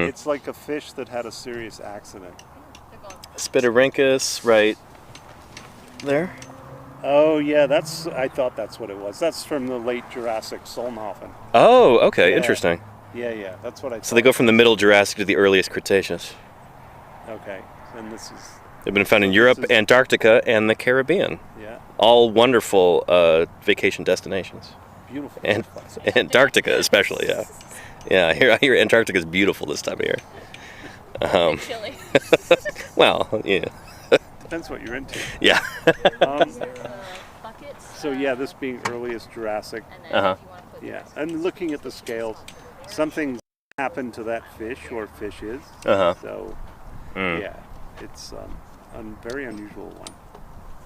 It's like a fish that had a serious accident. Aspidorhynchus, right there. Oh yeah, I thought that's what it was. That's from the late Jurassic Solnhofen. Oh, okay, Yeah. interesting. Yeah, that's what I thought. So they go from the Middle Jurassic to the earliest Cretaceous. Okay, and this is... They've been found in Europe, Antarctica, and the Caribbean. Yeah. All wonderful vacation destinations. Beautiful. And Antarctica especially, yeah. Yeah, I hear Antarctica is beautiful this time of year. Chilly. Well, yeah. Depends what you're into. Yeah. So yeah, this being earliest Jurassic. Yeah, and looking at the scales, something happened to that fish or fishes. So yeah, it's a very unusual one.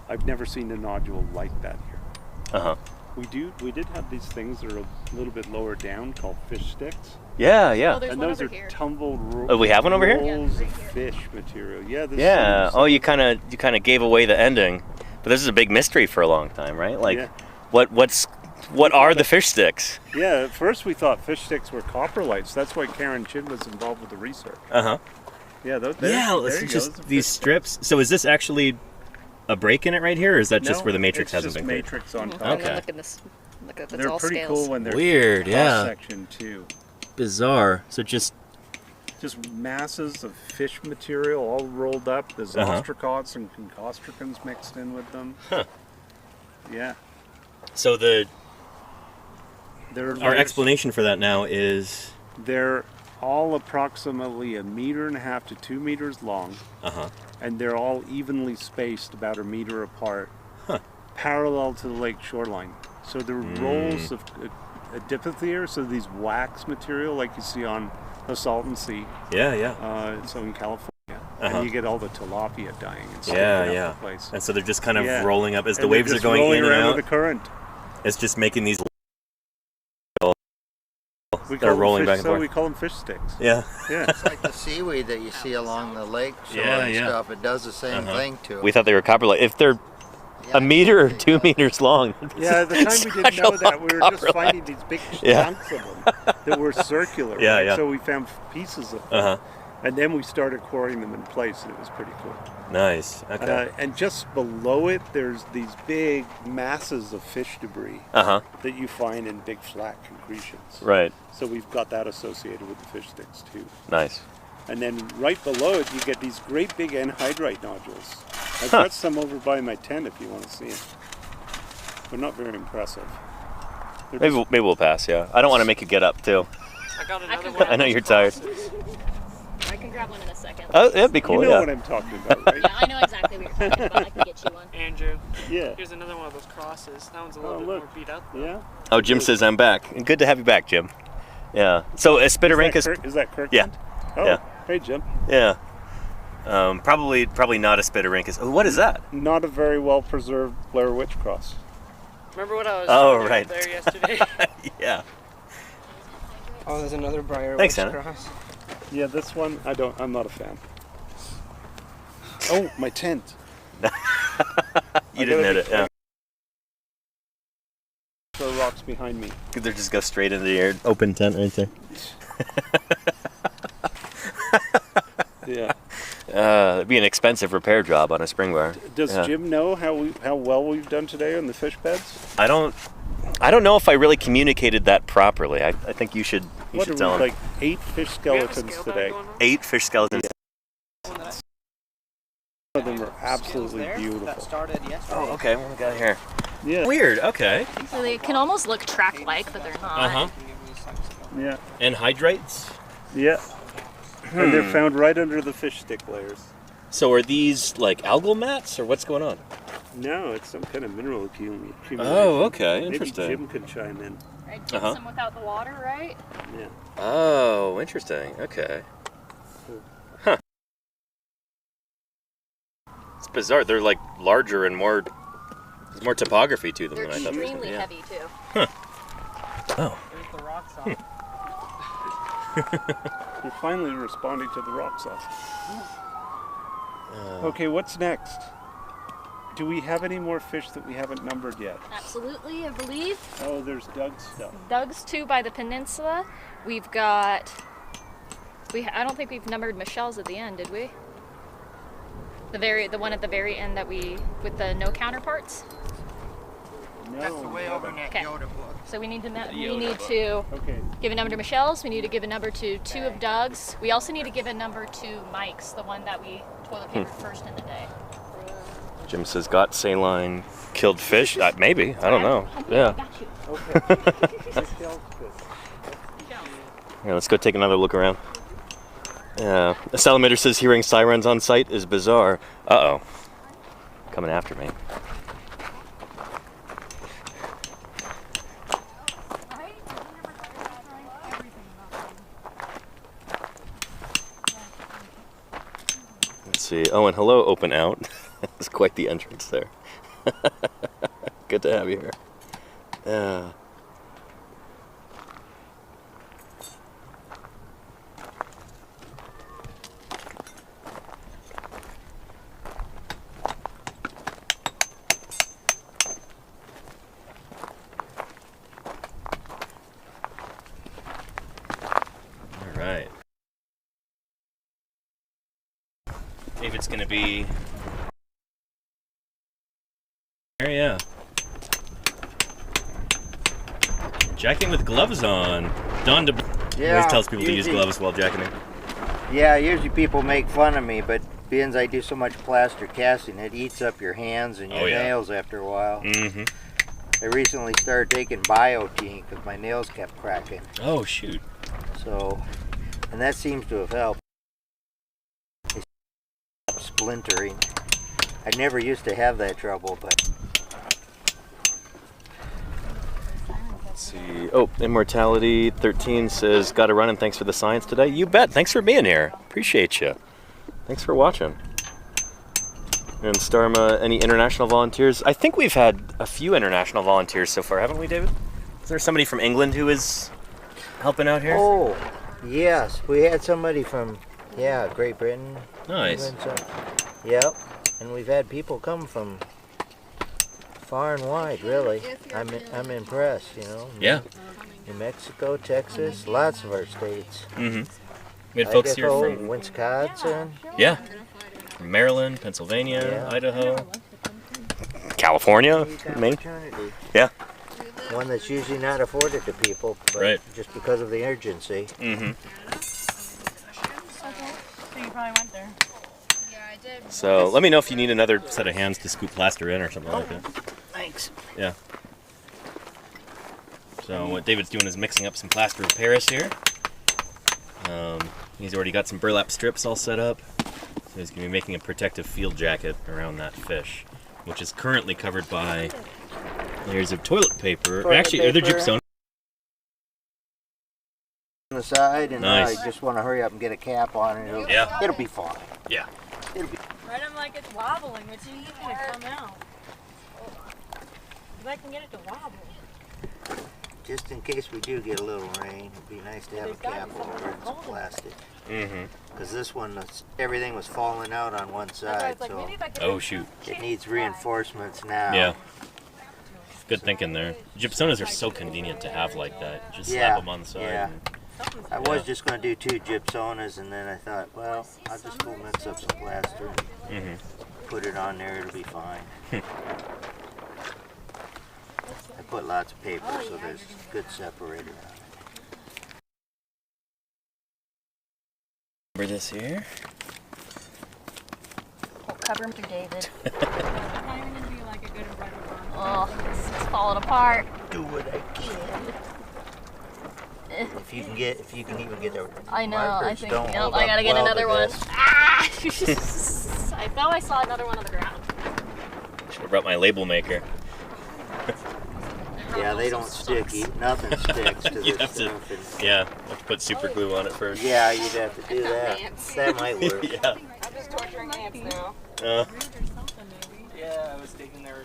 I've never seen a nodule like that here. We did have these things that are a little bit lower down called fish sticks. Yeah. And those are tumbled Oh, we have one over here? rolls of fish material. Yeah. Yeah. Oh, you kind of gave away the ending, but this is a big mystery for a long time, right? Like, what are the fish sticks? Yeah. At first we thought fish sticks were coprolites. That's why Karen Chin was involved with the research. Yeah. It's just these strips. So is this actually a break in it right here, or is that just where the matrix hasn't been cleared? Matrix on top. Okay. Look at this. Look at this. They're all pretty scales. cool when they're Weird, yeah. cross-section too. Bizarre. So just masses of fish material all rolled up. There's ostracods and concostricans mixed in with them. Yeah. So our there's- explanation for that now is They're all approximately 1.5 meters to 2 meters long. And they're all evenly spaced about 1 meter apart, parallel to the lake shoreline. So they're rolls of adipothere, so these wax material like you see on the Salton Sea. Yeah. So in California. And you get all the tilapia dying and stuff Yeah. the place. And so they're just kind of rolling up as the And waves they're are just going rolling in and around out. with the current. It's just making these. We They're call them rolling fish, back and so forth. we call them fish sticks. Yeah. It's like the seaweed that you see along the lake shore and stuff. It does the same thing to it. We thought they were coprolite. If they're 1 meter or 2 meters long. Yeah, at the time we didn't know that. We were just finding these big chunks of them that were circular. Yeah, right? yeah. So we found pieces of them. And then we started quarrying them in place, and it was pretty cool. Nice. Okay. And just below it, there's these big masses of fish debris Uh-huh. that you find in big flat concretions. Right. So we've got that associated with the fish sticks too. Nice. And then right below it, you get these great big anhydrite nodules. I've got some over by my tent if you want to see them. They're not very impressive. Maybe we'll pass, yeah. I don't want to make you get up, too. I got another one. I know you're tired. I can grab one in a second. Oh, that'd be cool, You know yeah. what I'm talking about, right? Yeah, I know exactly what you're talking about. I can get you one. Andrew. Yeah. Here's another one of those crosses. That one's a little bit more beat up. Though. Yeah. Oh, Jim says I'm back. Good to have you back, Jim. Yeah. So Aspidorhynchus. Is that Kirkland? Yeah. Oh, Yeah. hey, Jim. Yeah. Probably not Aspidorhynchus. Oh, what is that? Not a very well preserved Blair Witch cross. Remember what I was Oh, showing right. there yesterday? Yeah. Oh, there's another briar Thanks, witch Anna. cross. Yeah, this one I'm not a fan. Oh, my tent. You didn't hit it. Yeah. throw rocks behind me. Could they just go straight into the air? Open tent right there. Yeah. It'd be an expensive repair job on a spring bar. Does Jim know how well we've done today on the fish beds? I don't know if I really communicated that properly. I think you should tell him. Like 8 fish skeletons today. 8 fish skeletons. Some of them are absolutely beautiful. That started yesterday. Oh, okay. What we got here? Yeah. Weird. Okay. So they can almost look track-like, but they're not. Yeah. And hydrates? Yeah. And they're found right under the fish stick layers. So are these like algal mats, or what's going on? No, it's some kind of mineral accumulation. Oh, okay. Interesting. Maybe Jim can chime in. Right, gypsum without the water, right? Yeah. Oh, interesting. Okay. Huh. It's bizarre. They're like larger and more. There's more topography to them They're than I thought. extremely heavy too. Huh. Oh. There's the rock salt. You're finally responding to the rock salt. Okay, what's next? Do we have any more fish that we haven't numbered yet? Absolutely, I believe. Oh, there's Doug's stuff. Doug's too by the peninsula. We've got. I don't think we've numbered Michelle's at the end, did we? The one at the very end that with the no counterparts. No. That's the way over in that Yoda book. So we need to give a number to Michelle's. We need to give a number to 2 of Doug's. We also need to give a number to Mike's, the one that we toilet papered first in the day. Jim says, got saline killed fish? Maybe. I don't know. Yeah. Yeah, let's go take another look around. A salamander says hearing sirens on site is bizarre. Uh-oh. Coming after me. Let's see. Oh, and hello, Open Out. It's quite the entrance there. Good to have you here. All right. David's gonna be. Yeah. Jacking with gloves on. Don always tells people to use gloves while jacking in. Yeah, usually people make fun of me, but being I do so much plaster casting, it eats up your hands and your nails after a while. Mm-hmm. I recently started taking Biotine because my nails kept cracking. Oh, shoot. So, and that seems to have helped. They stopped splintering. I never used to have that trouble, but... Let's see. Oh, Immortality 13 says, gotta run and thanks for the science today. You bet. Thanks for being here. Appreciate you. Thanks for watching. And Starma, any international volunteers? I think we've had a few international volunteers so far, haven't we, David? Is there somebody from England who is helping out here? Oh, yes. We had somebody from, Great Britain. Nice. England, yep. And we've had people come from far and wide, really. I'm impressed, you know. Yeah. New Mexico, Texas, lots of our states. Mm-hmm. We had folks Idaho, here from Wisconsin. Yeah. From Maryland, Pennsylvania, Idaho, California, Maine. Yeah. One that's usually not afforded to people, but just because of the urgency. Mm-hmm. So you probably went there. Yeah, I did. So let me know if you need another set of hands to scoop plaster in or something like that. Thanks. Yeah. So what David's doing is mixing up some plaster of Paris here. He's already got some burlap strips all set up. So he's going to be making a protective field jacket around that fish, which is currently covered by layers of toilet paper. Actually, they're gypsum. On the side, and nice. I just want to hurry up and get a cap on it. It'll be fine. Yeah. It'll be. Right, I'm like it's wobbling, but you need it to come out. If I can get it to wobble. Just in case we do get a little rain, it'd be nice to have a cap over it, some plastic. Mm-hmm. Because this one, everything was falling out on one side, so oh shoot! It needs reinforcements now. Yeah. Good thinking there. Gypsonas are so convenient to have like that. Just slap them on the side. Yeah. And, I was just going to do 2 gypsonas, and then I thought, well, I'll just go mix up some plaster and put it on there. It'll be fine. I put lots of paper, so there's a good separator on it. Remember this here? We'll cover him through David. Oh, it's falling apart. Do what I can. If you can even get the I know. markers, I think. don't Yep, hold I up gotta get well another to one. this. Ah! I thought I saw another one on the ground. Should have brought my label maker. Yeah, they don't stick. Nothing sticks to You'd this have to, stuff. yeah, have to put super glue on it first. Yeah, you'd have to do that. That might work. Yeah. I'm just torturing ants now. Yeah, I was digging there.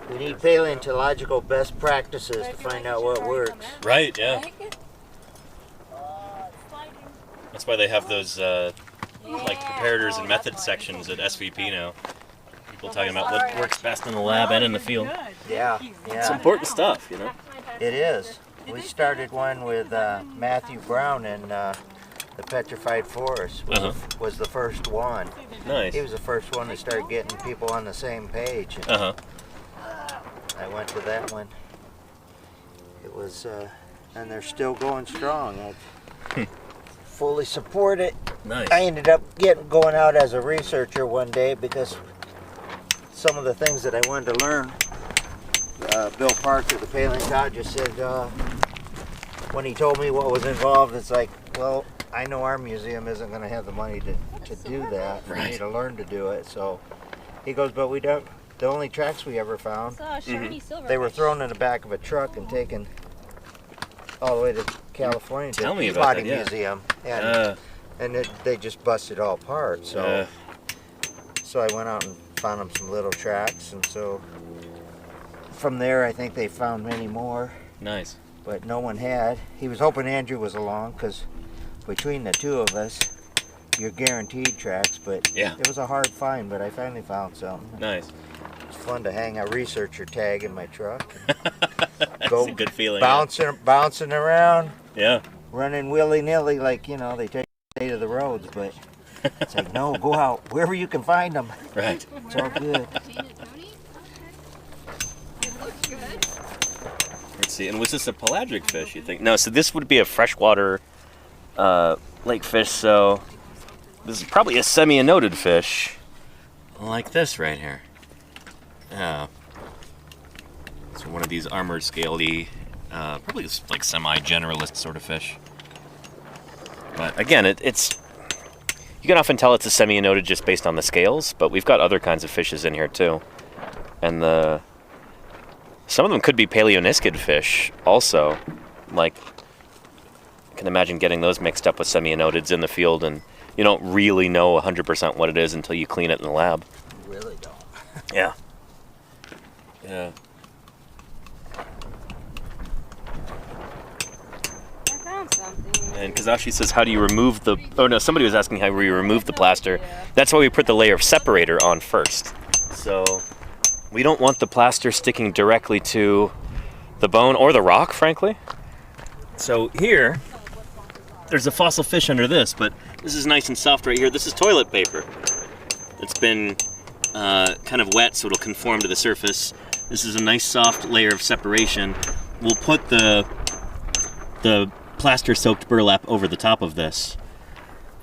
We need paleontological best practices to find out what works. Right, yeah. That's why they have those like preparators and method sections at SVP now. People talking about what works best in the lab and in the field. Yeah, It's yeah. important stuff, you know? It is. We started one with Matthew Brown in the Petrified Forest. Was the first one. Nice. He was the first one to start getting people on the same page. Uh-huh. I went to that one. It was, and they're still going strong. I fully support it. Nice. I ended up going out as a researcher one day because some of the things that I wanted to learn, Bill Parker, the paleontologist, said when he told me what was involved, it's like, well, I know our museum isn't going to have the money to do that. We need to learn to do it. So he goes, but we don't. The only tracks we ever found, they were thrown in the back of a truck and taken all the way to California to the Peabody Museum, and they just busted all apart. So, so I went out and found them some little tracks, and so from there I think they found many more. Nice. But no one had. He was hoping Andrew was along because between the two of us, you're guaranteed tracks. But it was a hard find. But I finally found something. Nice. It's fun to hang a researcher tag in my truck. That's Go a good feeling. bouncing around. Yeah. Running willy-nilly like, you know, they take the state of the roads, but it's like, no, go out wherever you can find them. Right. It's all good. Let's see. And was this a pelagic fish, you think? No, so this would be a freshwater lake fish, so this is probably a semi-anodid fish. Like this right here. Yeah. So one of these armored scaly, probably like semi-generalist sort of fish. But again, it's you can often tell it's a semi-anodid just based on the scales, but we've got other kinds of fishes in here too. And some of them could be paleoniscid fish also. Like, I can imagine getting those mixed up with semi-anodids in the field, and you don't really know 100% what it is until you clean it in the lab. You really don't. Yeah. Yeah. I found something. And Kazashi says, how do you remove the... Oh, no, somebody was asking how we remove the plaster. That's why we put the layer of separator on first. So we don't want the plaster sticking directly to the bone or the rock, frankly. So here, there's a fossil fish under this, but this is nice and soft right here. This is toilet paper. It's been kind of wet, so it'll conform to the surface. This is a nice soft layer of separation. We'll put the plaster-soaked burlap over the top of this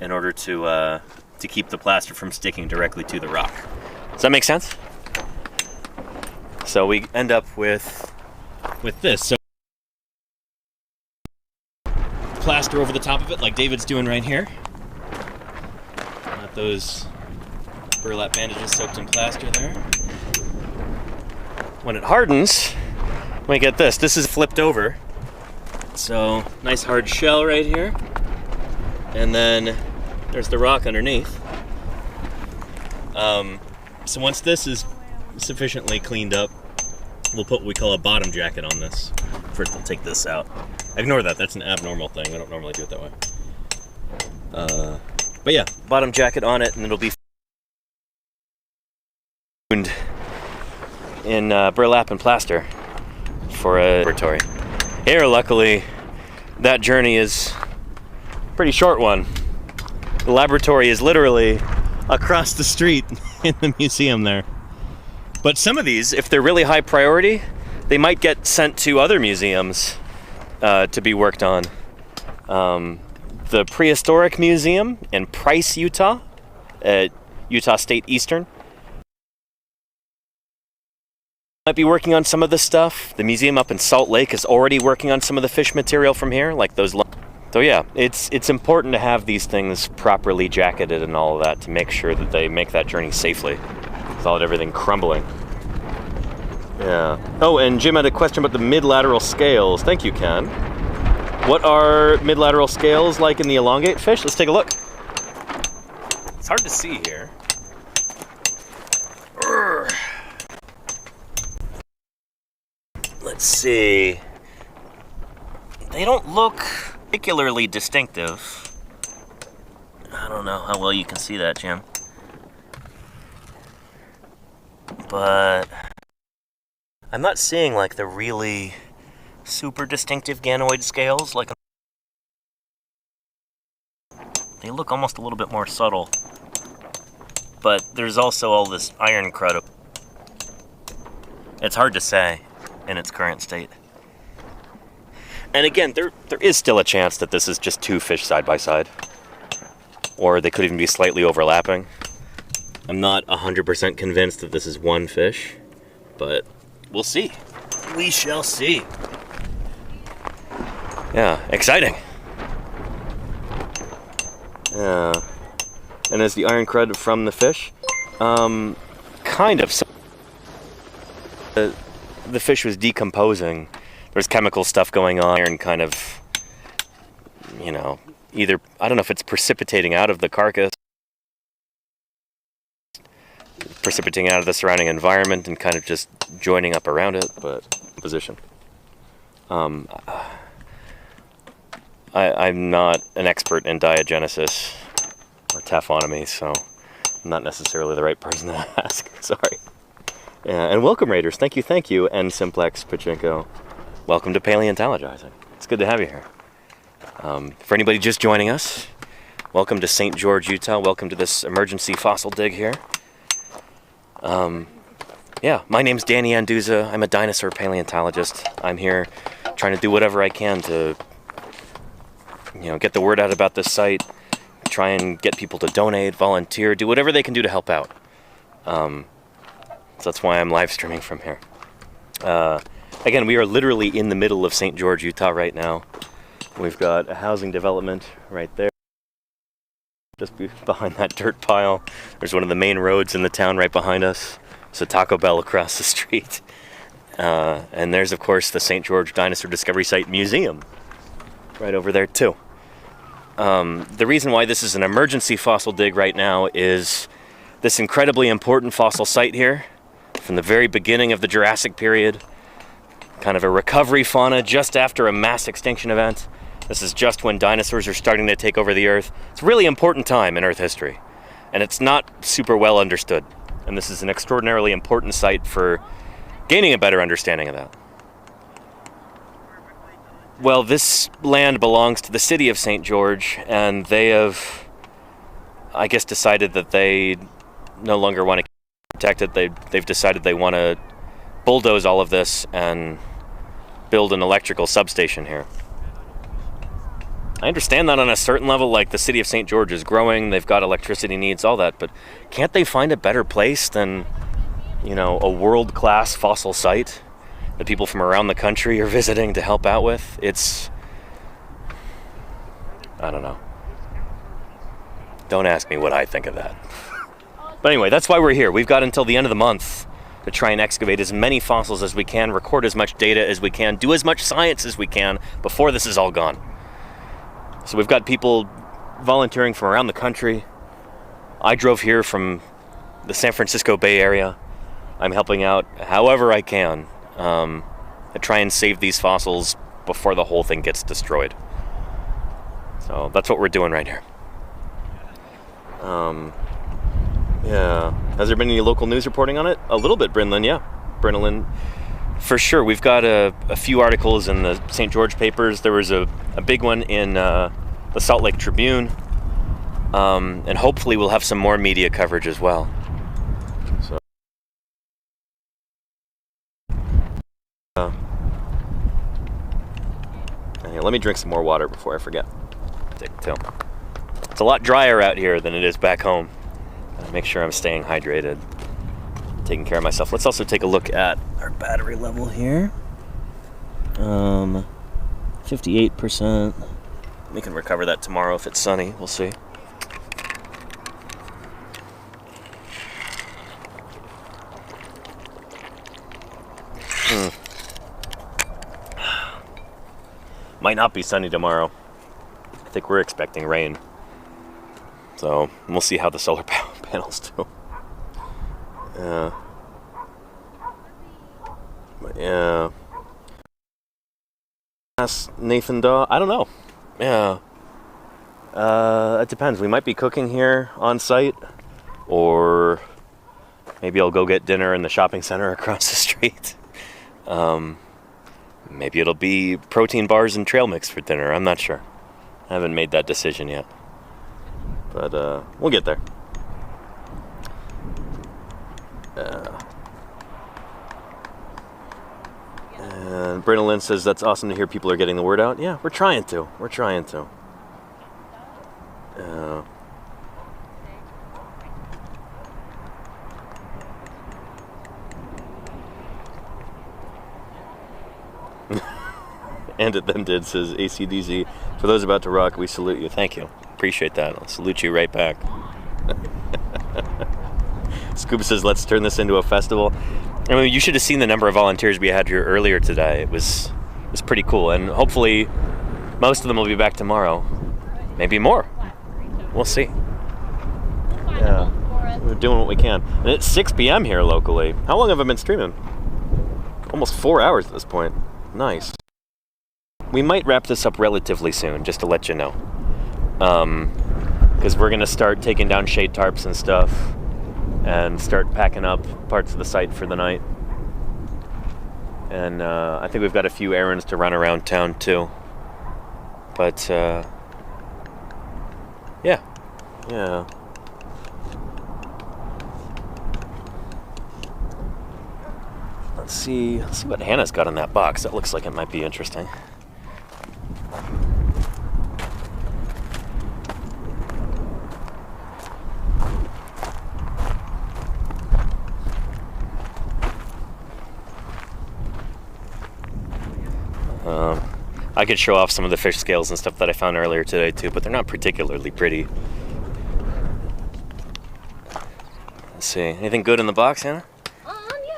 in order to keep the plaster from sticking directly to the rock. Does that make sense? So we end up with this. So plaster over the top of it, like David's doing right here. Got those burlap bandages soaked in plaster there. When it hardens, we get this. This is flipped over. So nice hard shell right here. And then there's the rock underneath. So once this is sufficiently cleaned up, we'll put what we call a bottom jacket on this. First we'll take this out. Ignore that, that's an abnormal thing. We don't normally do it that way. But yeah, bottom jacket on it, and it'll be in burlap and plaster. for a laboratory. Here, luckily, that journey is a pretty short one. The laboratory is literally across the street in the museum there. But some of these, if they're really high priority, they might get sent to other museums to be worked on. The Prehistoric Museum in Price, Utah, at Utah State Eastern, might be working on some of the stuff. The museum up in Salt Lake is already working on some of the fish material from here, like those. So yeah, it's important to have these things properly jacketed and all of that to make sure that they make that journey safely without everything crumbling. Yeah. Oh, and Jim had a question about the mid-lateral scales. Thank you, Ken. What are mid-lateral scales like in the elongate fish? Let's take a look. It's hard to see here. Let's see. They don't look particularly distinctive. I don't know how well you can see that, Jim. But I'm not seeing like the really super distinctive ganoid scales. Like they look almost a little bit more subtle. But there's also all this iron crud. It's hard to say in its current state. And again, there is still a chance that this is just two fish side by side. Or they could even be slightly overlapping. I'm not 100% convinced that this is one fish, but we'll see. We shall see. Yeah, exciting. Yeah. And is the iron crud from the fish? Kind of. The fish was decomposing. There's chemical stuff going on, iron kind of, you know, either, I don't know if it's precipitating out of the carcass, precipitating out of the surrounding environment and kind of just joining up around it, but position. I'm not an expert in diagenesis or taphonomy, so I'm not necessarily the right person to ask. Sorry. Yeah, and welcome, Raiders. Thank you, and Simplex Pachinko. Welcome to Paleontologizing. It's good to have you here. For anybody just joining us, welcome to St. George, Utah. Welcome to this emergency fossil dig here. Yeah, my name's Danny Anduza. I'm a dinosaur paleontologist. I'm here trying to do whatever I can to, you know, get the word out about this site, try and get people to donate, volunteer, do whatever they can do to help out. So that's why I'm live streaming from here. Again, we are literally in the middle of St. George, Utah right now. We've got a housing development right there. Just behind that dirt pile. There's one of the main roads in the town right behind us. There's a Taco Bell across the street. And there's, of course, the St. George Dinosaur Discovery Site Museum right over there, too. The reason why this is an emergency fossil dig right now is this incredibly important fossil site here from the very beginning of the Jurassic period. Kind of a recovery fauna just after a mass extinction event. This is just when dinosaurs are starting to take over the Earth. It's a really important time in Earth history, and it's not super well understood. And this is an extraordinarily important site for gaining a better understanding of that. Well, this land belongs to the city of St. George, and they have, I guess, decided that they no longer want to protect it. They've decided they want to bulldoze all of this and build an electrical substation here. I understand that on a certain level, like the city of St. George is growing, they've got electricity needs, all that, but can't they find a better place than, you know, a world-class fossil site that people from around the country are visiting to help out with? It's, I don't know. Don't ask me what I think of that. But anyway, that's why we're here. We've got until the end of the month to try and excavate as many fossils as we can, record as much data as we can, do as much science as we can before this is all gone. So we've got people volunteering from around the country. I drove here from the San Francisco Bay Area. I'm helping out however I can to try and save these fossils before the whole thing gets destroyed. So that's what we're doing right here. Yeah. Has there been any local news reporting on it? A little bit, Brinlin, yeah. Brinlin for sure. We've got a few articles in the St. George papers. There was a big one in the Salt Lake Tribune. And hopefully we'll have some more media coverage as well. So, here, let me drink some more water before I forget. It's a lot drier out here than it is back home. Gotta make sure I'm staying hydrated, taking care of myself. Let's also take a look at our battery level here. 58%. We can recover that tomorrow if it's sunny. We'll see. Might not be sunny tomorrow. I think we're expecting rain. So we'll see how the solar panels do. Yeah. Ask Nathan Daw. I don't know. Yeah. It depends. We might be cooking here on site, or maybe I'll go get dinner in the shopping center across the street. Maybe it'll be protein bars and trail mix for dinner. I'm not sure. I haven't made that decision yet. But we'll get there. And Brandon Lynn says that's awesome to hear people are getting the word out. Yeah, we're trying to. We're trying to. And it then did, says ACDZ. For those about to rock, we salute you. Thank you. Appreciate that. I'll salute you right back. Scuba says, let's turn this into a festival. I mean, you should have seen the number of volunteers we had here earlier today. It was pretty cool. And hopefully most of them will be back tomorrow. Maybe more. We'll see. Yeah. We're doing what we can. And it's 6 p.m. here locally. How long have I been streaming? Almost 4 hours at this point. Nice. We might wrap this up relatively soon, just to let you know. Because we're going to start taking down shade tarps and stuff and start packing up parts of the site for the night. And I think we've got a few errands to run around town too. But yeah. Let's see what Hannah's got in that box. That looks like it might be interesting. I could show off some of the fish scales and stuff that I found earlier today too, but they're not particularly pretty. Let's see. Anything good in the box, Hannah? Yeah,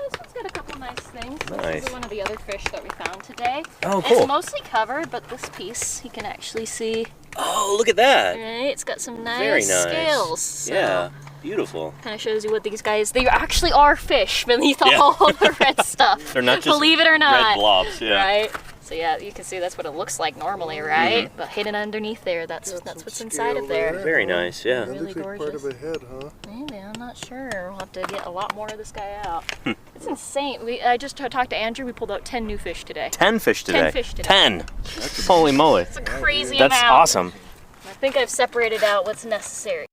this one's got a couple nice things. Nice. This is one of the other fish that we found today. Oh, cool. It's mostly covered, but this piece you can actually see. Oh, look at that. Right, it's got some Very nice scales. So yeah, beautiful. kind of shows you what these guys, they actually are fish beneath all the red stuff. They're not just believe it or not. red blobs, yeah. Right? So yeah, you can see that's what it looks like normally, right? But hidden underneath there, that's what's inside of there. Very nice, yeah. Really looks like gorgeous. part of a head, huh? Maybe, I'm not sure. We'll have to get a lot more of this guy out. It's insane. I just talked to Andrew. We pulled out 10 new fish today. 10 fish today. 10 fish today. 10. Holy moly. It's a crazy That's amount. awesome. I think I've separated out what's necessary.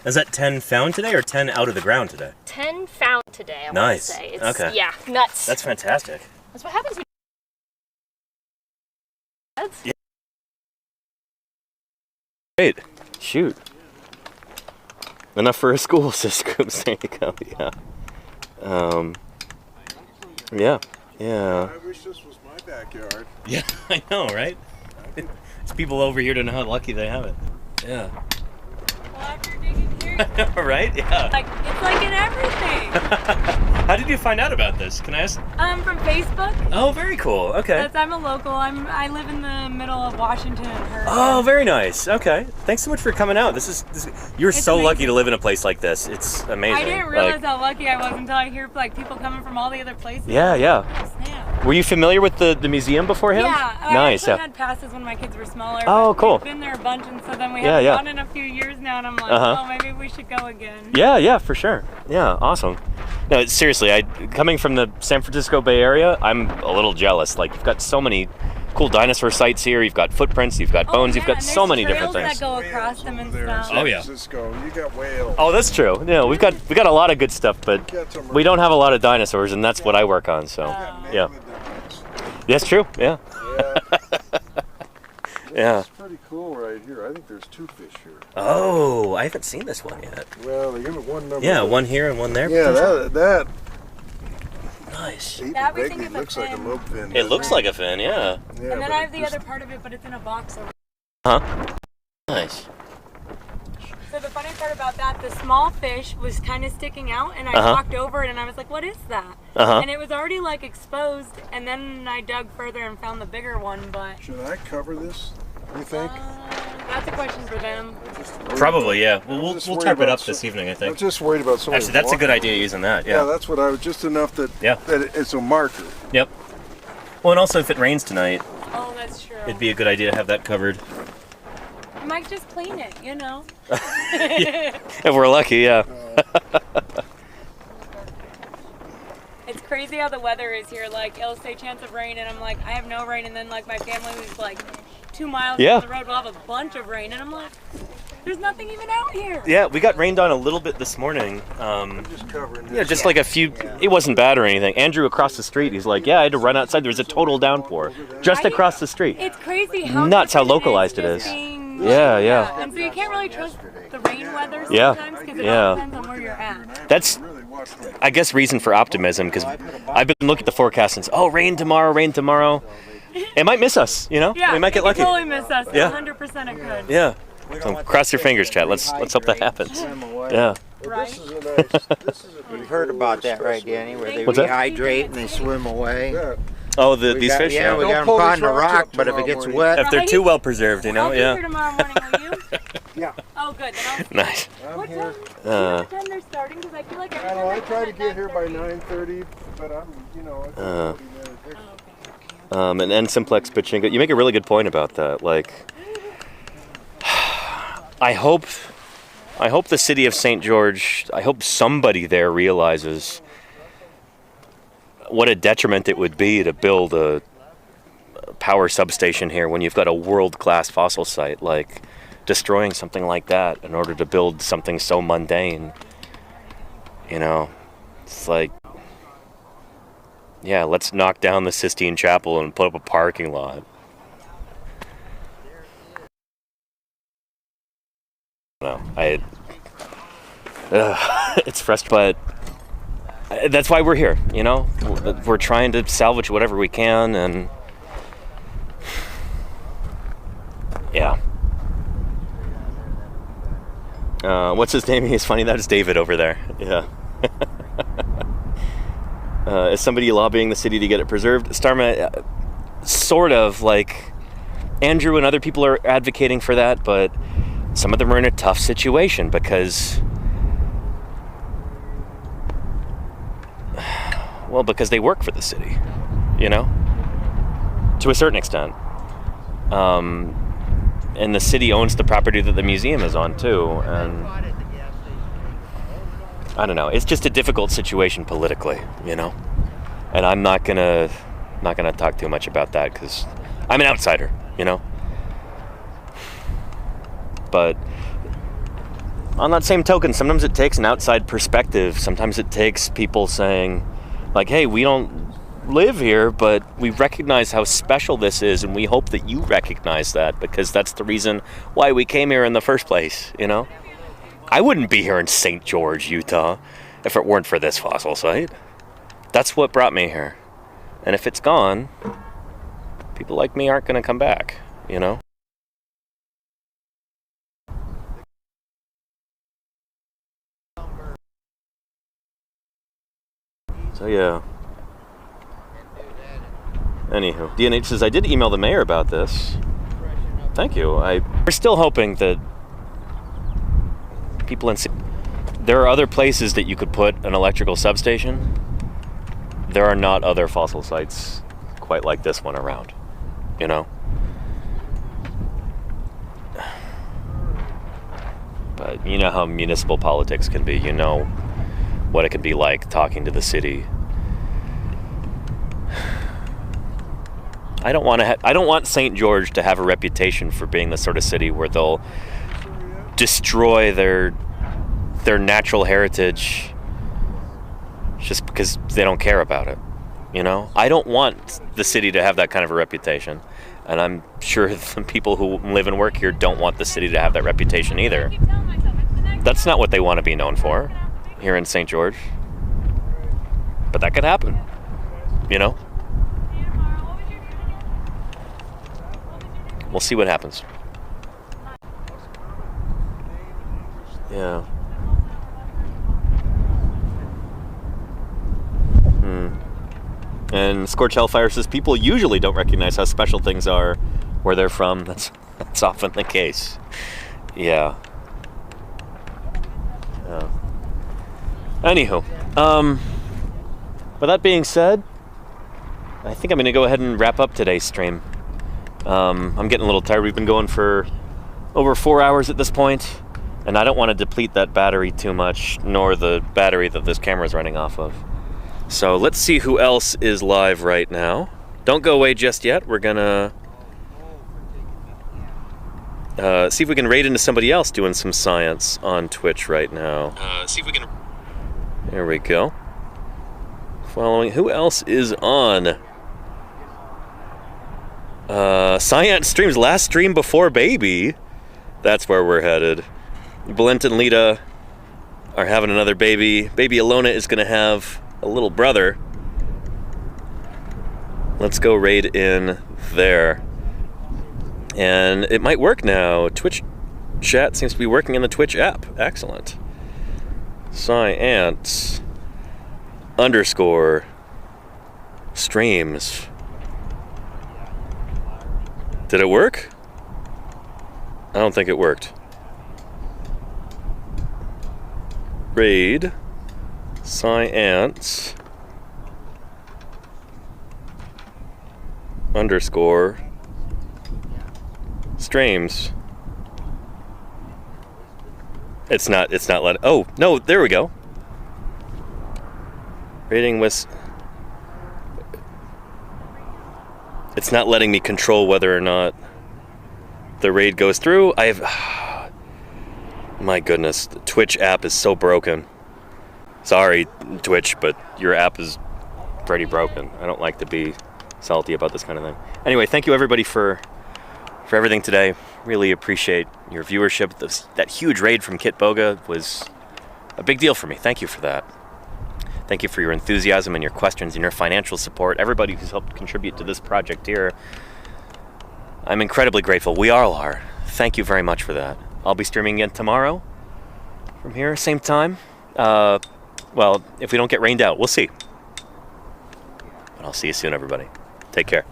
Is that 10 found today or 10 out of the ground today? 10 found today, I Nice. want to say. It's, Okay. Yeah, nuts. That's fantastic. That's what happens when Yeah. Great. Shoot. Enough for a school, says Scoops. There you go. Yeah. Yeah. I wish this was my backyard. Yeah, I know, right? There's people over here to know how lucky they have it. Yeah. Well, after digging here, Right? Yeah. it's like in everything. How did you find out about this? Can I ask? From Facebook. Oh, very cool. Okay. I'm a local. I live in the middle of Washington and Herb. Oh, very nice. Okay. Thanks so much for coming out. You're It's so amazing. lucky to live in a place like this. It's amazing. I didn't realize how lucky I was until I hear people coming from all the other places. Yeah, yeah. Oh, snap. Were you familiar with the museum beforehand? Yeah. Nice. I had passes when my kids were smaller. Oh, but cool. We've been there a bunch, and so then we haven't gone in a few years now, and I'm like, oh, maybe we should go again. Yeah, for sure. Yeah, awesome. No, seriously, coming from the San Francisco Bay Area, I'm a little jealous. Like, you've got so many cool dinosaur sites here. You've got footprints, you've got bones, you've got so many different things. That go across them and stuff. Oh yeah. Francisco, you got whales. Oh, that's true. Yeah, we got a lot of good stuff, but we don't have a lot of dinosaurs, and that's what I work on. So, yeah. That's true. Yeah. Yeah. It's pretty cool right here. I think there's 2 fish here. Oh, I haven't seen this one yet. Well, they give it one number. Yeah, one here and one there. Yeah, that. Nice. That we think It is looks like a lobe fin. It looks like a fin, yeah. And then I have the other part of it, but it's in a box over. Huh? Nice. So the funny part about that, the small fish was kind of sticking out, and I walked over it, and I was like, "What is that?" And it was already like exposed, and then I dug further and found the bigger one. But should I cover this? You think? That's a question for them. Probably, yeah. We'll tarp it up this evening, I think. I'm just worried about somebody. Actually, that's a good idea using that. Yeah. Yeah, that's what I was just enough that. Yeah. That it's a marker. Yep. Well, and also if it rains tonight, oh, that's true. it'd be a good idea to have that covered. I might just clean it, you know. If we're lucky, yeah. It's crazy how the weather is here. Like, it'll say chance of rain, and I'm like, I have no rain, and then like my family was like 2 miles down the road will have a bunch of rain, and I'm like, there's nothing even out here. Yeah, we got rained on a little bit this morning. Just covering this. Yeah, just like a few. It wasn't bad or anything. Andrew across the street, he's like, yeah, I had to run outside. There was a total downpour just across the street. It's crazy how nuts how localized it is. Yeah. And so you can't really trust the rain weather sometimes because it all depends on where you're at. That's, I guess, reason for optimism, because I've been looking at the forecast and rain tomorrow. It might miss us, you know? Yeah, we might get lucky. It totally miss us. Yeah. 100% it could. Yeah. So cross your fingers, chat. Let's hope that happens. Yeah. Right. You've heard about that, right, Danny? Where they What's that? rehydrate and they swim away. Oh, these fish? Yeah, we got them caught in the rock, but if it gets wet... If they're too well preserved, you know? I'll be here tomorrow morning, will you? Yeah. Oh, good. Then I'll Nice. What time? What time they're starting? Because I feel like every time I try to get here by 9:30, but I'm, you know. And simplex pitching. You make a really good point about that. Like, I hope the city of St. George, I hope somebody there realizes what a detriment it would be to build a power substation here when you've got a world-class fossil site. Like, destroying something like that in order to build something so mundane, you know, it's like, yeah, let's knock down the Sistine Chapel and put up a parking lot. No, it's frustrating, but that's why we're here, you know? We're trying to salvage whatever we can, and yeah. What's his name? It's funny, that is David over there. Yeah. Is somebody lobbying the city to get it preserved? Starma, sort of, like, Andrew and other people are advocating for that, but some of them are in a tough situation because they work for the city, you know? To a certain extent. And the city owns the property that the museum is on too, and I don't know. It's just a difficult situation politically, you know. And I'm not gonna talk too much about that because I'm an outsider, you know. But on that same token, sometimes it takes an outside perspective. Sometimes it takes people saying, like, "Hey, we don't live here, but we recognize how special this is, and we hope that you recognize that because that's the reason why we came here in the first place," you know? I wouldn't be here in St. George, Utah, if it weren't for this fossil site. That's what brought me here. And if it's gone, people like me aren't going to come back, you know? So yeah. Anywho, DNH says, I did email the mayor about this. Thank you. We're still hoping that people in... There are other places that you could put an electrical substation. There are not other fossil sites quite like this one around, you know? But you know how municipal politics can be. You know what it can be like talking to the city. I don't want St. George to have a reputation for being the sort of city where they'll destroy their natural heritage just because they don't care about it. You know, I don't want the city to have that kind of a reputation, and I'm sure the people who live and work here don't want the city to have that reputation either. That's not what they want to be known for here in St. George, but that could happen, you know. We'll see what happens. Yeah. And Scorch Hellfire says people usually don't recognize how special things are where they're from. That's often the case. Yeah. Anywho, with that being said, I think I'm going to go ahead and wrap up today's stream. I'm getting a little tired. We've been going for over 4 hours at this point, and I don't want to deplete that battery too much, nor the battery that this camera is running off of. So let's see who else is live right now. Don't go away just yet. We're gonna see if we can raid into somebody else doing some science on Twitch right now. See if we can. There we go. Following. Who else is on? Science streams last stream before baby. That's where we're headed. Blent and Lita are having another baby. Baby Alona is gonna have a little brother. Let's go raid in there. And it might work now. Twitch chat seems to be working in the Twitch app. Excellent. Science _ streams. Did it work? I don't think it worked. Raid Science _ streams. It's not letting. Oh no, there we go. Rating was. It's not letting me control whether or not the raid goes through. My goodness, the Twitch app is so broken. Sorry, Twitch, but your app is pretty broken. I don't like to be salty about this kind of thing. Anyway, thank you everybody for everything today. Really appreciate your viewership. That huge raid from Kit Boga was a big deal for me. Thank you for that. Thank you for your enthusiasm and your questions and your financial support. Everybody who's helped contribute to this project here. I'm incredibly grateful. We all are. Thank you very much for that. I'll be streaming again tomorrow from here, same time. Well, if we don't get rained out, we'll see. But I'll see you soon, everybody. Take care.